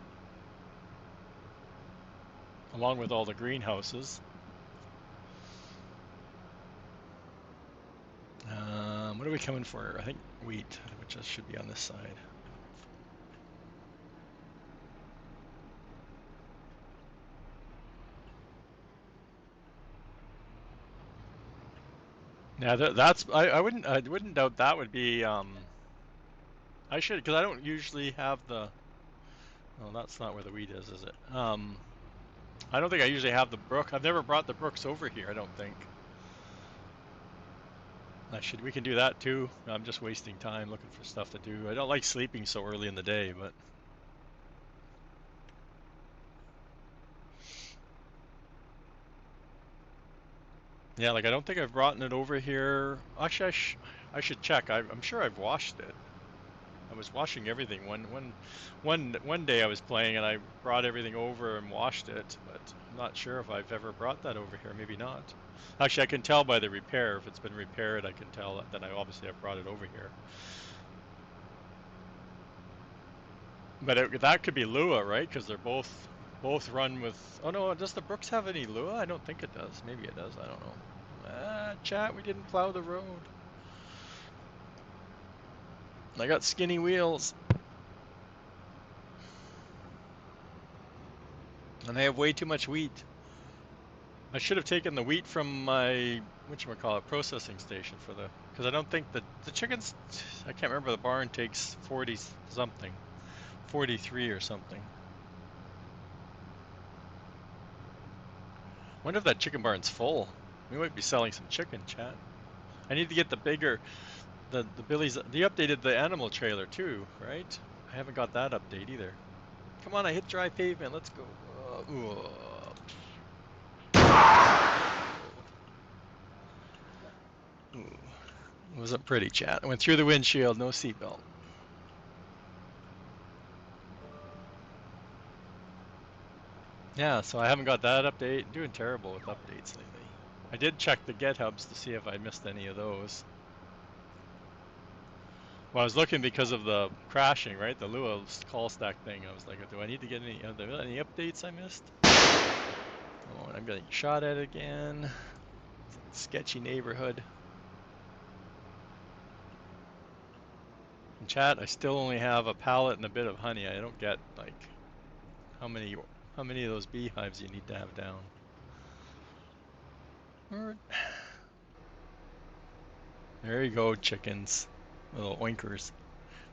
along with all the greenhouses. What are we coming for? I think wheat, which should be on this side. Yeah, that's I wouldn't doubt that would be I should, because I don't usually have the. Oh, that's not where the wheat is it? I don't think I usually have the brook. I've never brought the brooks over here. I don't think. I should. We can do that too. I'm just wasting time looking for stuff to do. I don't like sleeping so early in the day, but yeah, like I don't think I've brought it over here. Actually, I should check. I'm sure I've washed it. I was washing everything. One day I was playing and I brought everything over and washed it, but I'm not sure if I've ever brought that over here. Maybe not. Actually, I can tell by the repair. If it's been repaired, I can tell that I obviously have brought it over here. But that could be Lua, right? Because they're both run with. Oh no, does the Brooks have any Lua? I don't think it does. Maybe it does. I don't know. Chat, we didn't plow the road. I got skinny wheels. And I have way too much wheat. I should have taken the wheat from my whatchamacallit processing station for because I don't think the chickens, I can't remember, the barn takes 40 something, 43 or something. Wonder if that chicken barn's full. We might be selling some chicken, chat. I need to get the bigger, the Billy's. They updated the animal trailer too, right? I haven't got that update either. Come on, I hit dry pavement. Let's go. It wasn't pretty, chat. I went through the windshield, no seatbelt. Yeah, so I haven't got that update. I'm doing terrible with updates lately. I did check the GitHubs to see if I missed any of those. Well, I was looking because of the crashing, right? The Lua call stack thing. I was like, do I need to get are there any updates I missed? Oh, and I'm getting shot at again. Sketchy neighborhood. In chat, I still only have a pallet and a bit of honey. I don't get like how many of those beehives you need to have down. There you go, chickens. Little oinkers.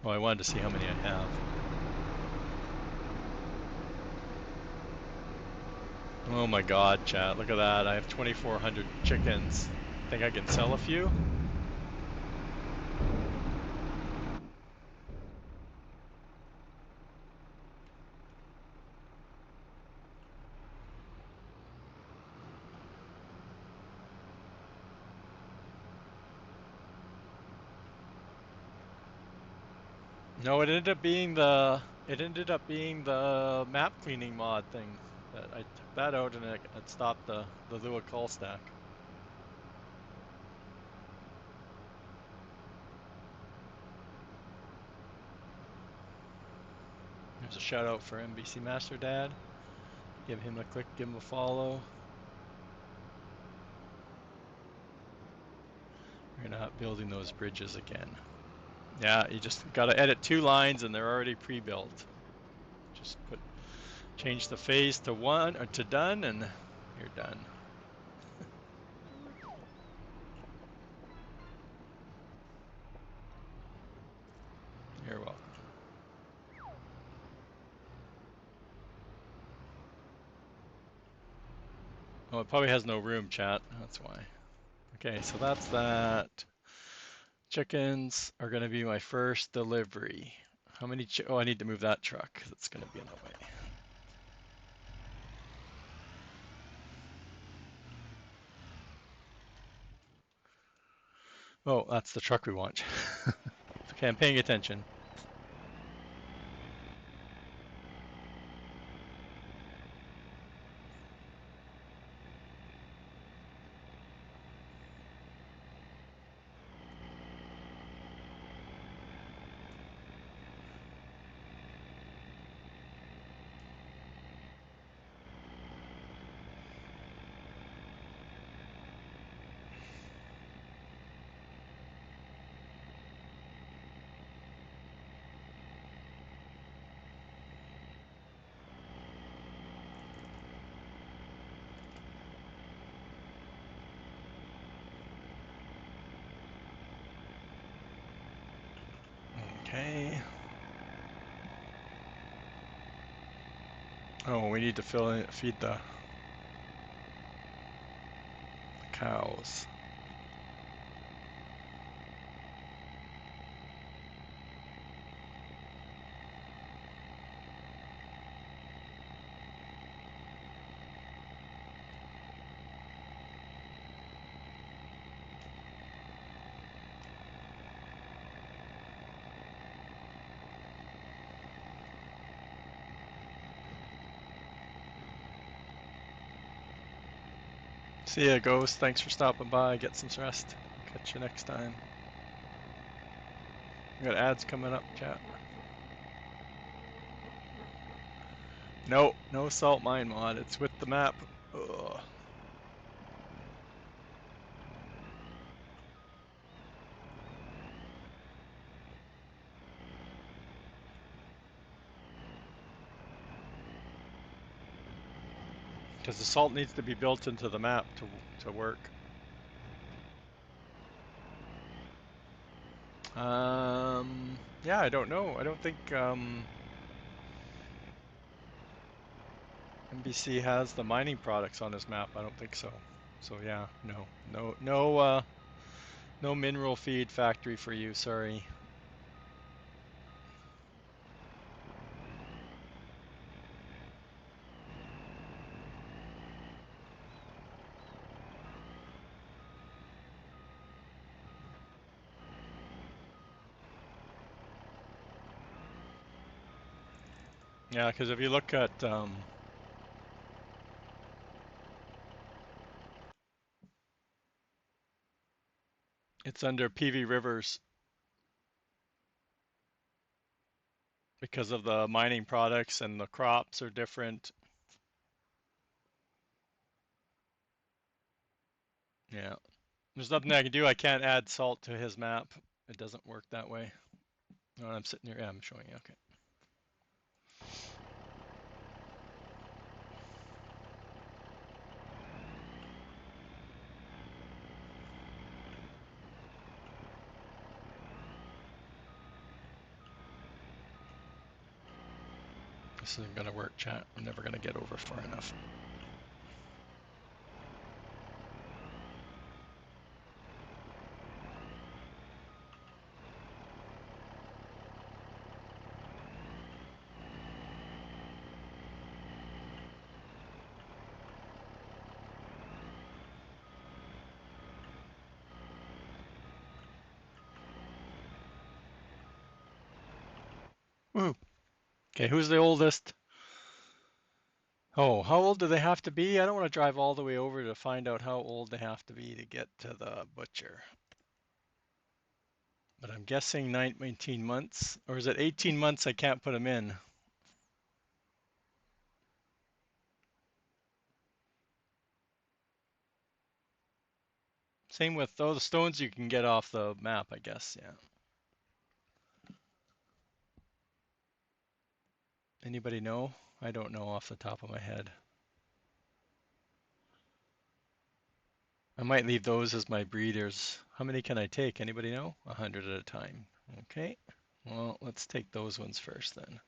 Well, I wanted to see how many I have. Oh my god, chat, look at that. I have 2,400 chickens. Think I can sell a few? No, it ended up being the map cleaning mod thing. That I took that out and it stopped the Lua call stack. There's a shout out for NBC Master Dad. Give him a click, give him a follow. We're not building those bridges again. Yeah, you just gotta edit 2 lines and they're already pre-built. Just change the phase to 1 or to done and you're done. You're welcome. Oh, it probably has no room, chat. That's why. Okay, so that's that. Chickens are going to be my first delivery. How many? Oh, I need to move that truck. That's going to be in the way. Oh, that's the truck we want. Okay, I'm paying attention. Okay. Oh, we need to feed the cows. See ya, Ghost. Thanks for stopping by. Get some rest. Catch you next time. We got ads coming up, chat. No salt mine mod. It's with the map. Ugh. Because the salt needs to be built into the map to work. Yeah, I don't know. I don't think NBC has the mining products on his map. I don't think so. So yeah, no mineral feed factory for you. Sorry. Yeah, because if you look at it's under PV Rivers because of the mining products and the crops are different. Yeah. There's nothing I can do. I can't add salt to his map. It doesn't work that way. Oh, I'm sitting here. Yeah, I'm showing you. Okay. This isn't gonna work, chat. I'm never gonna get over far enough. Woo. Okay, who's the oldest? Oh, how old do they have to be? I don't want to drive all the way over to find out how old they have to be to get to the butcher. But I'm guessing 19 months, or is it 18 months I can't put them in? Same with the stones you can get off the map, I guess, yeah. Anybody know? I don't know off the top of my head. I might leave those as my breeders. How many can I take? Anybody know? 100 at a time. Okay. Well, let's take those ones first then.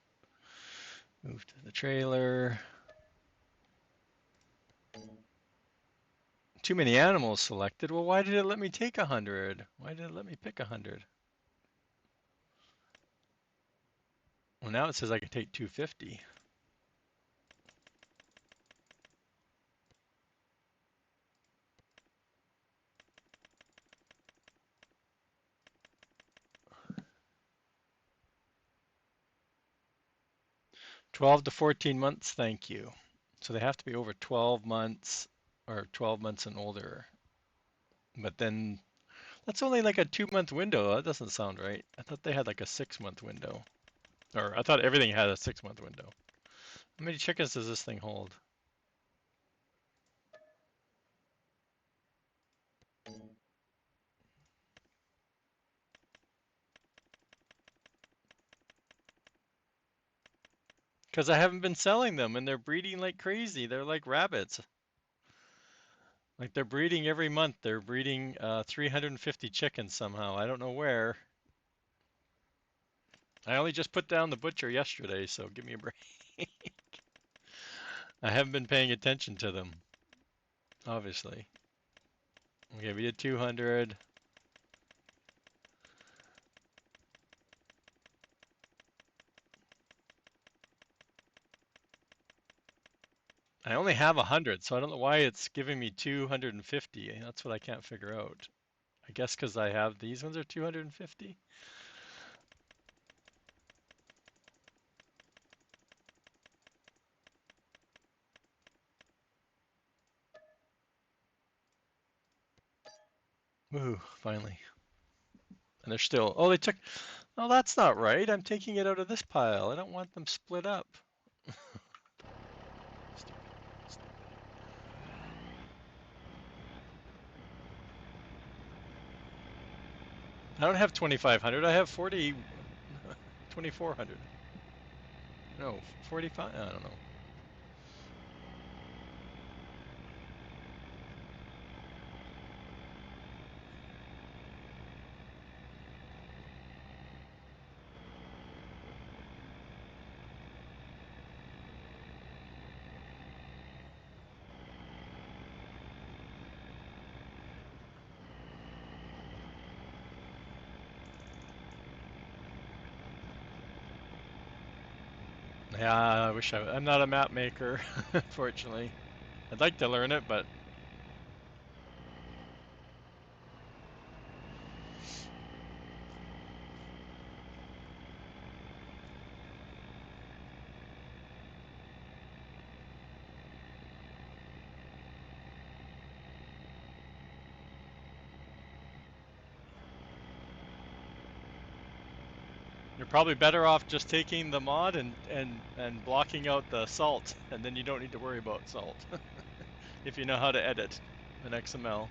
Move to the trailer. Too many animals selected. Well, why did it let me take 100? Why did it let me pick 100? Well, now it says I can take 250. $12 to 14 months, thank you. So they have to be over 12 months or 12 months and older. But then that's only like a 2-month window. That doesn't sound right. I thought they had like a 6-month window. Or I thought everything had a 6-month window. How many chickens does this thing hold? Because I haven't been selling them and they're breeding like crazy. They're like rabbits. Like they're breeding every month. They're breeding 350 chickens somehow. I don't know where. I only just put down the butcher yesterday, so give me a break. I haven't been paying attention to them, obviously. Okay, we did 200. I only have 100, so I don't know why it's giving me 250. That's what I can't figure out. I guess because I have these ones are 250. Woohoo, finally. And they're still, oh, they took, oh, that's not right. I'm taking it out of this pile. I don't want them split up. Stupid, stupid. I don't have 2,500. I have 2,400. No, 45. I don't know. Yeah, I wish I'm not a map maker, fortunately. I'd like to learn it, but you're probably better off just taking the mod and blocking out the salt, and then you don't need to worry about salt if you know how to edit an XML.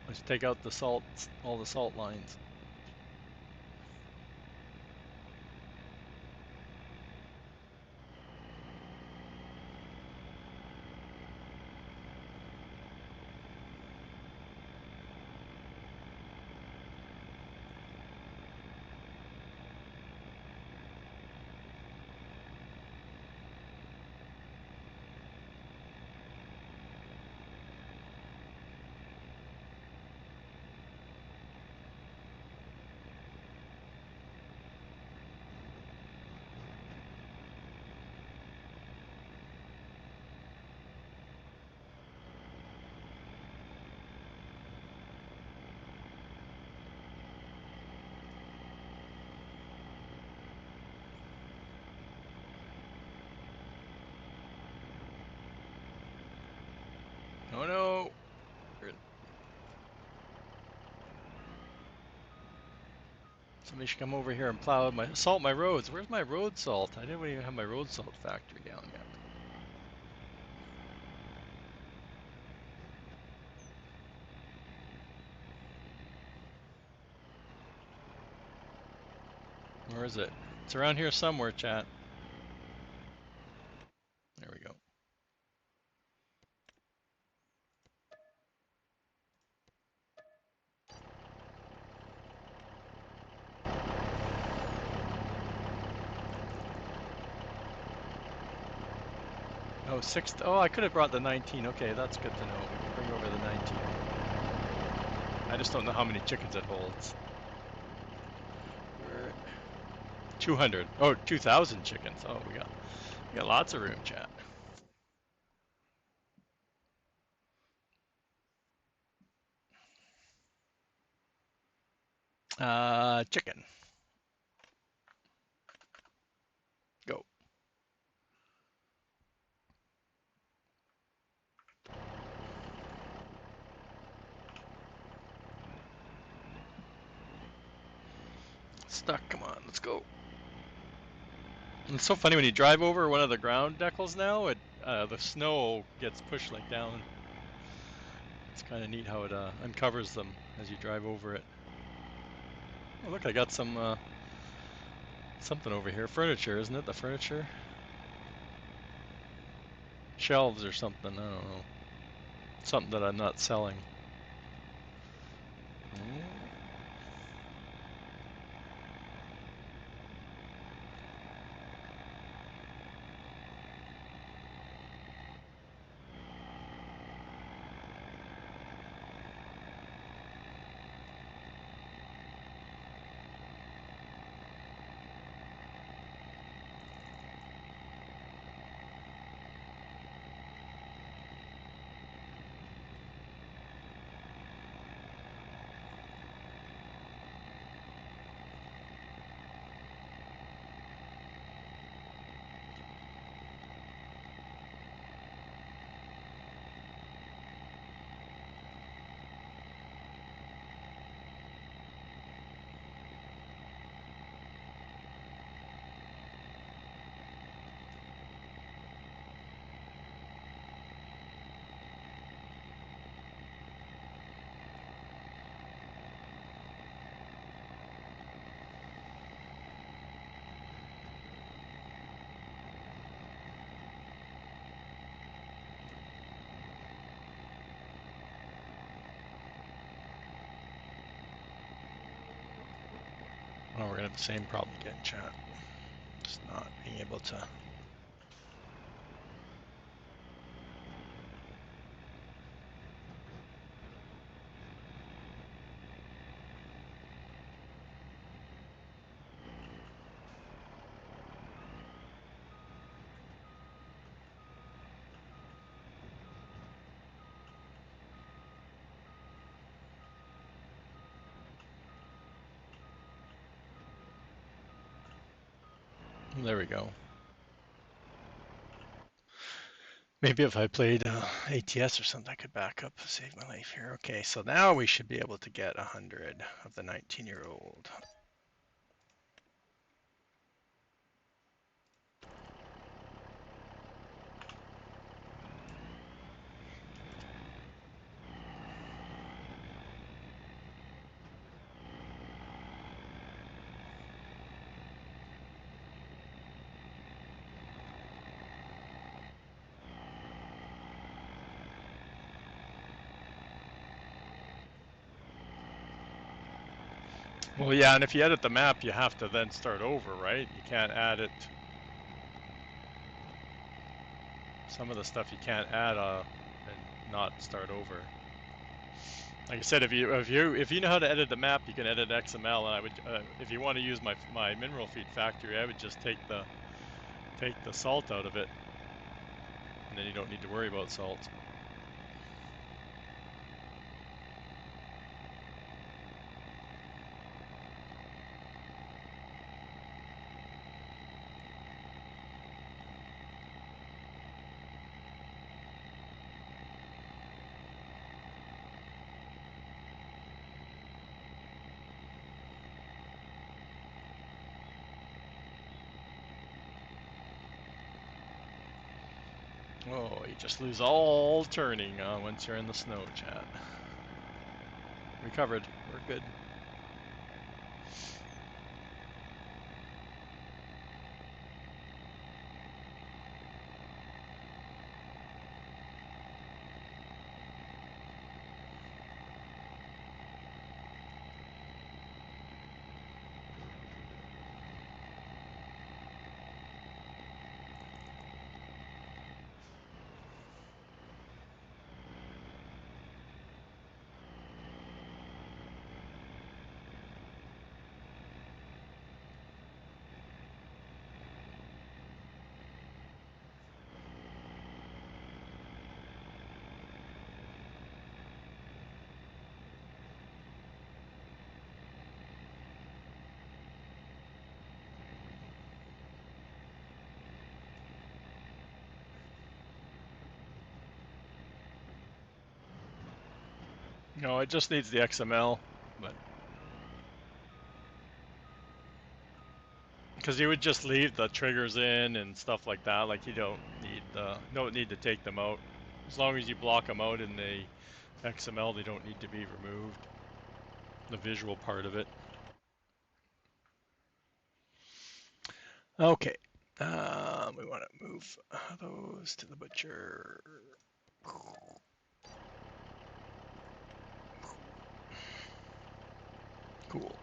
Let's take out the salt, all the salt lines. Oh no! Somebody should come over here and plow my salt my roads. Where's my road salt? I didn't even have my road salt factory down yet. Where is it? It's around here somewhere, chat. There we go. Oh, six. Oh, I could have brought the 19. Okay, that's good to know. We can bring over the 19. I just don't know how many chickens it holds. 200. Oh, 2,000 chickens. Oh, we got lots of room, chat. Chicken. Go. Stuck. Come on, let's go. And it's so funny when you drive over one of the ground decals now. The snow gets pushed like down. It's kind of neat how it uncovers them as you drive over it. Oh, look, I got some something over here. Furniture, isn't it? The furniture? Shelves or something. I don't know. Something that I'm not selling. Oh, we're gonna have the same problem again, chat. Just not being able to. There we go. Maybe if I played ATS or something, I could back up, save my life here. Okay, so now we should be able to get 100 of the 19-year-old. Well, yeah, and if you edit the map, you have to then start over, right? You can't add it. Some of the stuff you can't add and not start over. Like I said, if you know how to edit the map, you can edit XML. And I would, if you want to use my mineral feed factory, I would just take the salt out of it, and then you don't need to worry about salt. Oh, you just lose all turning once you're in the snow, chat. Recovered. We're good. No, it just needs the XML, but because you would just leave the triggers in and stuff like that. Like you don't need to take them out. As long as you block them out in the XML, they don't need to be removed. The visual part of it. Okay. We want to move those to the butcher. Cool.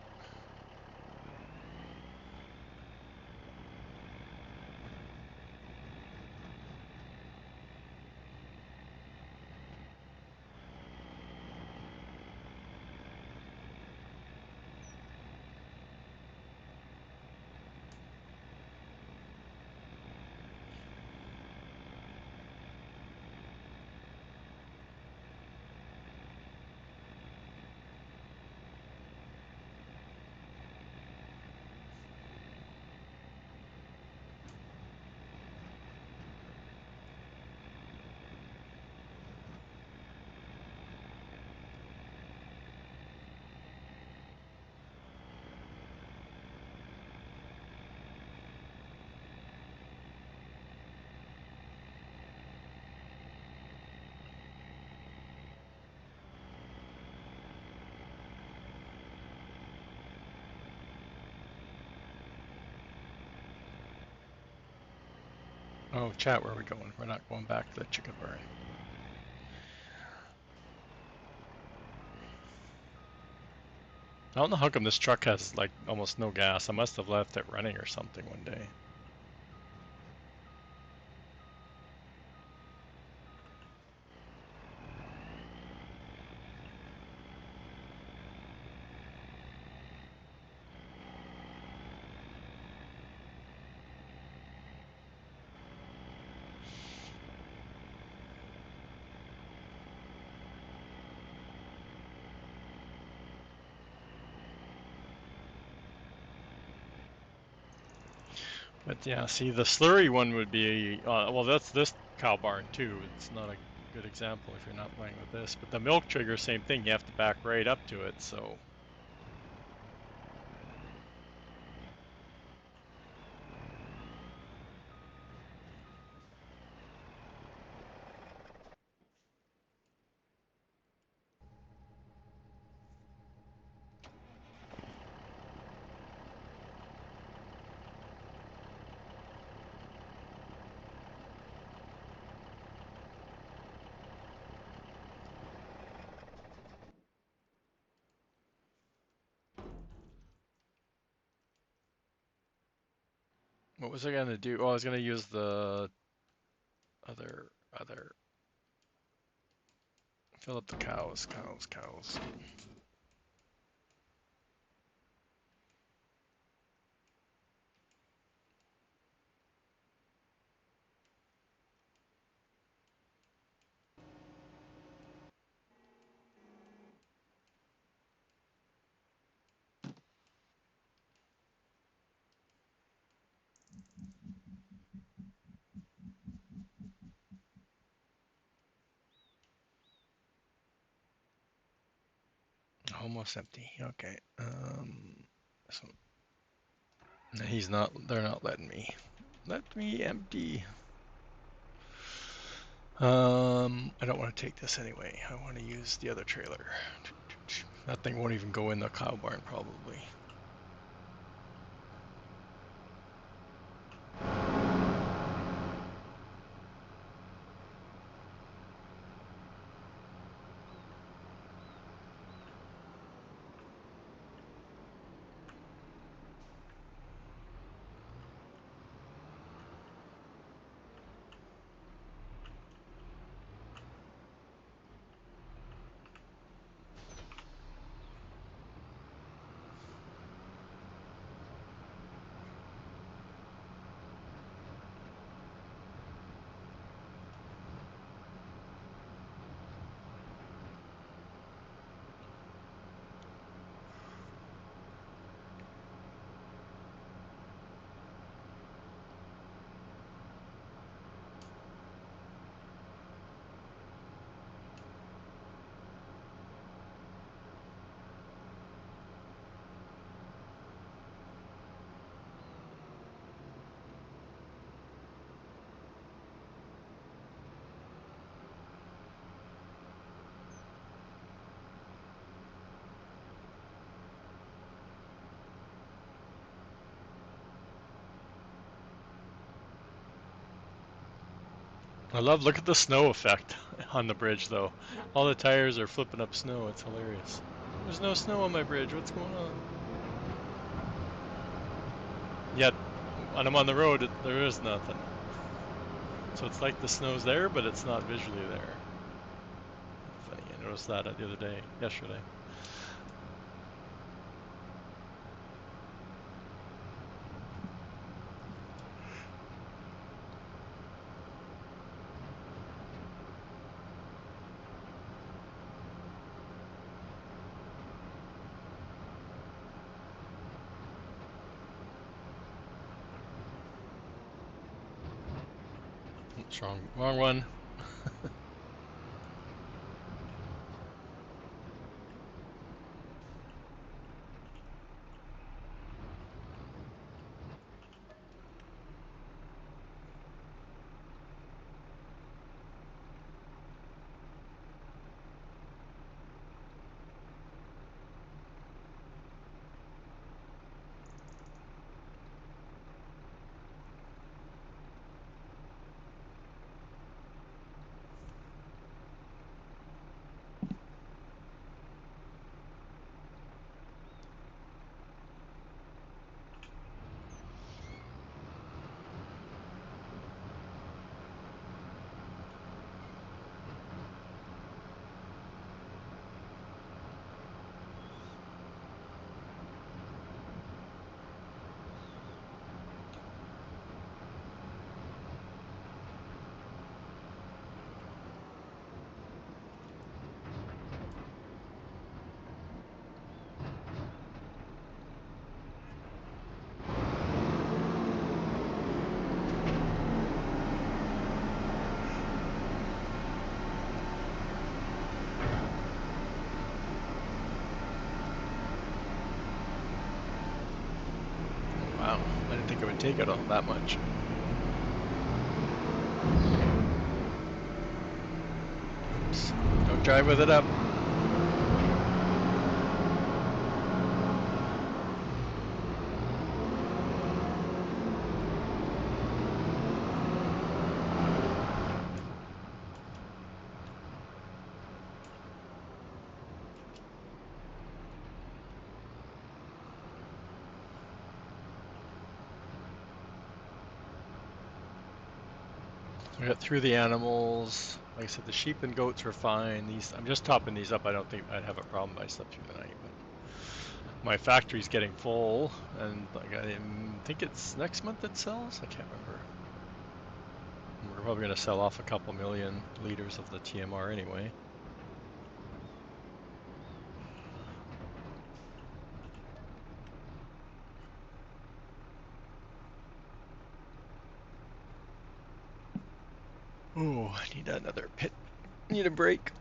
Oh, chat, where are we going? We're not going back to the chicken barn. I don't know how come this truck has like almost no gas. I must have left it running or something one day. But yeah, see, the slurry one would be, well, that's this cow barn too. It's not a good example if you're not playing with this. But the milk trigger, same thing. You have to back right up to it. So what was I gonna do? Oh, I was gonna use the other fill up the cows. Almost empty. Okay. So he's not. They're not letting me. Let me empty. I don't want to take this anyway. I want to use the other trailer. That thing won't even go in the cow barn probably. Look at the snow effect on the bridge though. All the tires are flipping up snow. It's hilarious. There's no snow on my bridge. What's going on? Yet, when I'm on the road, there is nothing. So it's like the snow's there, but it's not visually there. Funny, I noticed that the other day, yesterday. Oops, wrong one. think it would take it all that much. Oops. Don't drive with it up. I got through the animals. Like I said, the sheep and goats were fine. These, I'm just topping these up. I don't think I'd have a problem if I slept through the night, but my factory's getting full, and like I think it's next month it sells. I can't remember. We're probably going to sell off a couple million liters of the TMR anyway. Oh, I need another pit. Need a break.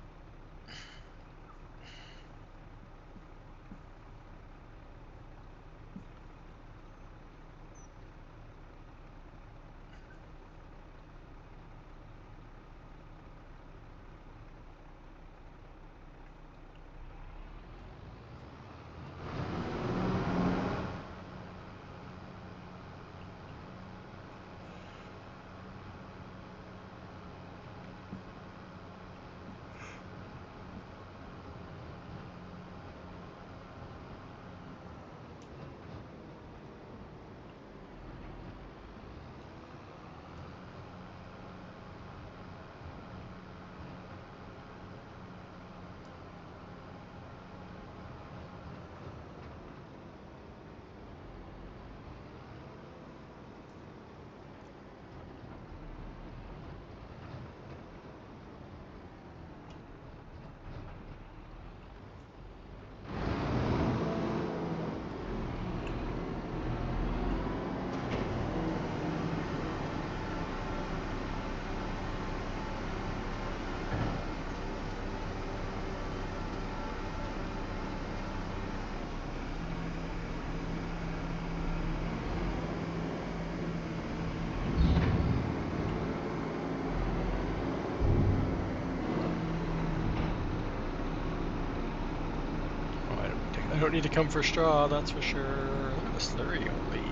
I don't need to come for straw, that's for sure. Look at the slurry, holy.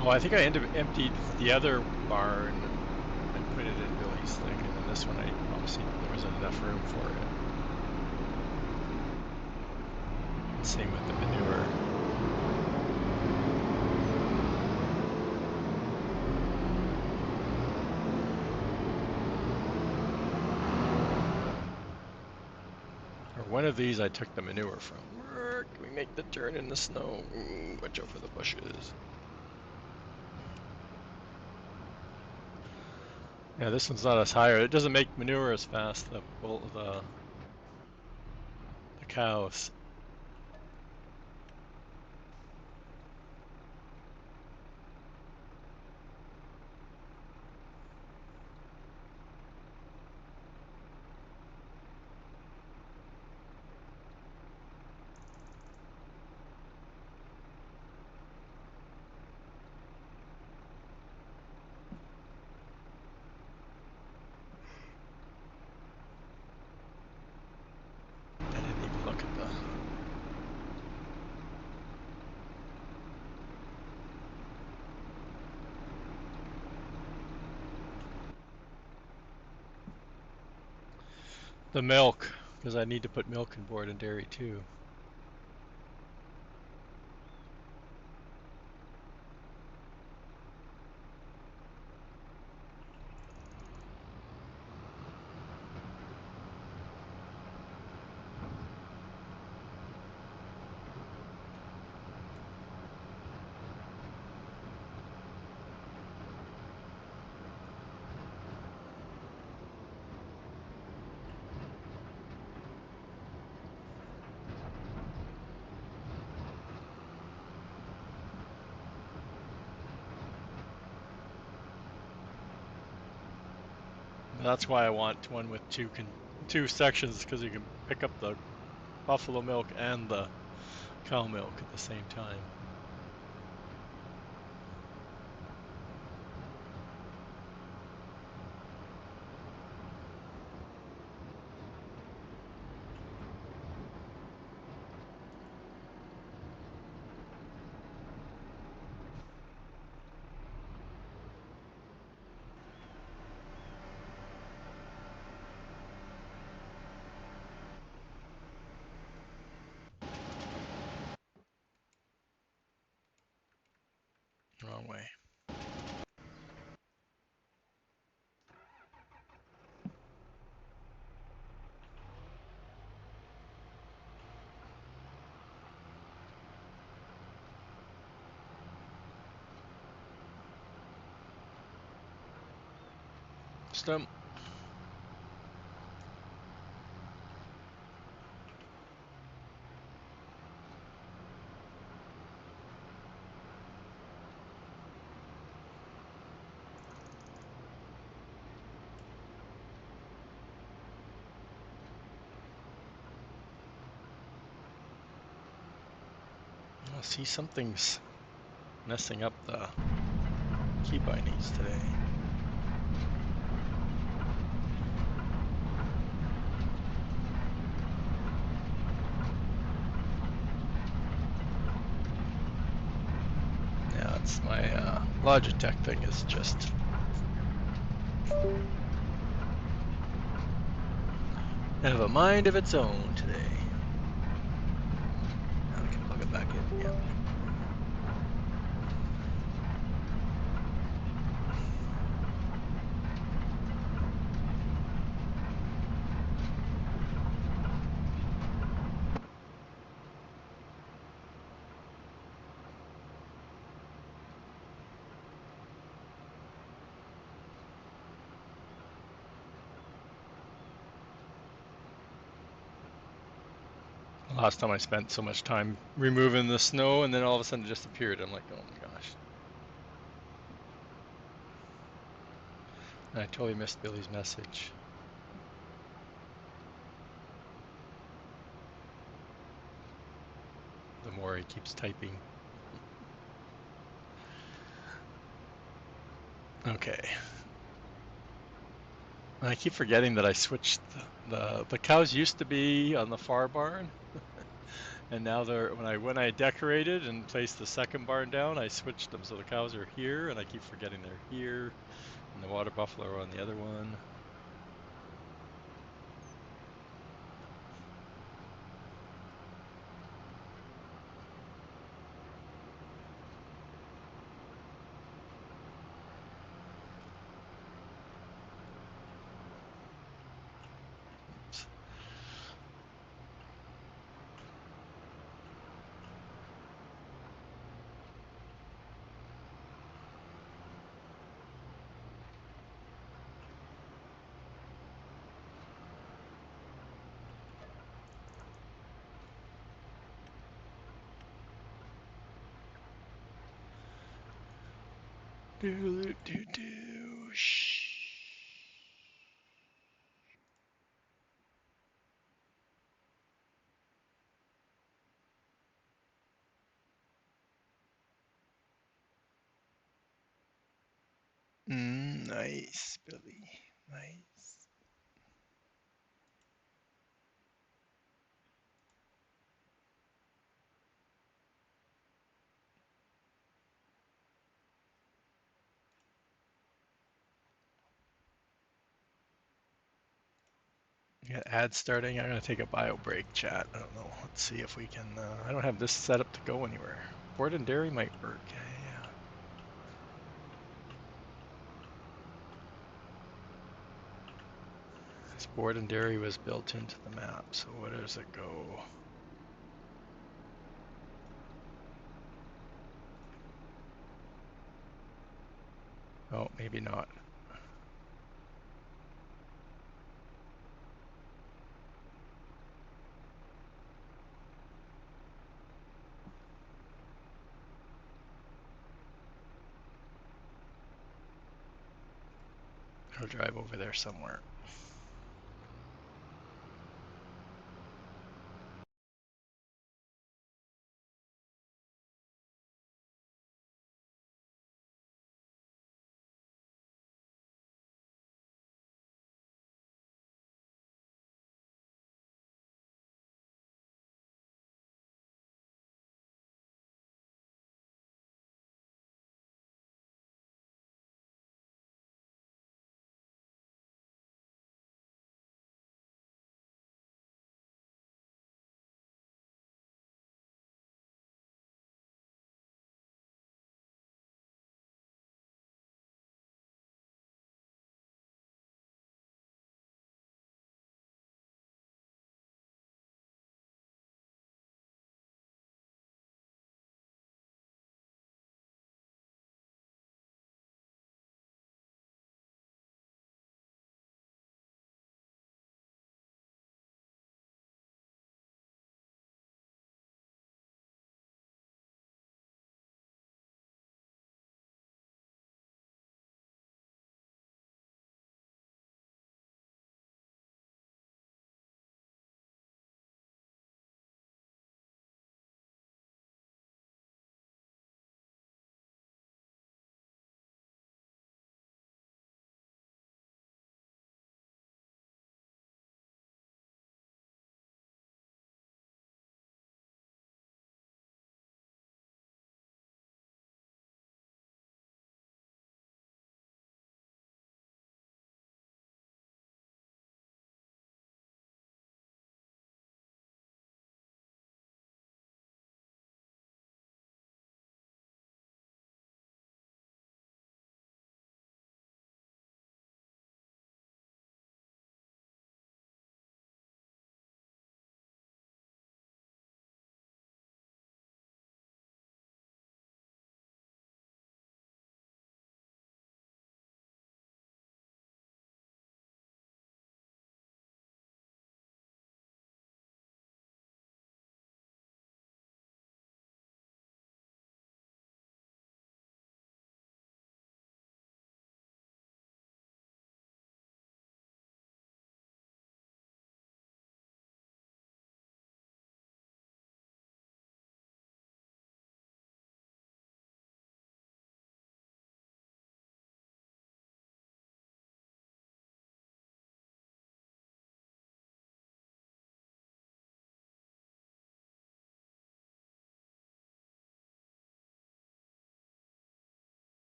Oh, I think I emptied the other barn and put it in Billy's thing, and then this one, obviously there wasn't enough room for it. And same with the manure. One of these I took the manure from. Can we make the turn in the snow? Watch out for the bushes. Yeah, this one's not as higher. It doesn't make manure as fast, the cows. I didn't even look at the milk, because I need to put milk in board and dairy too. That's why I want one with two sections, because you can pick up the buffalo milk and the cow milk at the same time. Wrong way. Stump. I see something's messing up the key bindings today. Yeah, it's my Logitech thing is just have a mind of its own today. Now we can plug it back in. Yep. Last time I spent so much time removing the snow and then all of a sudden it just appeared. I'm like, oh my gosh. And I totally missed Billy's message. The more he keeps typing. Okay. I keep forgetting that I switched the cows used to be on the far barn, and now they're when I decorated and placed the second barn down, I switched them so the cows are here, and I keep forgetting they're here, and the water buffalo are on the other one. Oops. Do do do. Shh. Nice, Billy. Nice. We got ads starting. I'm gonna take a bio break, chat. I don't know. Let's see if we can. I don't have this set up to go anywhere. Board and dairy might work. Yeah. This board and dairy was built into the map. So where does it go? Oh, maybe not. I'll drive over there somewhere.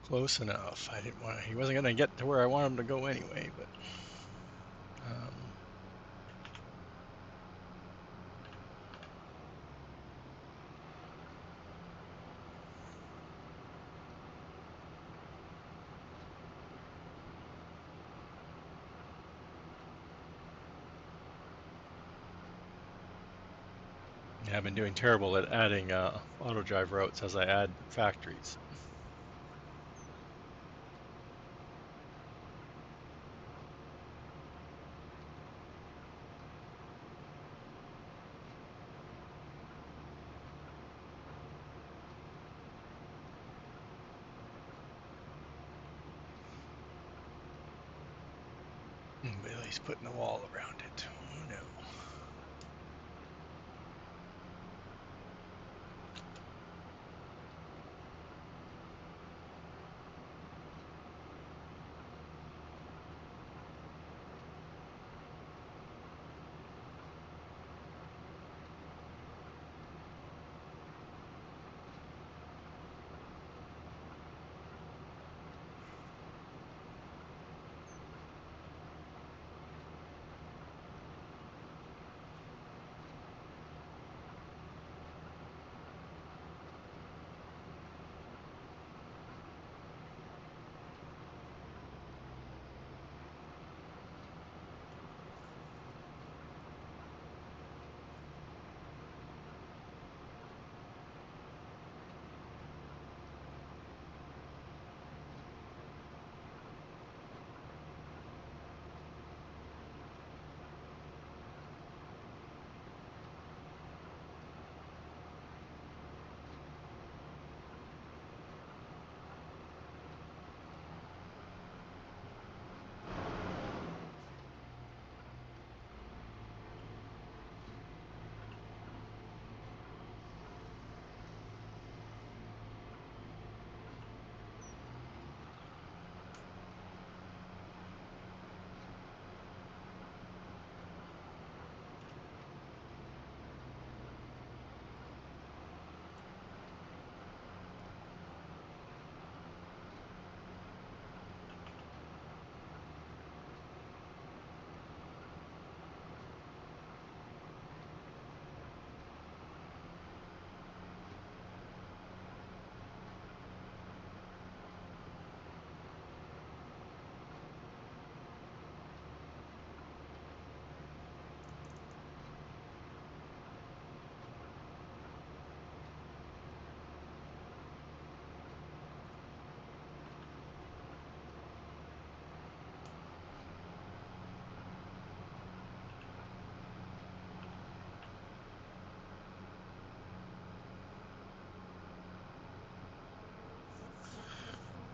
Close enough. I didn't want. He wasn't going to get to where I wanted him to go anyway. But um, yeah, I've been doing terrible at adding auto drive routes as I add factories. Billy's putting a wall around it. Oh no.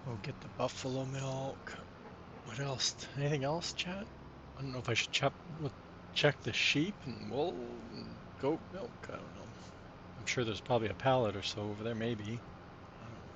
We'll get the buffalo milk. What else? Anything else, chat? I don't know if I should check the sheep and wool and goat milk. I don't know. I'm sure there's probably a pallet or so over there, maybe. I don't know.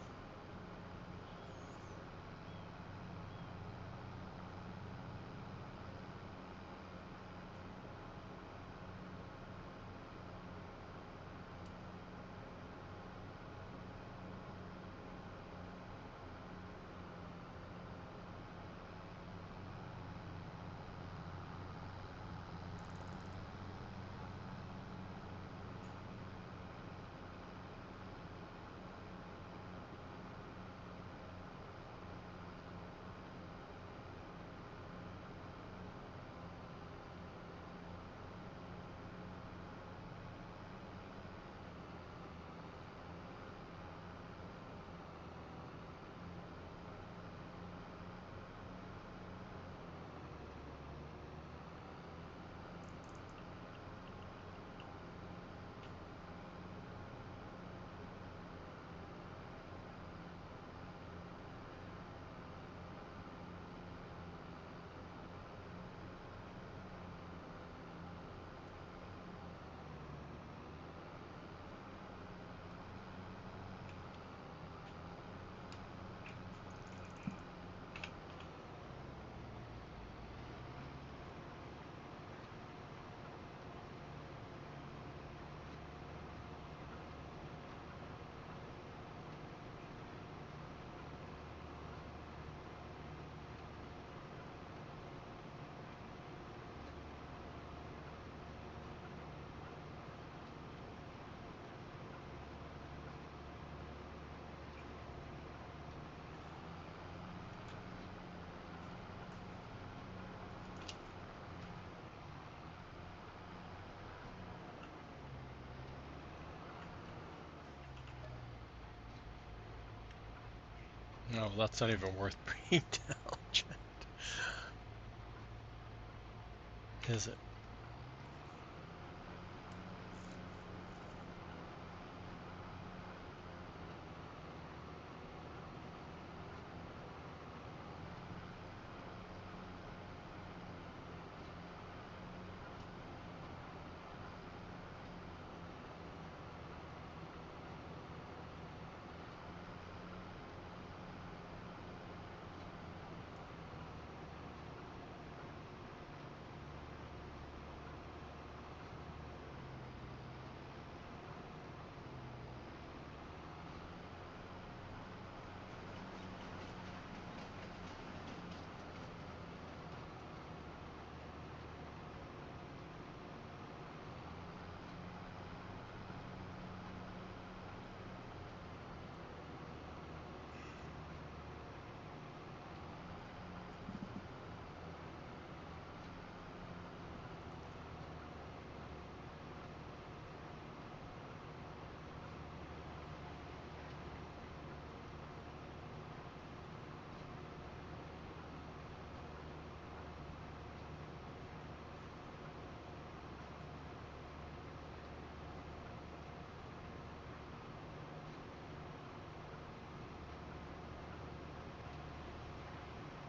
Oh, that's not even worth bringing down, is it?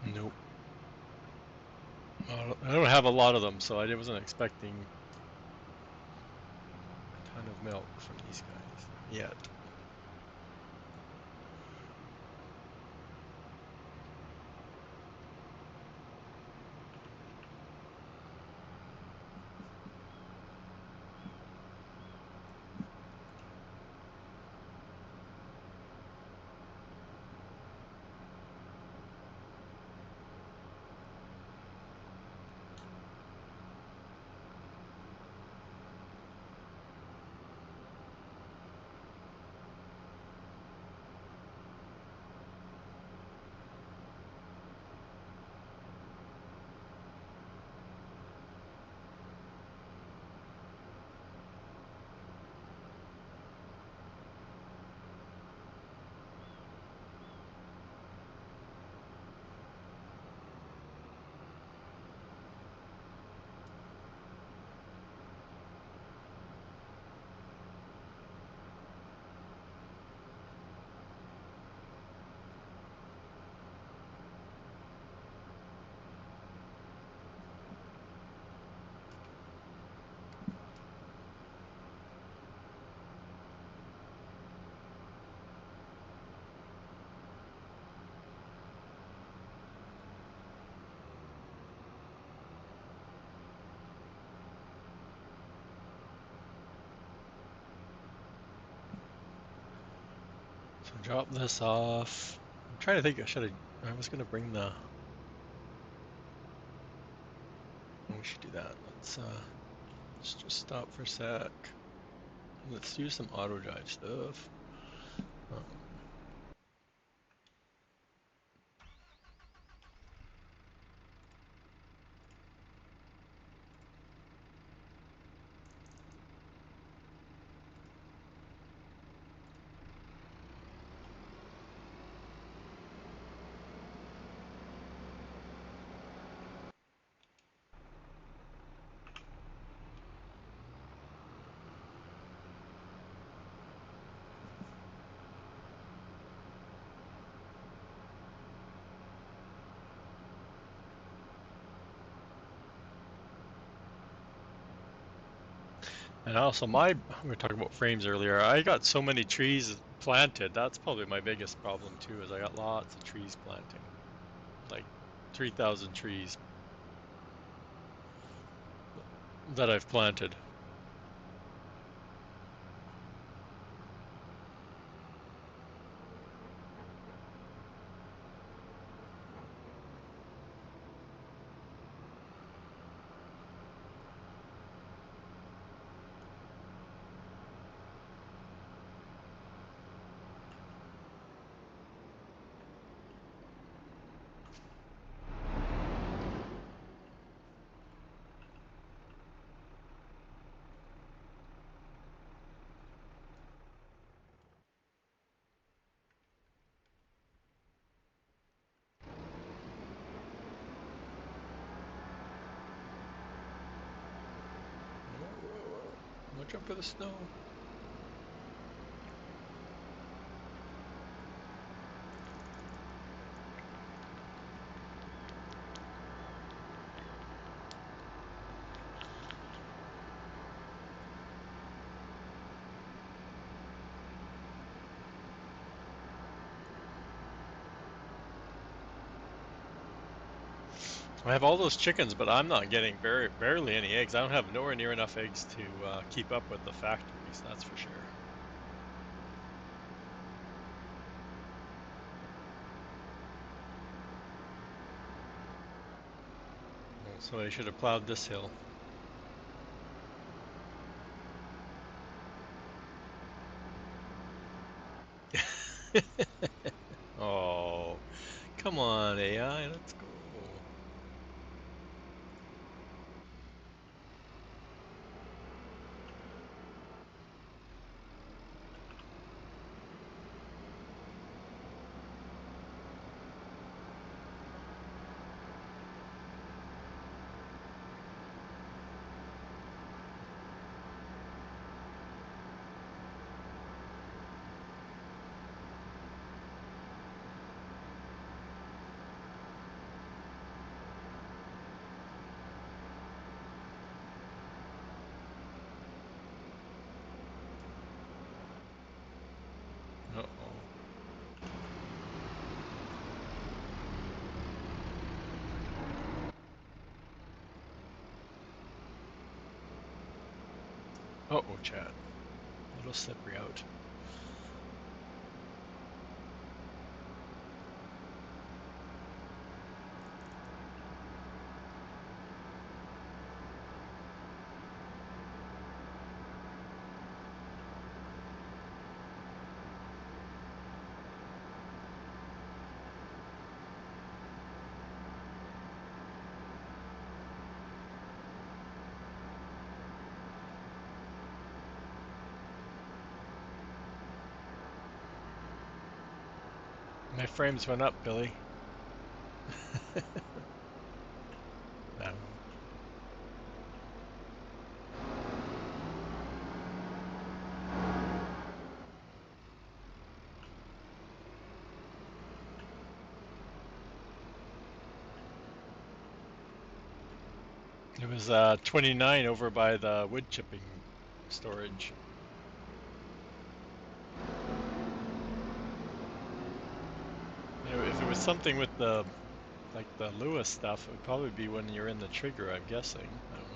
Nope. I don't have a lot of them, so I wasn't expecting a ton of milk from these guys yet. So drop this off. I'm trying to think. I was gonna bring the. We should do that. Let's just stop for a sec. Let's do some auto drive stuff. Um, and also we were talking about frames earlier. I got so many trees planted. That's probably my biggest problem too, is I got lots of trees planting. Like 3,000 trees that I've planted. Watch out for the snow. I have all those chickens, but I'm not getting barely any eggs. I don't have nowhere near enough eggs to keep up with the factories, that's for sure. Well, so I should have plowed this hill. Oh, come on, AI, let's go. Uh-oh. Uh-oh, chat. A little slippery out. My frames went up, Billy. I don't know. It was 29 over by the wood chipping storage. You know, if it was something with the like the Lewis stuff, it would probably be when you're in the trigger, I'm guessing. I don't know.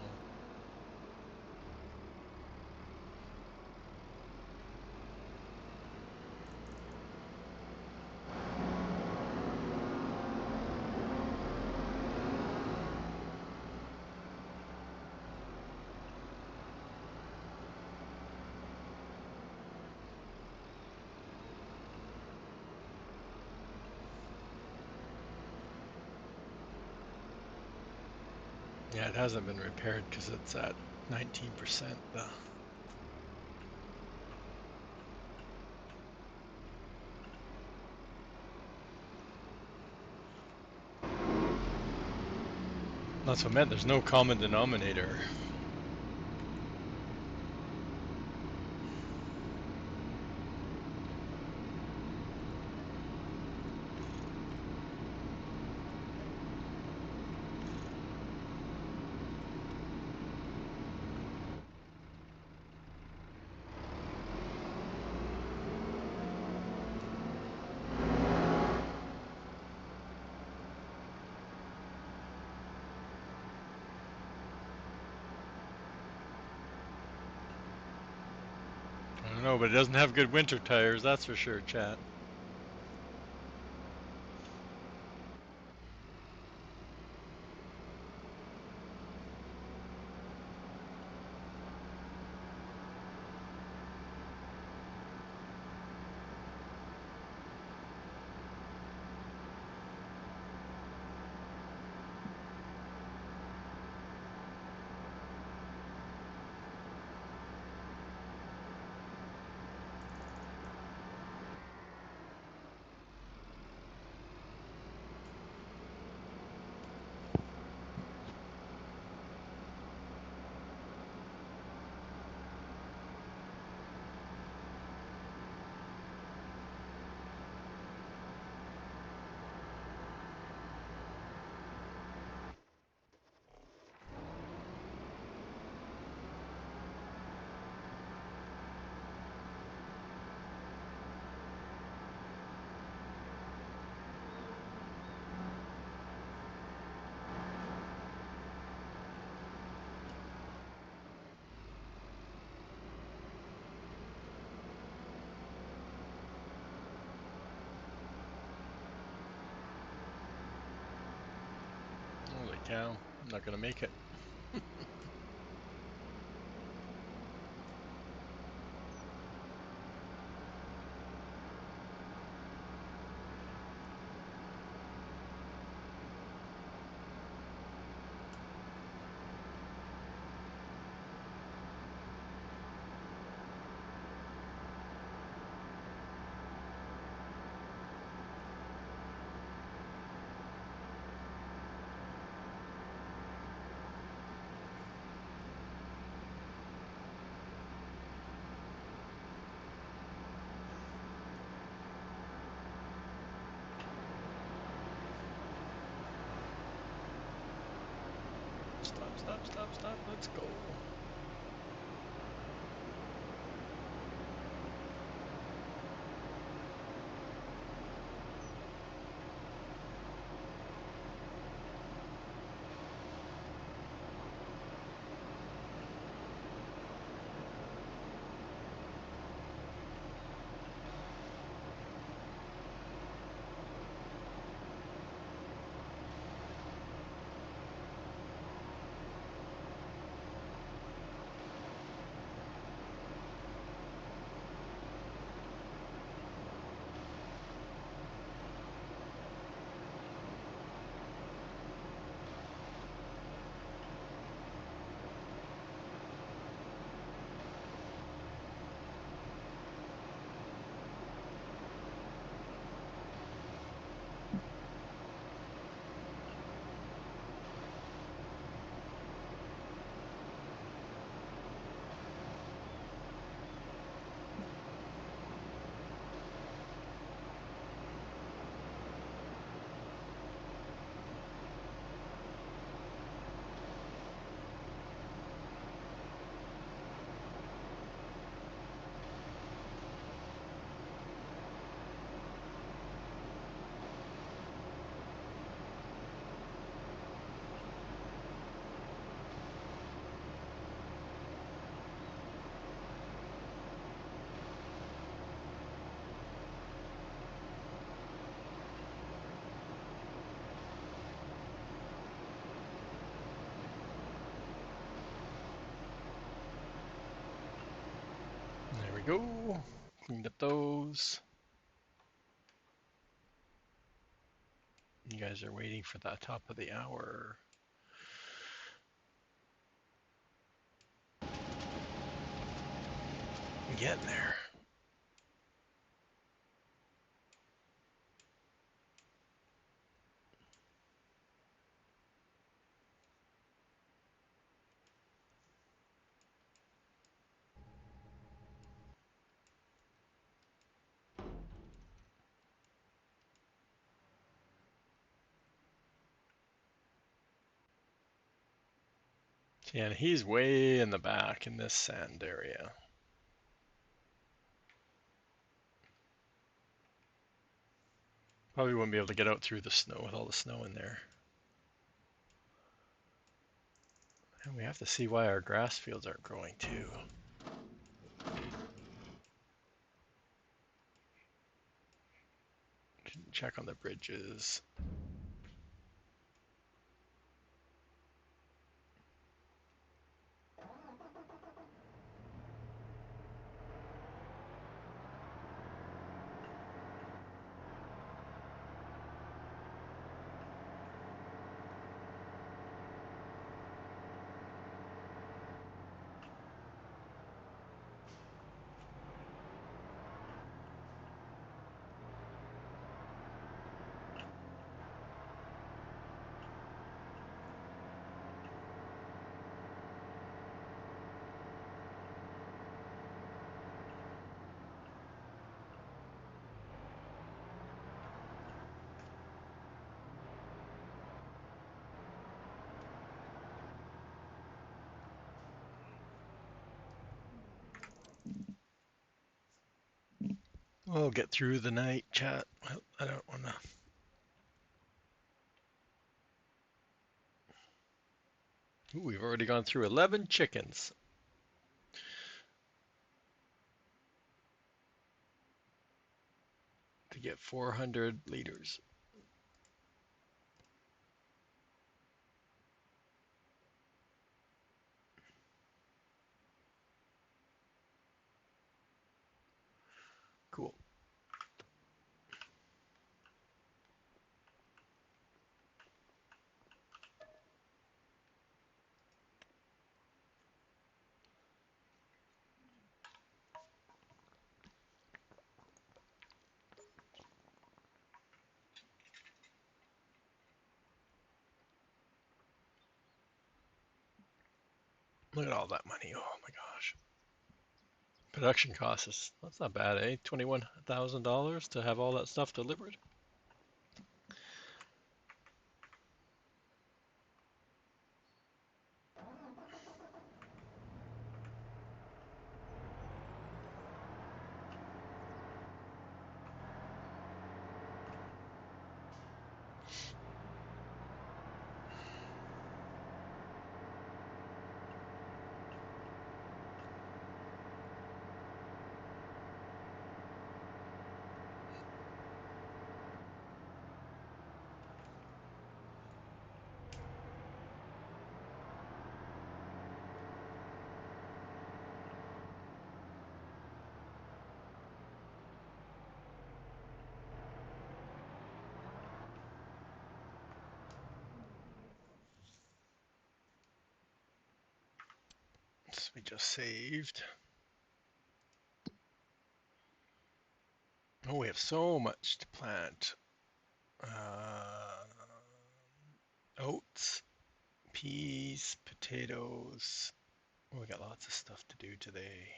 Yeah, it hasn't been repaired because it's at 19%. That's what I meant. There's no common denominator. I don't know, but it doesn't have good winter tires, that's for sure, chat. Yeah, I'm not gonna make it. Stop, stop, stop, stop. Let's go. There we go. Cleaned up those. You guys are waiting for the top of the hour. I'm getting there. See, and he's way in the back in this sand area. Probably wouldn't be able to get out through the snow with all the snow in there. And we have to see why our grass fields aren't growing too. Check on the bridges. We'll get through the night, chat. I don't want to. We've already gone through 11 chickens to get 400 liters. Cool. Look at all that money. Oh my gosh. Production costs is that's not bad, eh? $21,000 to have all that stuff delivered. So we just saved. Oh, we have so much to plant. Oats, peas, potatoes. Oh, we got lots of stuff to do today.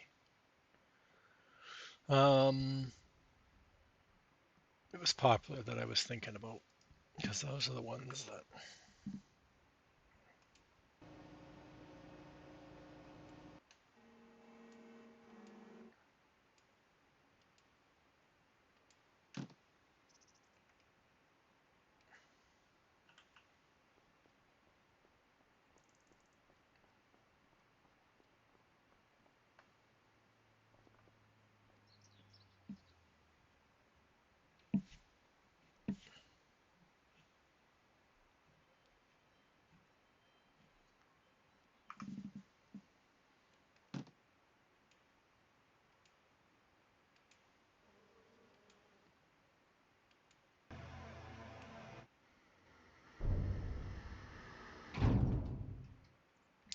It was popular that I was thinking about because those are the ones that.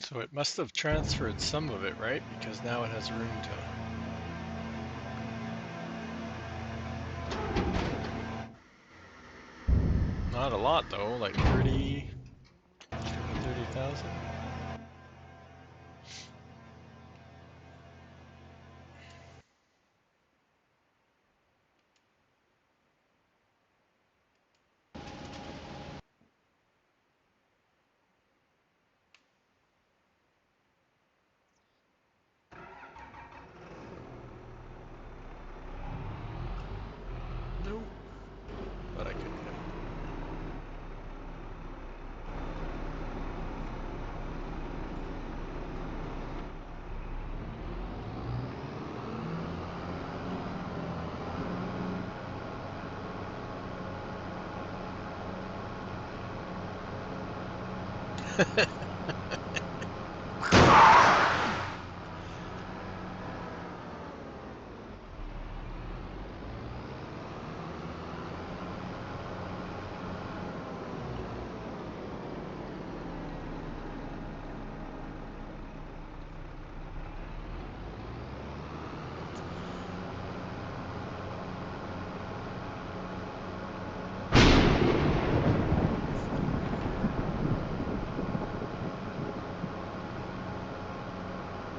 So it must have transferred some of it, right? Because now it has room to. Not a lot though, like 30,000. No, but I could.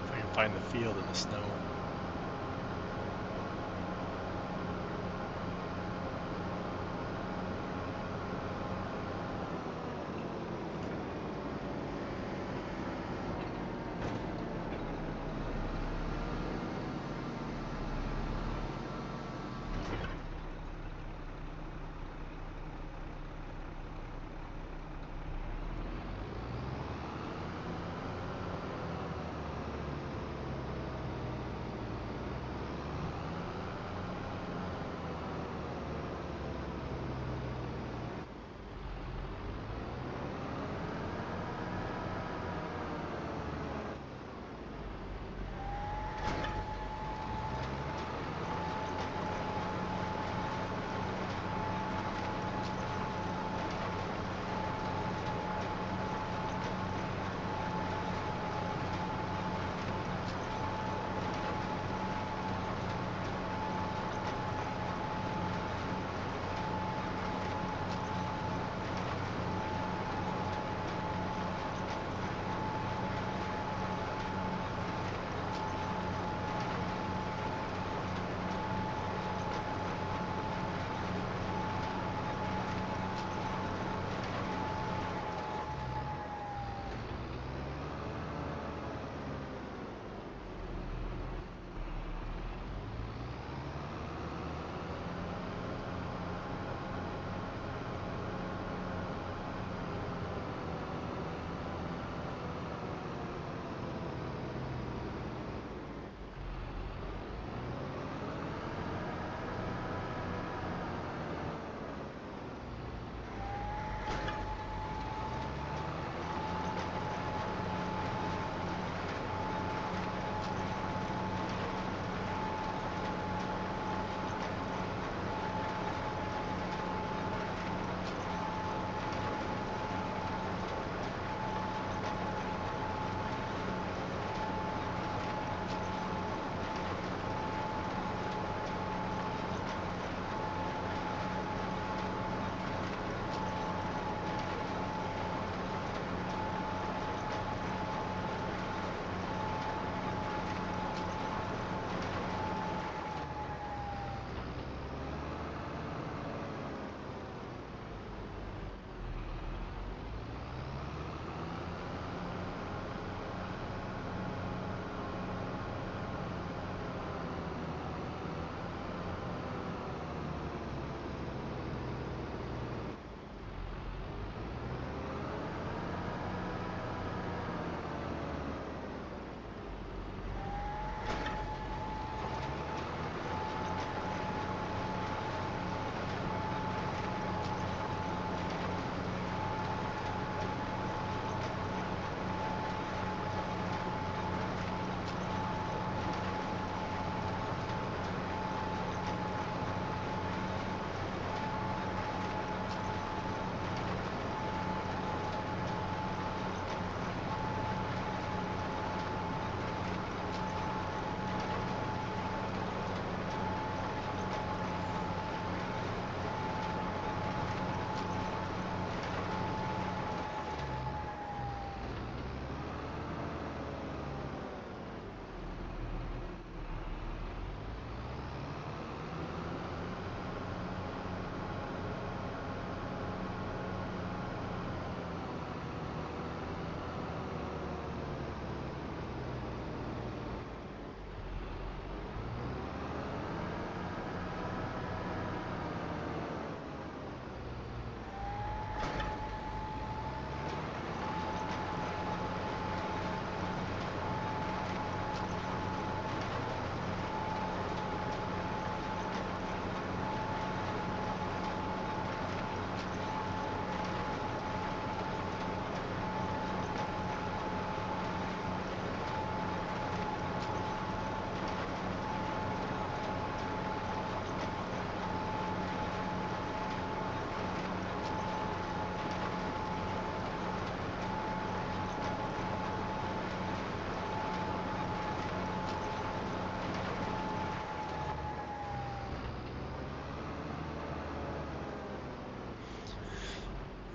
If I can find the field in the snow.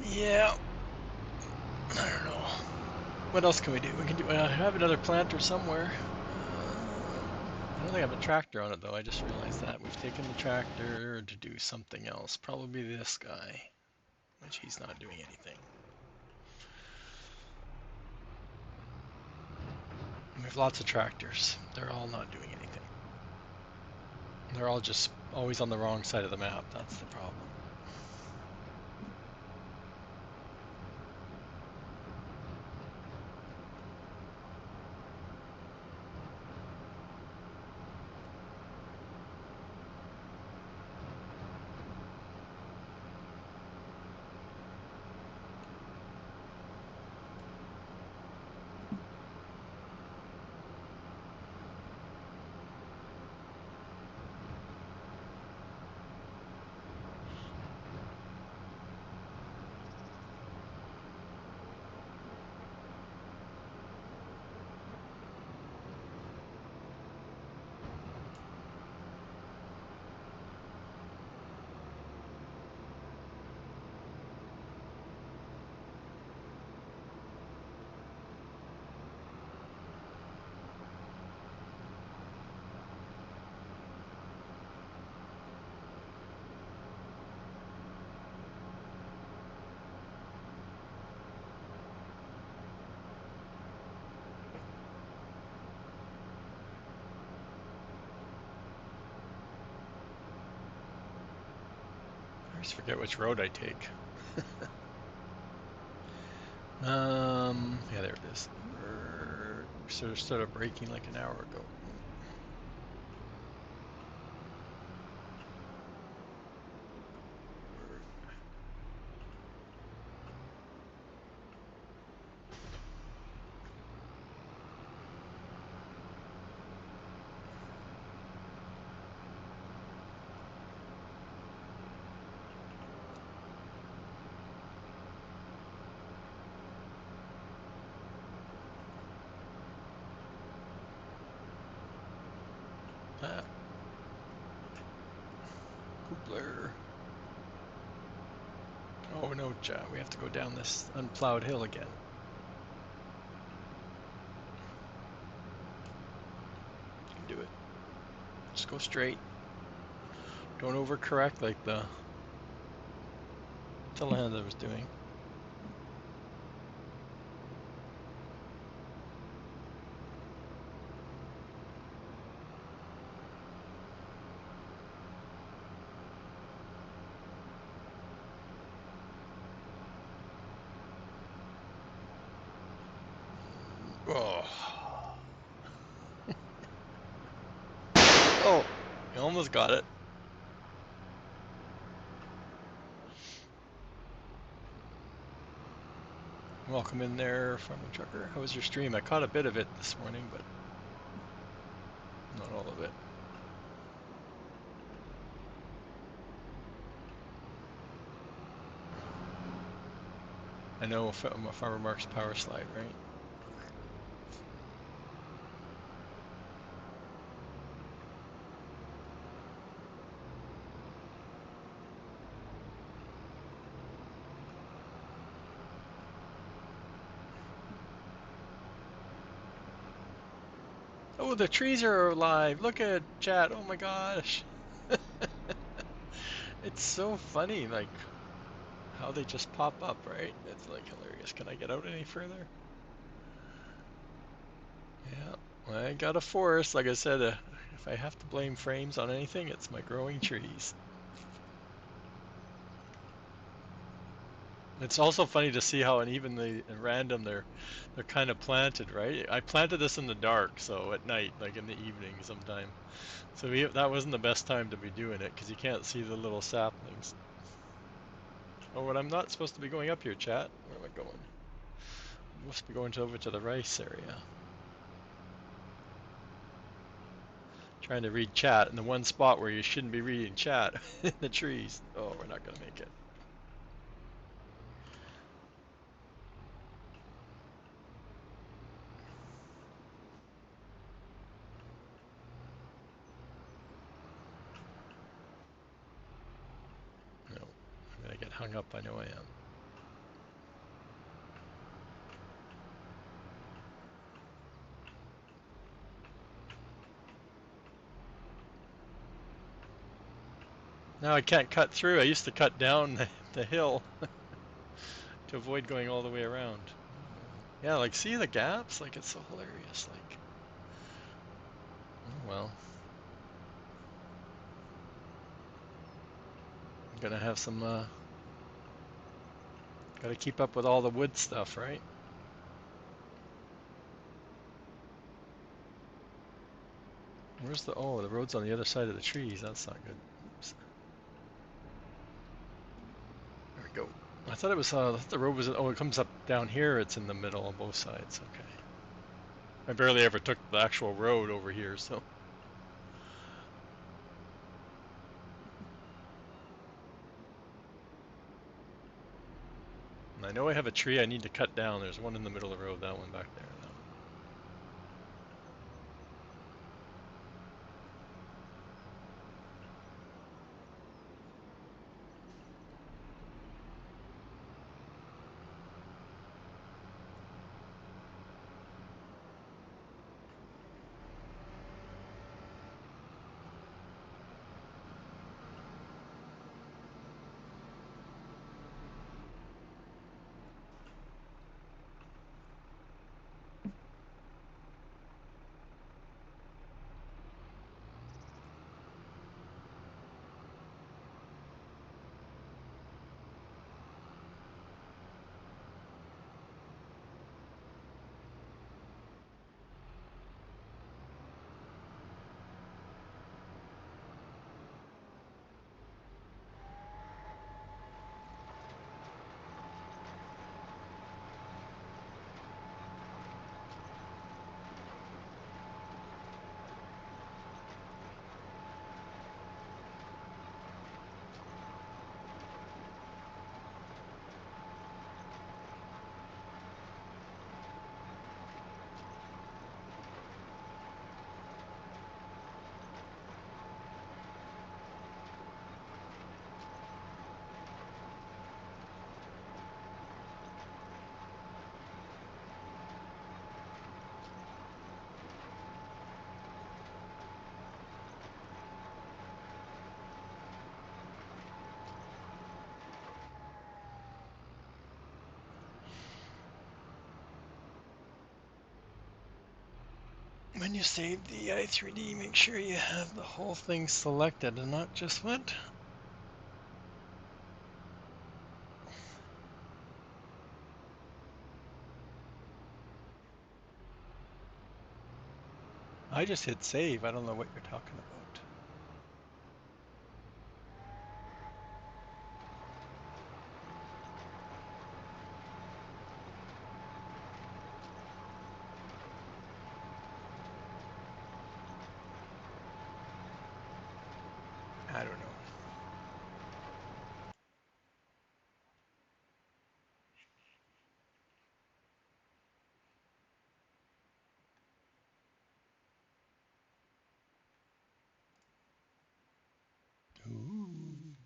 Yeah, I don't know. What else can we do? We can do. I have another planter somewhere. I don't think I have a tractor on it though. I just realized that we've taken the tractor to do something else. Probably this guy, which he's not doing anything. We have lots of tractors. They're all not doing anything. They're all just always on the wrong side of the map. That's the problem. I always forget which road I take. Yeah, there it is. Sort of started braking like an hour ago. Ah, Coupler. Oh no, we have to go down this unplowed hill again. You can do it. Just go straight. Don't overcorrect like the telehandler was doing. Oh. Oh, you almost got it. Welcome in there, farming trucker. How was your stream? I caught a bit of it this morning, but not all of it. I know Farmer Mark's power slide, right? Oh, the trees are alive. Look at chat. Oh my gosh. It's so funny, like how they just pop up, right? It's like hilarious. Can I get out any further? Yeah, well, I got a forest. Like I said, if I have to blame frames on anything, it's my growing trees. It's also funny to see how unevenly and random they're kind of planted, right? I planted this in the dark, so at night, like in the evening sometime. So that wasn't the best time to be doing it because you can't see the little saplings. Oh, and I'm not supposed to be going up here, chat. Where am I going? I must be going over to the rice area. Trying to read chat in the one spot where you shouldn't be reading chat in the trees. Oh, we're not going to make it. No, I'm going to get hung up. I know I am. Now I can't cut through. I used to cut down the hill to avoid going all the way around. Yeah, like see the gaps? Like it's so hilarious. Like, oh well. I'm gonna have some gotta keep up with all the wood stuff, right? Where's the oh, the road's on the other side of the trees. That's not good. Oops. There we go. I thought it was the road was oh, it comes up down here. It's in the middle on both sides. Okay. I barely ever took the actual road over here, so and I know I have a tree I need to cut down. There's one in the middle of the road, that one back there. That one. When you save the i3D, make sure you have the whole thing selected and not just what? I just hit save. I don't know what you're talking about. I don't know. Ooh.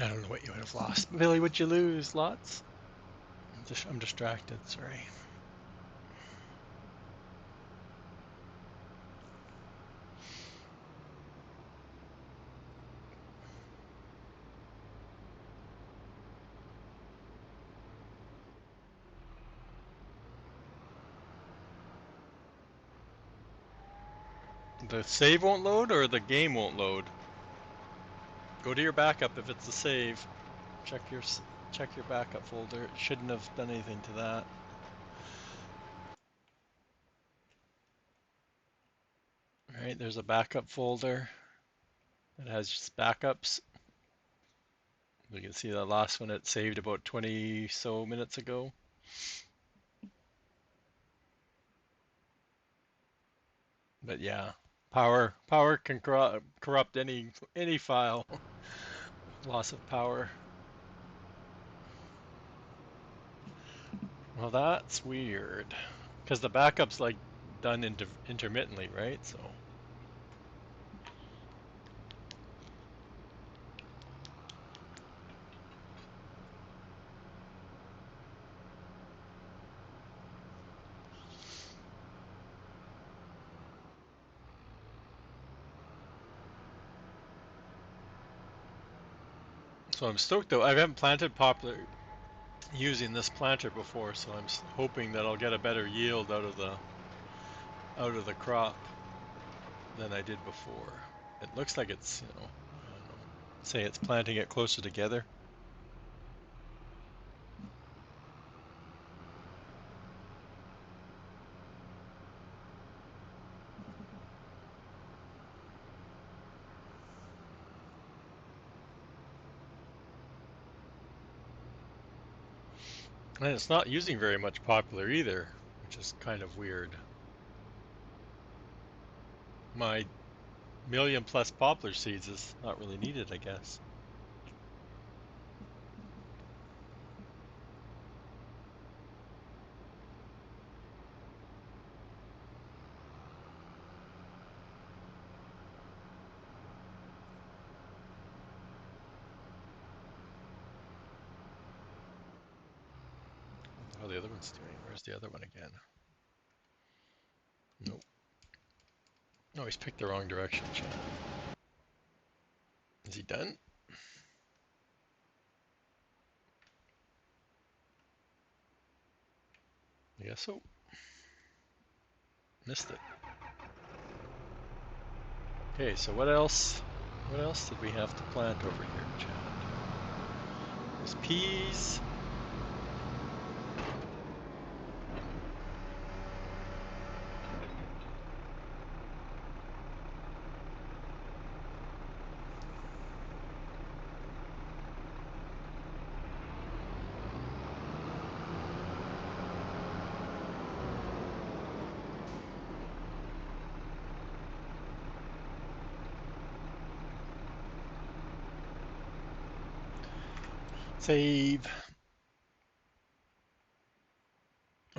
I don't know what you would have lost. Billy, would you lose lots? I'm distracted, sorry. The save won't load or the game won't load? Go to your backup if it's a save. Check your check your backup folder. It shouldn't have done anything to that. All right, there's a backup folder that has just backups. You can see the last one it saved about 20 so minutes ago. But yeah, power can corrupt any file. Loss of power. Well, that's weird. Because the backup's like done intermittently, right? So I'm stoked though. I haven't planted poplar using this planter before, so I'm hoping that I'll get a better yield out of the crop than I did before. It looks like it's, I don't know, say it's planting it closer together. And it's not using very much poplar either, which is kind of weird. My million plus poplar seeds is not really needed, I guess. How the other one's doing. Where's the other one again? Nope. No, he's picked the wrong direction, Chad. Is he done? I guess so. Missed it. Okay, so what else? What else did we have to plant over here, Chad? There's peas. Save.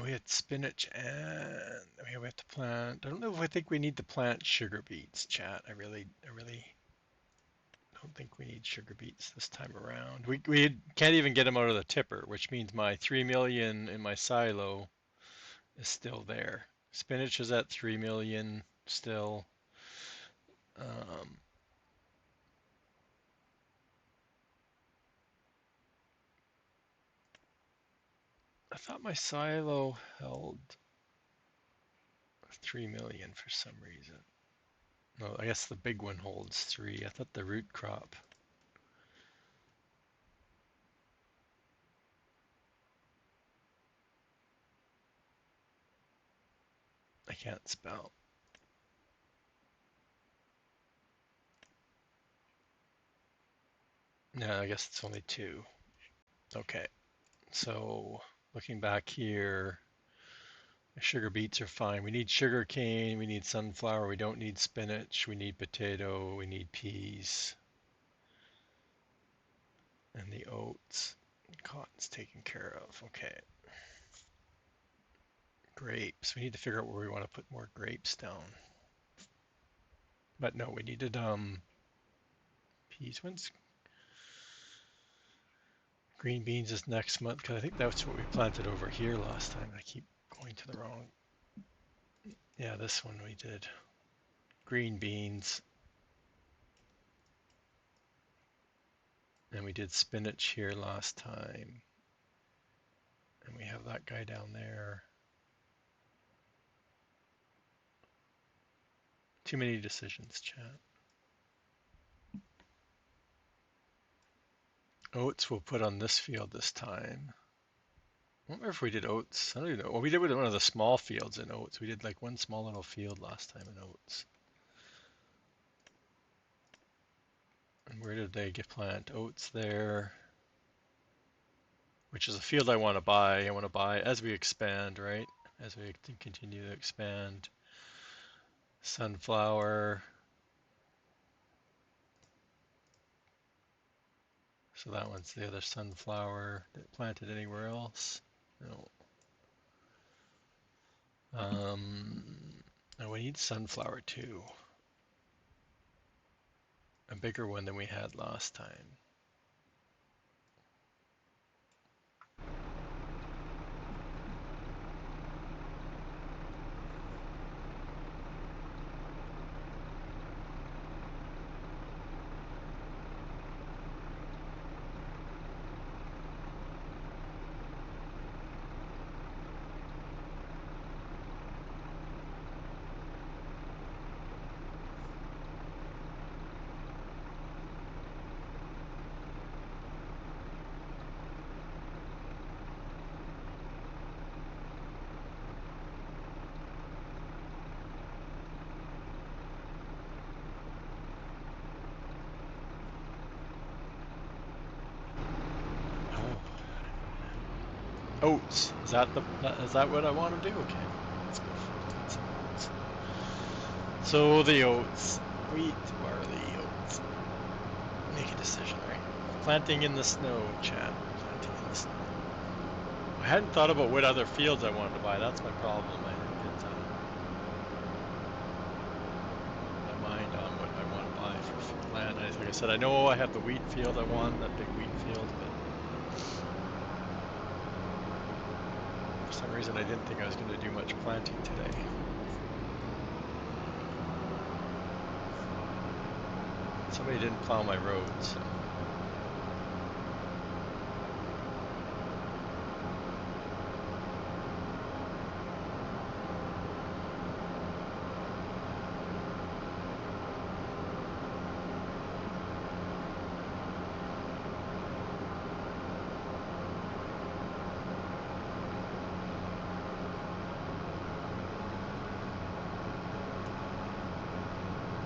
We had spinach and we have to plant. I don't know if I think we need to plant sugar beets, chat. I really don't think we need sugar beets this time around. We can't even get them out of the tipper, which means my 3 million in my silo is still there. Spinach is at 3 million still. Um, I thought my silo held 3 million for some reason. No, I guess the big one holds 3. I thought the root crop. I can't spell. No, I guess it's only 2. Okay, so looking back here, sugar beets are fine. We need sugar cane, we need sunflower, we don't need spinach, we need potato, we need peas, and the oats. Cotton's taken care of. Okay. Grapes. We need to figure out where we want to put more grapes down. But no, we needed peas. Green beans is next month because I think that's what we planted over here last time. I keep going to the wrong. Yeah, this one we did. Green beans. And we did spinach here last time. And we have that guy down there. Too many decisions, chat. Oats we'll put on this field this time. I wonder if we did oats. I don't even know. Well, we did with one of the small fields in oats. We did like one small little field last time in oats. And where did they get plant? Oats there, which is a field I want to buy. I want to buy as we expand, right? As we continue to expand. Sunflower. So that one's the other sunflower that planted anywhere else. No. And we need sunflower too. A bigger one than we had last time. Oats. Is that what I want to do? Okay, let's go plant some oats. So the oats, wheat, barley, oats. Make a decision, right? Planting in the snow, chat. Planting in the snow. I hadn't thought about what other fields I wanted to buy. That's my problem. I didn't get my mind on what I want to buy for land. Like I said, I know I have the wheat field I want, that big wheat field, but for some reason I didn't think I was going to do much planting today. Somebody didn't plow my road, so.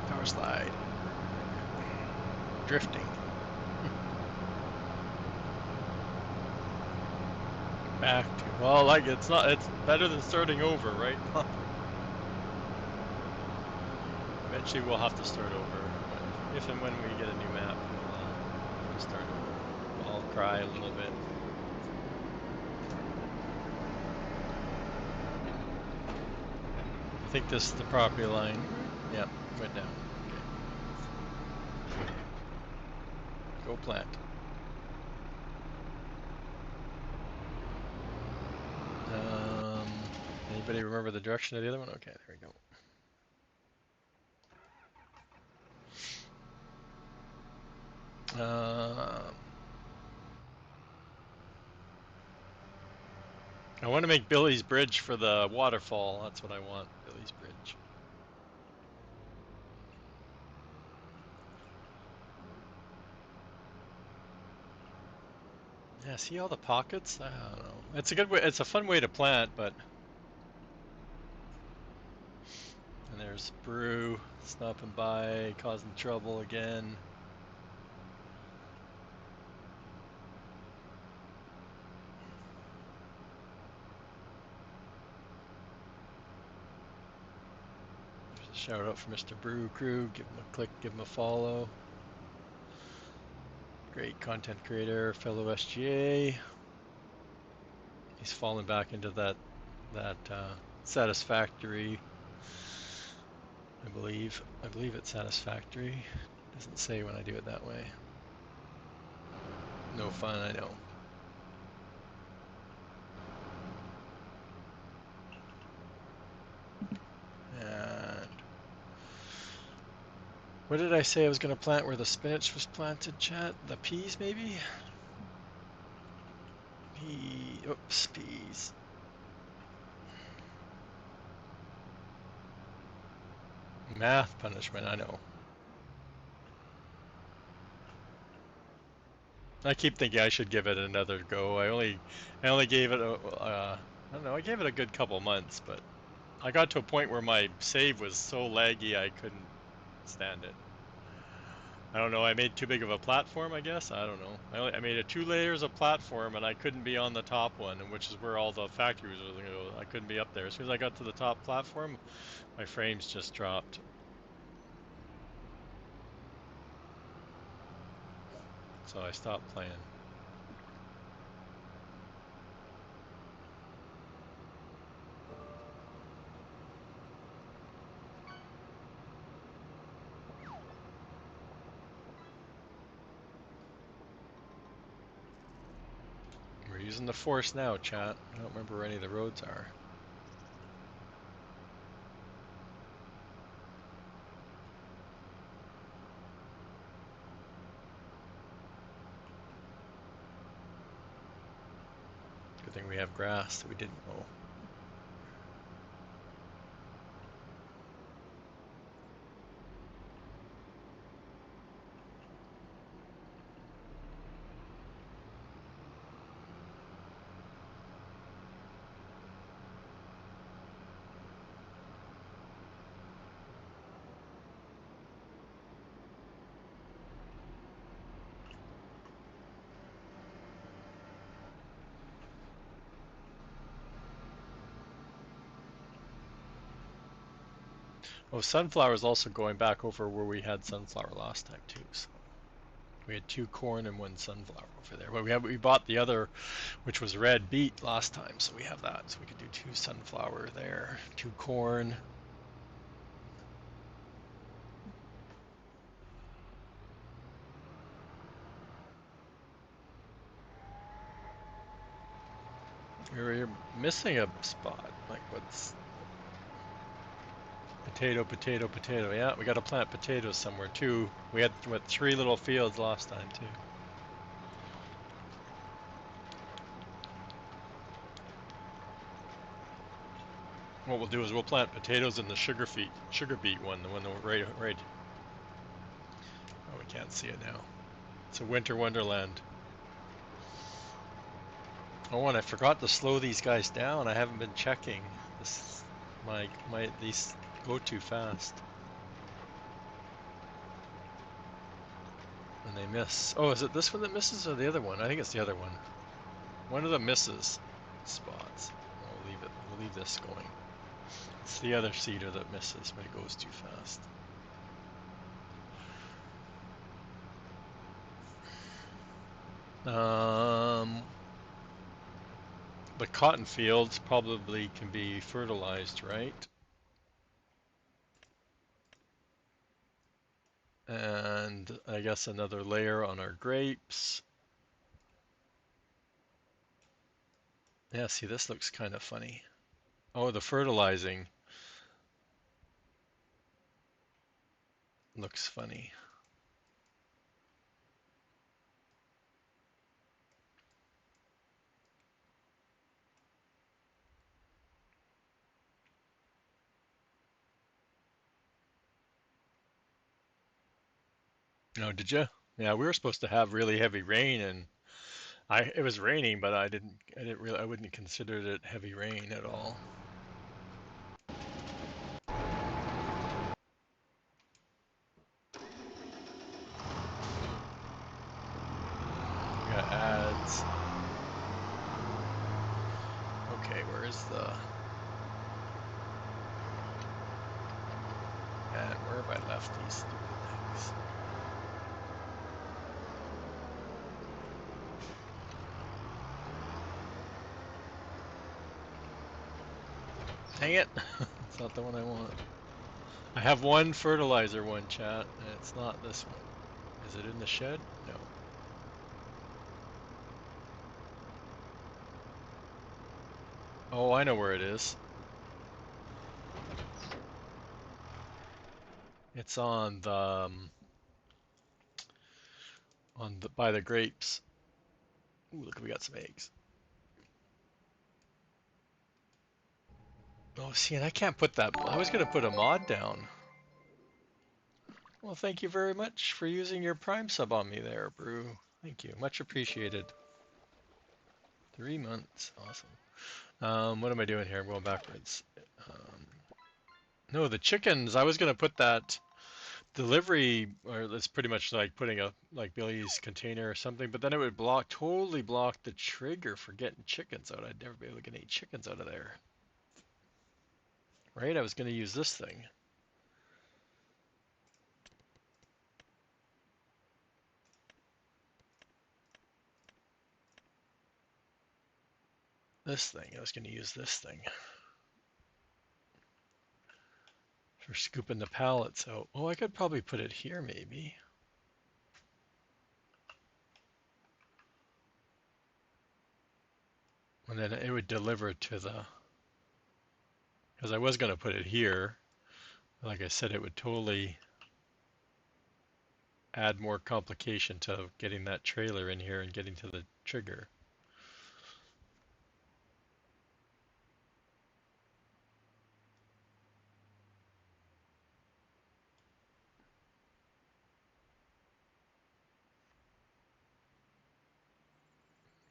Power slide. Drifting. Back to, well, like it's better than starting over, right? Eventually we'll have to start over. If and when we get a new map, we'll start over. I'll cry a little bit. I think this is the property line. Yeah, went down. Okay. Go plant. Anybody remember the direction of the other one? Okay, there we go. I want to make Billy's Bridge for the waterfall. That's what I want, Billy's Bridge. Yeah, see all the pockets? I don't know. It's a good way. It's a fun way to plant, but. And there's Brew stopping by, causing trouble again. There's a shout out for Mr. Brew Crew. Give him a click, give him a follow. Great content creator, fellow SGA. He's fallen back into that satisfactory. I believe it's satisfactory. Doesn't say when I do it that way. No fun, I know. What did I say I was going to plant where the spinach was planted, chat? The peas, maybe? Oops, peas. Math punishment, I know. I keep thinking I should give it another go. I only gave it I don't know, I gave it a good couple months, but I got to a point where my save was so laggy I couldn't stand it. I don't know, I made too big of a platform, I guess. I don't know. I made 2 layers of platform and I couldn't be on the top one, and which is where all the factories were gonna go. I couldn't be up there. As soon as I got to the top platform, my frames just dropped. So I stopped playing. We're using the force now, chat. I don't remember where any of the roads are. Good thing we have grass that we didn't mow. Oh, sunflower's also going back over where we had sunflower last time too. So we had 2 corn and 1 sunflower over there. But we bought the other, which was red beet last time, so we have that. So we could do 2 sunflower there, 2 corn. You're missing a spot. Like what's potato, potato, potato? Yeah, we got to plant potatoes somewhere too. We had what 3 little fields last time too. What we'll do is we'll plant potatoes in the sugar beet one, the one that right. Oh, we can't see it now. It's a winter wonderland. Oh, and I forgot to slow these guys down. I haven't been checking. This these go too fast. And they miss. Oh, is it this one that misses or the other one? I think it's the other one. One of the misses spots. We'll leave it. We'll leave this going. It's the other seeder that misses, but it goes too fast. The cotton fields probably can be fertilized, right? And I guess another layer on our grapes. Yeah, see, this looks kind of funny. Oh, the fertilizing looks funny. Oh, did you? Yeah, we were supposed to have really heavy rain, and it was raining, but I wouldn't consider it heavy rain at all. We got ads. Okay, where is the? And where have I left these stupid things? Dang it! It's not the one I want. I have one fertilizer one, chat, and it's not this one. Is it in the shed? No. Oh, I know where it is. It's on the by the grapes. Ooh, look, we got some eggs. Oh, see, and I can't put that. I was gonna put a mod down. Well, thank you very much for using your Prime sub on me there, Brew. Thank you, much appreciated. 3 months, awesome. What am I doing here? I'm going backwards. Um, no, the chickens. I was gonna put that delivery, or it's pretty much like putting a like Billy's container or something, but then it would totally block the trigger for getting chickens out. I'd never be able to get any chickens out of there. Right? I was gonna use this thing. This thing. I was gonna use this thing for scooping the pallets out. Oh, I could probably put it here maybe. And then it would deliver to the, because I was gonna put it here. Like I said, it would totally add more complication to getting that trailer in here and getting to the trigger.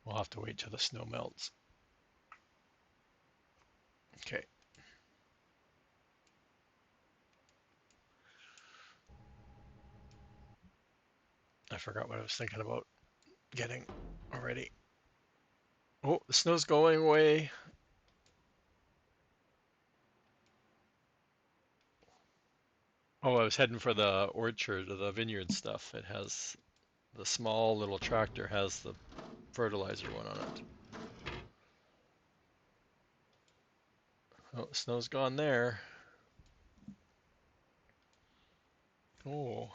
We'll have to wait till the snow melts. Okay. I forgot what I was thinking about getting already. Oh, the snow's going away. Oh, I was heading for the orchard or the vineyard stuff. It has the small little tractor has the fertilizer one on it. Oh, the snow's gone there. Oh,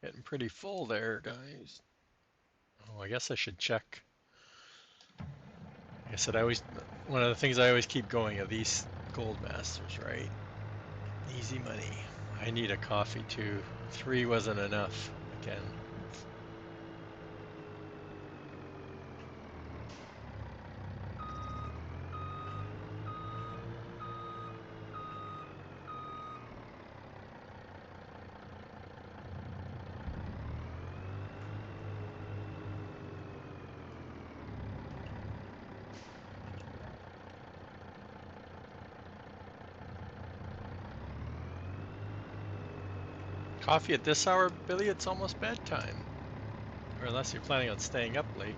getting pretty full there, guys. Oh, I guess I should check. Like I said, one of the things I always keep going are these gold masters, right? Easy money. I need a coffee too. 3 wasn't enough again. Coffee at this hour, Billy? It's almost bedtime. Or unless you're planning on staying up late.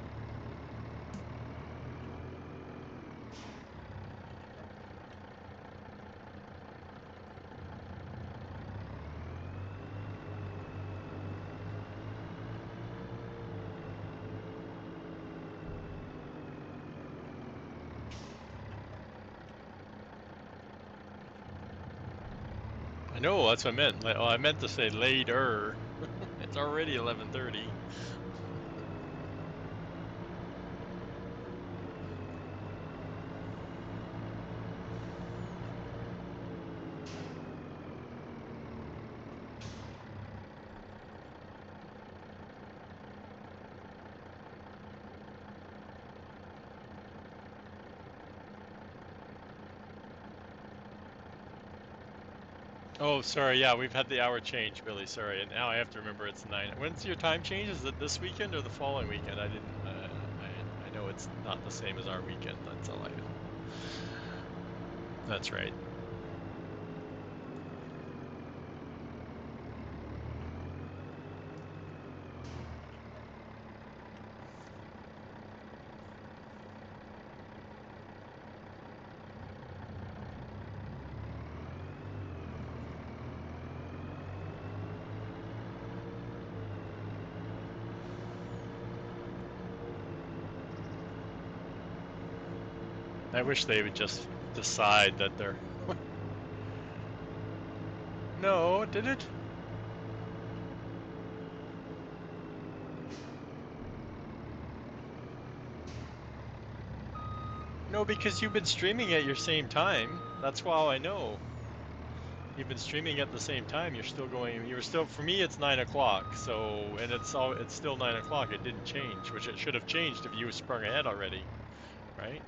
I know, that's what I meant. Oh, I meant to say later. It's already 11:30. Oh, sorry. Yeah, we've had the hour change, Billy. Sorry, and now I have to remember it's 9. When's your time change? Is it this weekend or the following weekend? I didn't. I know it's not the same as our weekend. That's all I know. That's right. I wish they would just decide that they're. No, did it? No, because you've been streaming at your same time. That's why I know. you've been streaming at the same time. You're still going. You're still. For me, it's 9 o'clock. So, and it's still 9 o'clock. It didn't change, which it should have changed if you sprung ahead already, right?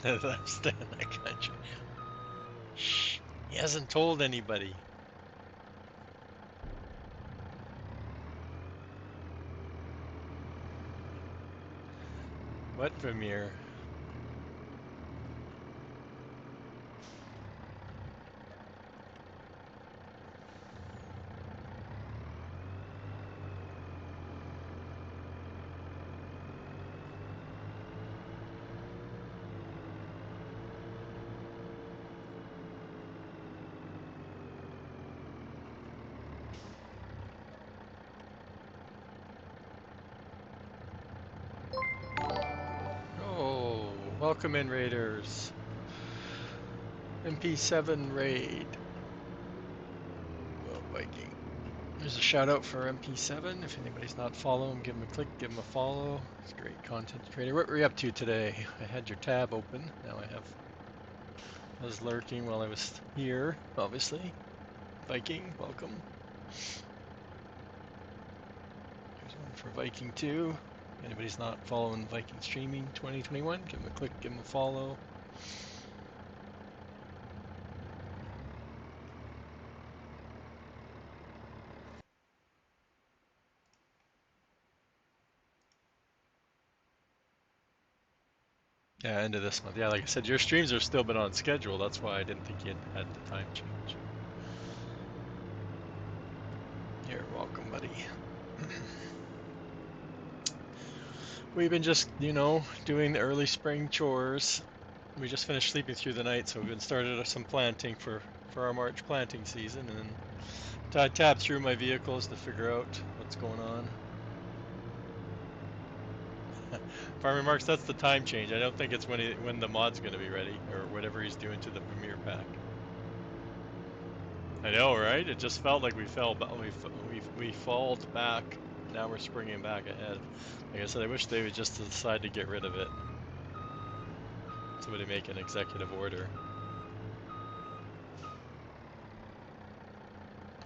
Understand that country. Shh. He hasn't told anybody. What, Vermeer? Oh, welcome in, Raiders. MP7 raid. Oh, Viking. There's a shout out for MP7. If anybody's not following, give him a click, give him a follow. He's a great content creator. What were you up to today? I had your tab open. Now I was lurking while I was here, obviously. Viking, welcome. There's one for Viking too. If anybody's not following Viking Streaming 2021, give him a click, give him a follow. Yeah, end of this month. Yeah, like I said, your streams have still been on schedule. That's why I didn't think you had the time change. You're welcome, buddy. We've been just, doing the early spring chores. We just finished sleeping through the night, so we've been started some planting for our March planting season, and then I tabbed through my vehicles to figure out what's going on. Farmer Marks, that's the time change. I don't think it's when the mod's going to be ready, or whatever he's doing to the Premier pack. I know, right? It just felt like we fell, we falled back. Now we're springing back ahead. Like I said, I wish they would just decide to get rid of it. Somebody make an executive order.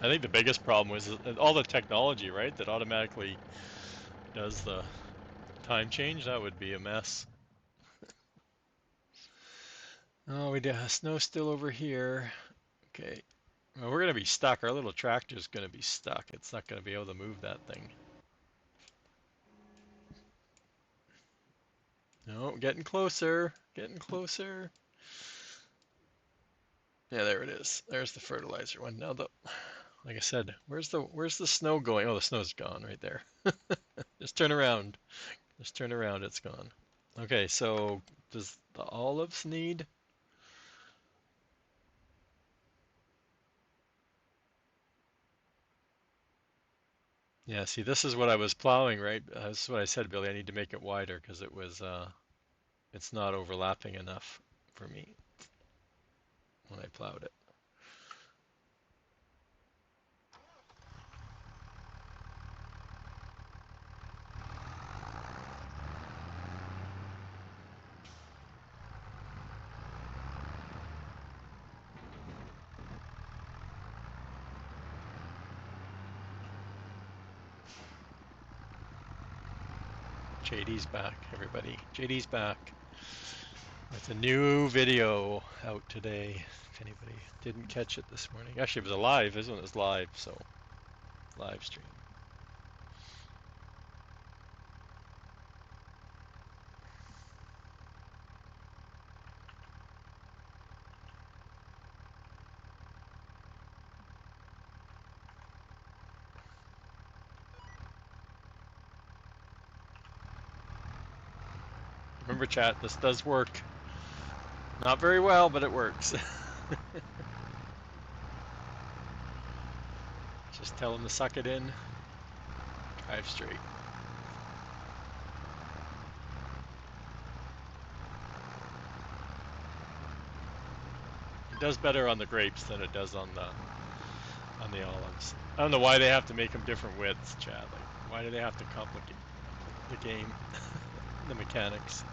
I think the biggest problem was all the technology, right? That automatically does the time change. That would be a mess. Oh, we do have snow still over here. Okay. Well, we're going to be stuck. Our little tractor's going to be stuck. It's not going to be able to move that thing. No, getting closer. Getting closer. Yeah, there it is. There's the fertilizer one. Now like I said, where's the snow going? Oh, the snow's gone right there. Just turn around. Just turn around. It's gone. Okay, so does the olives need? Yeah, see, this is what I was plowing, right? This is what I said, Billy. I need to make it wider because it's not overlapping enough for me when I plowed it. JD's back, everybody. JD's back with a new video out today. If anybody didn't catch it this morning, actually, it was a live. This one is live, so live stream. Remember, chat, this does work. Not very well, but it works. Just tell him to suck it in. Drive straight. It does better on the grapes than it does on the olives. I don't know why they have to make them different widths, Chad. Like, why do they have to complicate the game, the mechanics?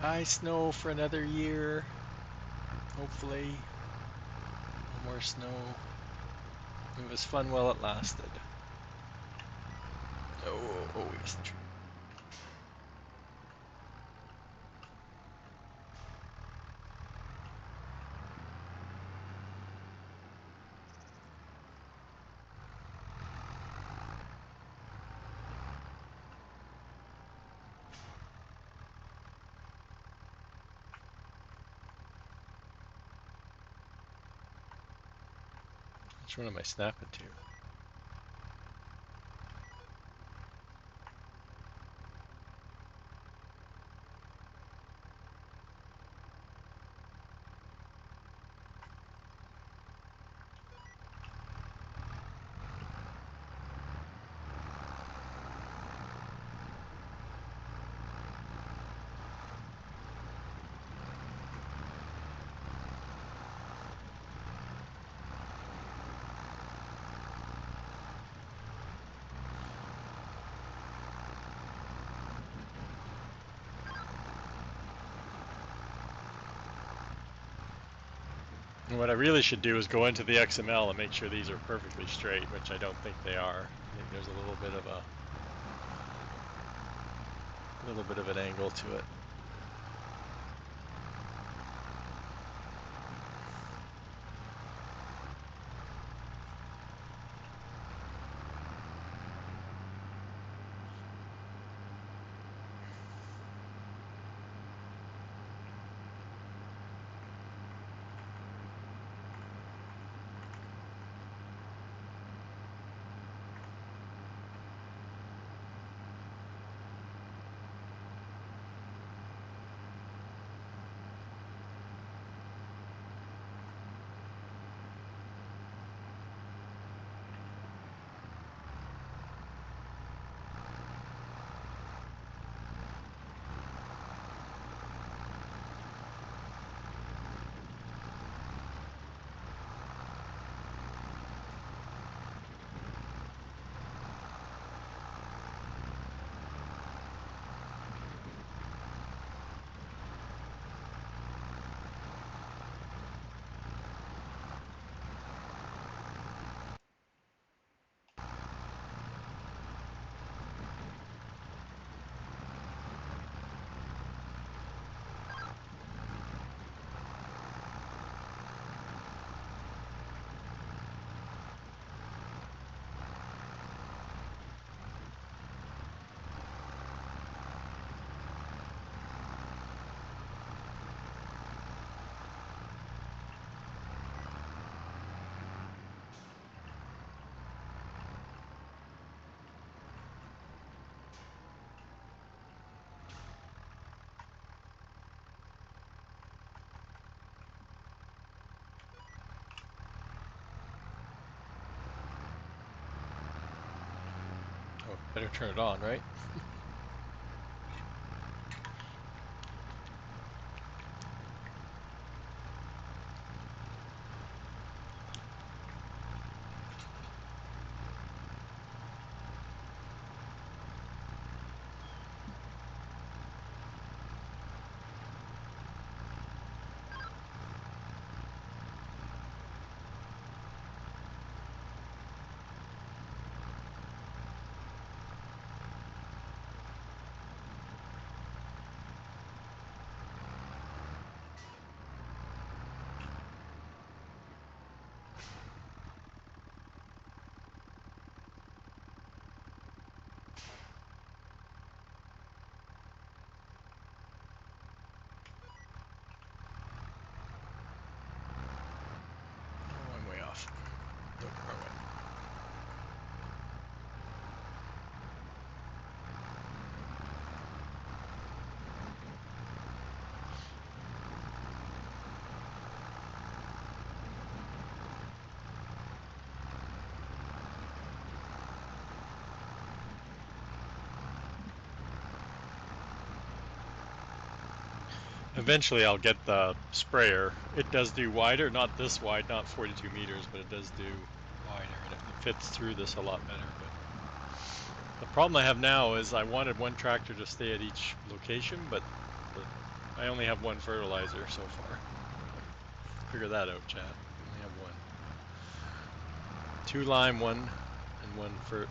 Bye, snow for another year. Hopefully, no more snow. It was fun while it lasted. Oh, yes. Which one am I snapping to? And what I really should do is go into the XML and make sure these are perfectly straight, which I don't think they are. I think there's a little bit of an angle to it. Oh, better turn it on, right? Eventually I'll get the sprayer. It does do wider, not this wide, not 42 meters, but it does do wider, and it fits through this a lot better. But the problem I have now is I wanted one tractor to stay at each location, but I only have one fertilizer so far. Figure that out, Chad. I only have one. 2 lime, one, and one for.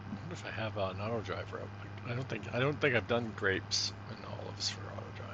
I wonder if I have an auto driver up. I don't think I've done grapes and olives for auto drive.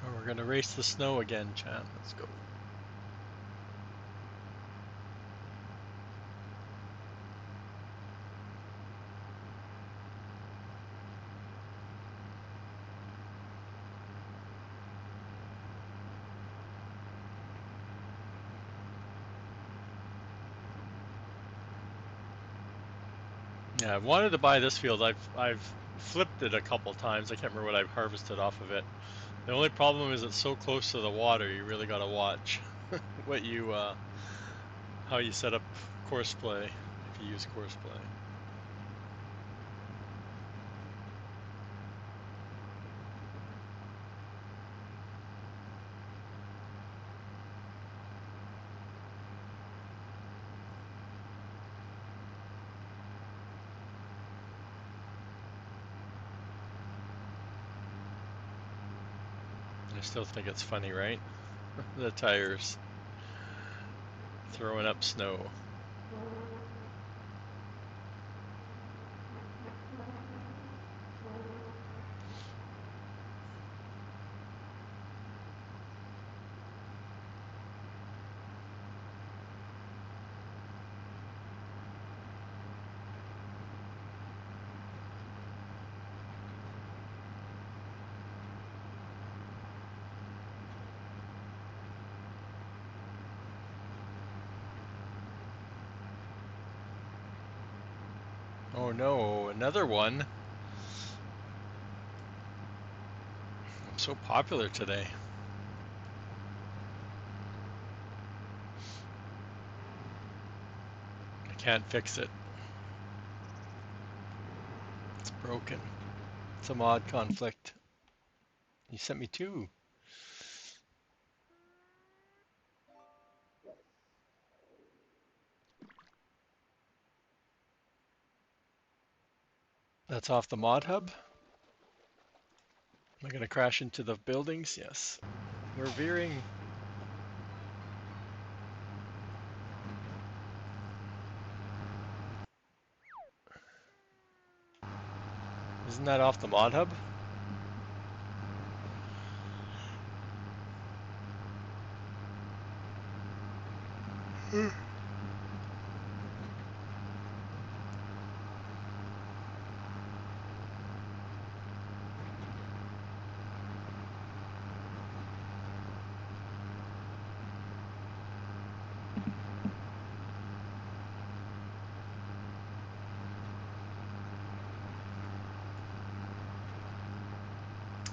Oh, we're gonna race the snow again, Chan. Let's go. Yeah, I've wanted to buy this field. I've flipped it a couple times. I can't remember what I've harvested off of it. The only problem is it's so close to the water. You really got to watch what you how you set up course play if you use course play. I still think it's funny, right? The tires throwing up snow. Oh no, another one. I'm so popular today. I can't fix it. It's broken. It's a mod conflict. You sent me two. That's off the mod hub. Am I gonna crash into the buildings? Yes. We're veering. Isn't that off the mod hub?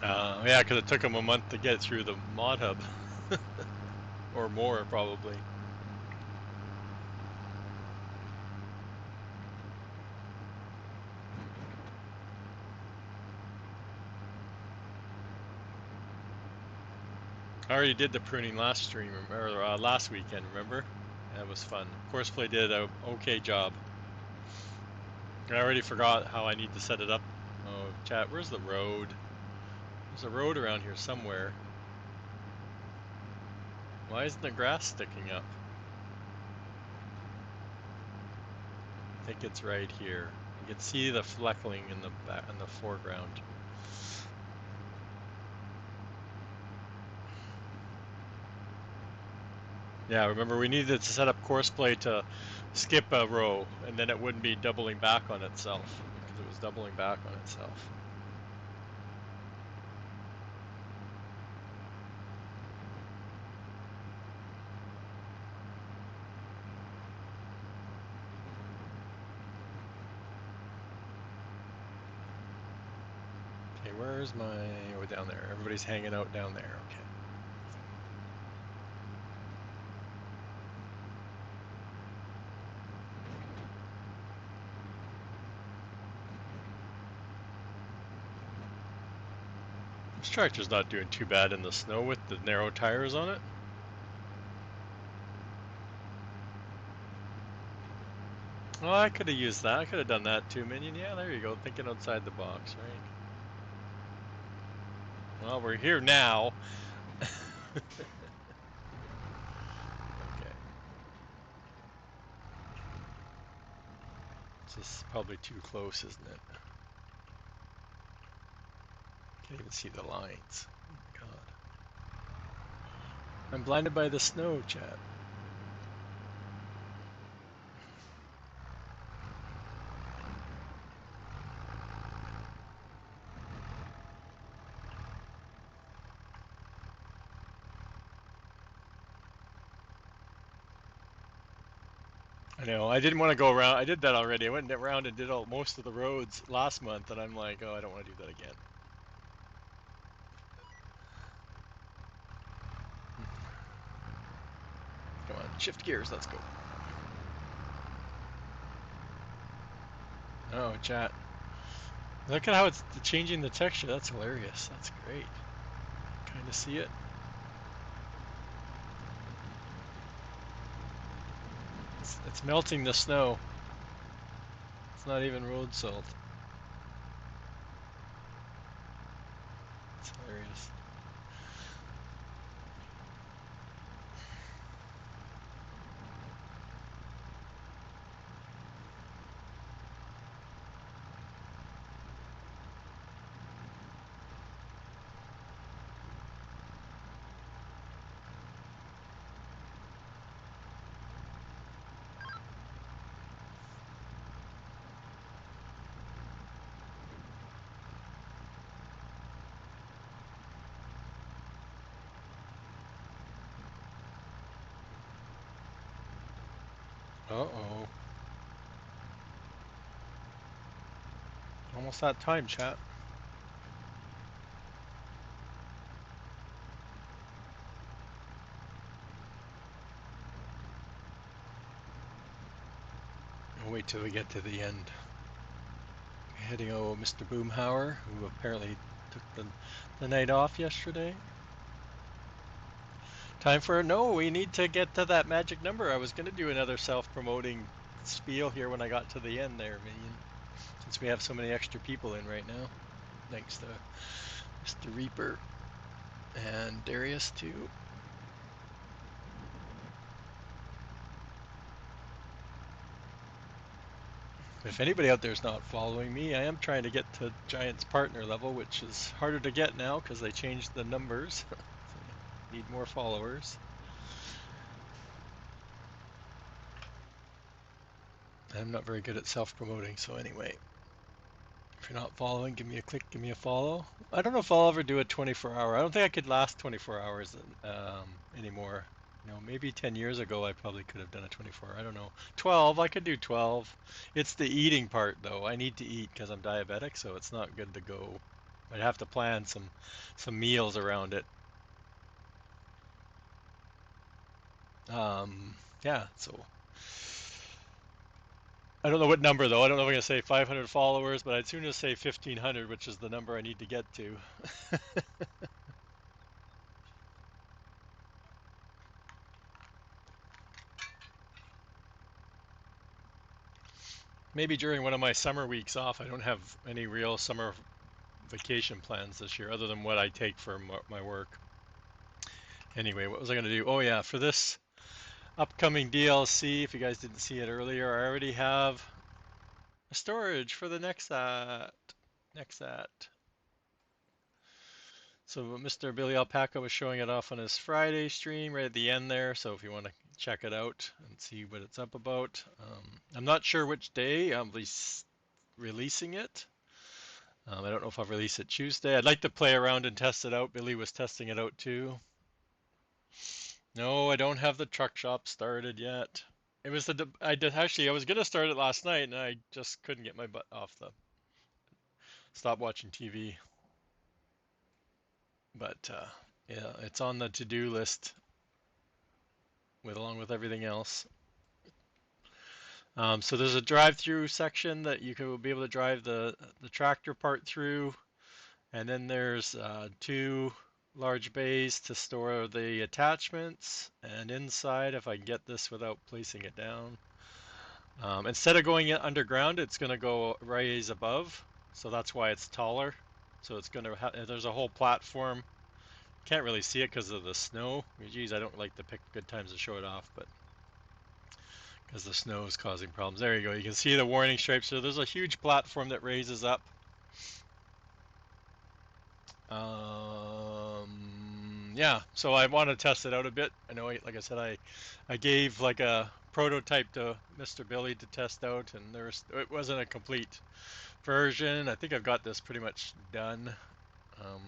Yeah, because it took them a month to get through the mod hub, or more probably. I already did the pruning last stream, or last weekend, remember? That was fun. Courseplay did a okay job. I already forgot how I need to set it up. Oh, chat, where's the road? There's a road around here somewhere. Why isn't the grass sticking up? I think it's right here. You can see the fleckling in the back, in the foreground. Yeah, remember we needed to set up Courseplay to skip a row, and then it wouldn't be doubling back on itself, because it was doubling back on itself. Okay, where's my... Oh, down there. Everybody's hanging out down there. Okay. This tractor's not doing too bad in the snow with the narrow tires on it. Oh, I could have used that. I could have done that too, Minion. Yeah, there you go. Thinking outside the box, right? Well, we're here now. Okay. This is probably too close, isn't it? Can't even see the lines. Oh my god. I'm blinded by the snow, chat. I know. I didn't want to go around. I did that already. I went around and did most of the roads last month, and I'm like, oh, I don't want to do that again. Come on, shift gears. Let's go. Oh, chat. Look at how it's changing the texture. That's hilarious. That's great. Kind of see it. It's melting the snow. It's not even road salt. It's hilarious. Uh-oh. Almost that time, chat. I'll wait till we get to the end. Heading over Mr. Boomhauer, who apparently took the night off yesterday. Time for no, we need to get to that magic number. I was going to do another self-promoting spiel here when I got to the end there, Minion. Since we have so many extra people in right now. Thanks to Mr. Reaper and Darius too. If anybody out there is not following me, I am trying to get to Giants partner level, which is harder to get now because they changed the numbers. So need more followers. I'm not very good at self-promoting, so anyway. If you're not following, give me a click, give me a follow. I don't know if I'll ever do a 24-hour. I don't think I could last 24 hours anymore. You know, maybe 10 years ago I probably could have done a 24. I don't know. 12, I could do 12. It's the eating part though. I need to eat because I'm diabetic, so it's not good to go I'd have to plan some meals around it. Yeah, so I don't know what number though. I don't know if I'm gonna say 500 followers, but I'd sooner say 1,500, which is the number I need to get to. Maybe during one of my summer weeks off. I don't have any real summer vacation plans this year, other than what I take for my work. Anyway, what was I gonna do? Oh yeah, for this upcoming DLC, if you guys didn't see it earlier, I already have a storage for the next set. Next set. So Mr. Billy Alpaca was showing it off on his Friday stream right at the end there. So if you want to check it out and see what it's up about, I'm not sure which day I'll be releasing it. I don't know if I'll release it Tuesday. I'd like to play around and test it out. Billy was testing it out too. No, I don't have the truck shop started yet. It was I did actually I was gonna start it last night and I just couldn't get my butt off the stop watching TV. But yeah, it's on the to-do list with along with everything else. So there's a drive-through section that you will be able to drive the tractor part through, and then there's two large bays to store the attachments. And inside, if I can get this without placing it down, instead of going underground, it's going to go raise above, so that's why it's taller. So it's going to there's a whole platform. Can't really see it because of the snow. Geez, I don't like to pick good times to show it off, but because the snow is causing problems. There you go. You can see the warning stripes. So there's a huge platform that raises up. Yeah, so I want to test it out a bit. I know, like I said, I gave like a prototype to Mr. Billy to test out, and it wasn't a complete version. I think I've got this pretty much done.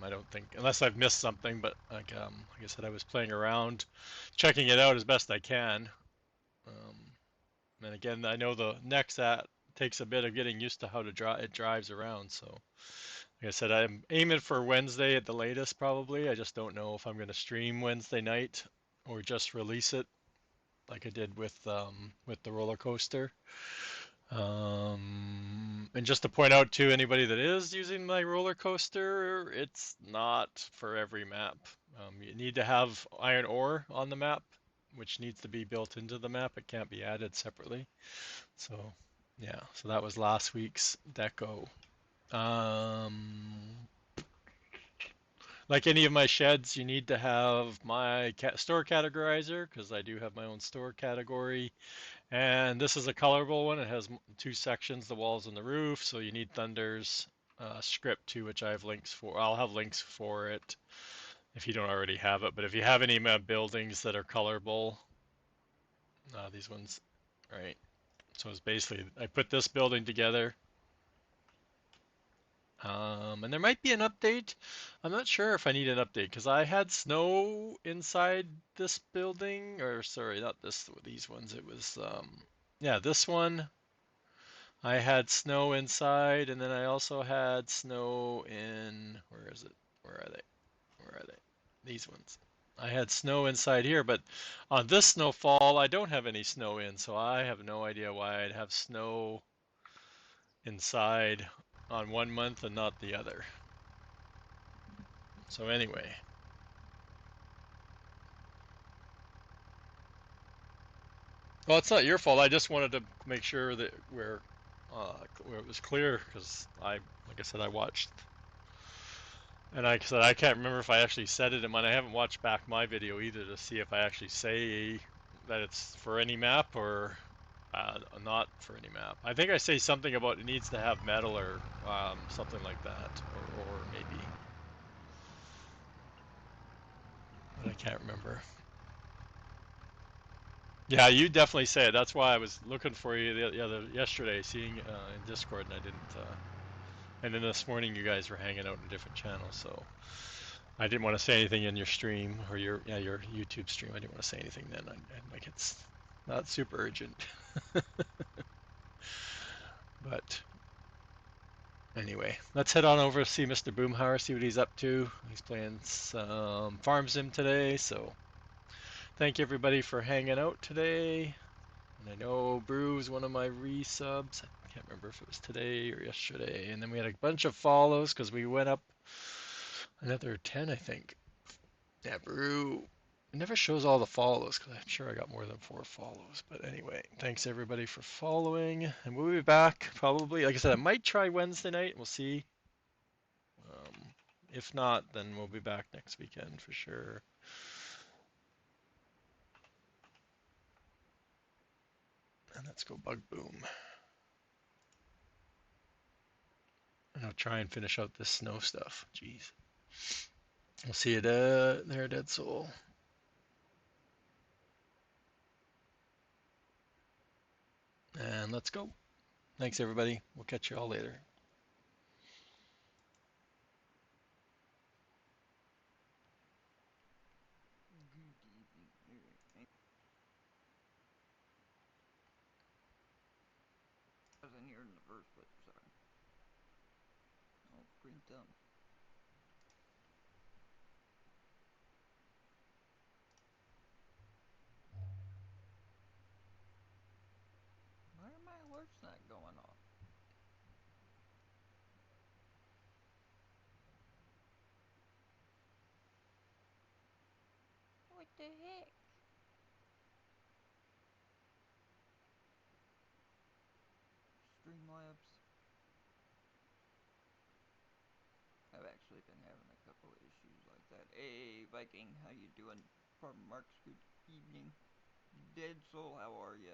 I don't think, unless I've missed something, but like I said, I was playing around, checking it out as best I can. Um, and again, I know the next app takes a bit of getting used to how to it drives around. So, like I said, I'm aiming for Wednesday at the latest, probably. I just don't know if I'm going to stream Wednesday night or just release it like I did with the roller coaster. And just to point out to anybody that is using my roller coaster, it's not for every map. You need to have iron ore on the map, which needs to be built into the map. It can't be added separately. So, yeah, so that was last week's deco. Um, like any of my sheds, you need to have my store categorizer because I do have my own store category. And this is a colorable one. It has two sections, the walls and the roof. So you need Thunder's script too, which I have links for. I'll have links for it if you don't already have it. But if you have any buildings that are colorable, these ones, right? So it's basically, I put this building together. And there might be an update. I'm not sure if I need an update because I had snow inside this building, or sorry, not these ones. It was, yeah, this one. I had snow inside, and then I also had snow in, where is it? Where are they? Where are they? These ones. I had snow inside here, but on this snowfall, I don't have any snow in, so I have no idea why I'd have snow inside on one month and not the other. So anyway, well, it's not your fault. I just wanted to make sure that where it was clear because like I said, I watched, and I said I can't remember if I actually said it in mine. I haven't watched back my video either to see if I actually say that it's for any map or not for any map. I think I say something about it needs to have metal or something like that, or maybe, but I can't remember. Yeah, you definitely say it. That's why I was looking for you yesterday, seeing in Discord, and I didn't. And then this morning, you guys were hanging out in different channels, so I didn't want to say anything in your stream or your YouTube stream. I didn't want to say anything then. Like it's not super urgent, but Anyway, let's head on over to see Mr. Boomhauer, see what he's up to. He's playing some Farm Sim today, so thank you everybody for hanging out today. And I know Brew's one of my resubs. I can't remember if it was today or yesterday. And then we had a bunch of follows because we went up another 10, I think. Yeah, Brew. It never shows all the follows because I'm sure I got more than 4 follows. But anyway, thanks everybody for following. And we'll be back probably. Like I said, I might try Wednesday night. We'll see. Um, if not, then we'll be back next weekend for sure. And let's go Bug Boom. And I'll try and finish out this snow stuff. Jeez. We'll see you there, Dead Soul. And let's go. Thanks, everybody. We'll catch you all later. I was in here in the first place, sorry. Oh, green thumb. Why are my alerts not going off? What the heck? Streamlabs. I've actually been having a couple of issues like that. Hey, Viking, how you doing? Farmer Marks, good evening. Dead Soul, how are you?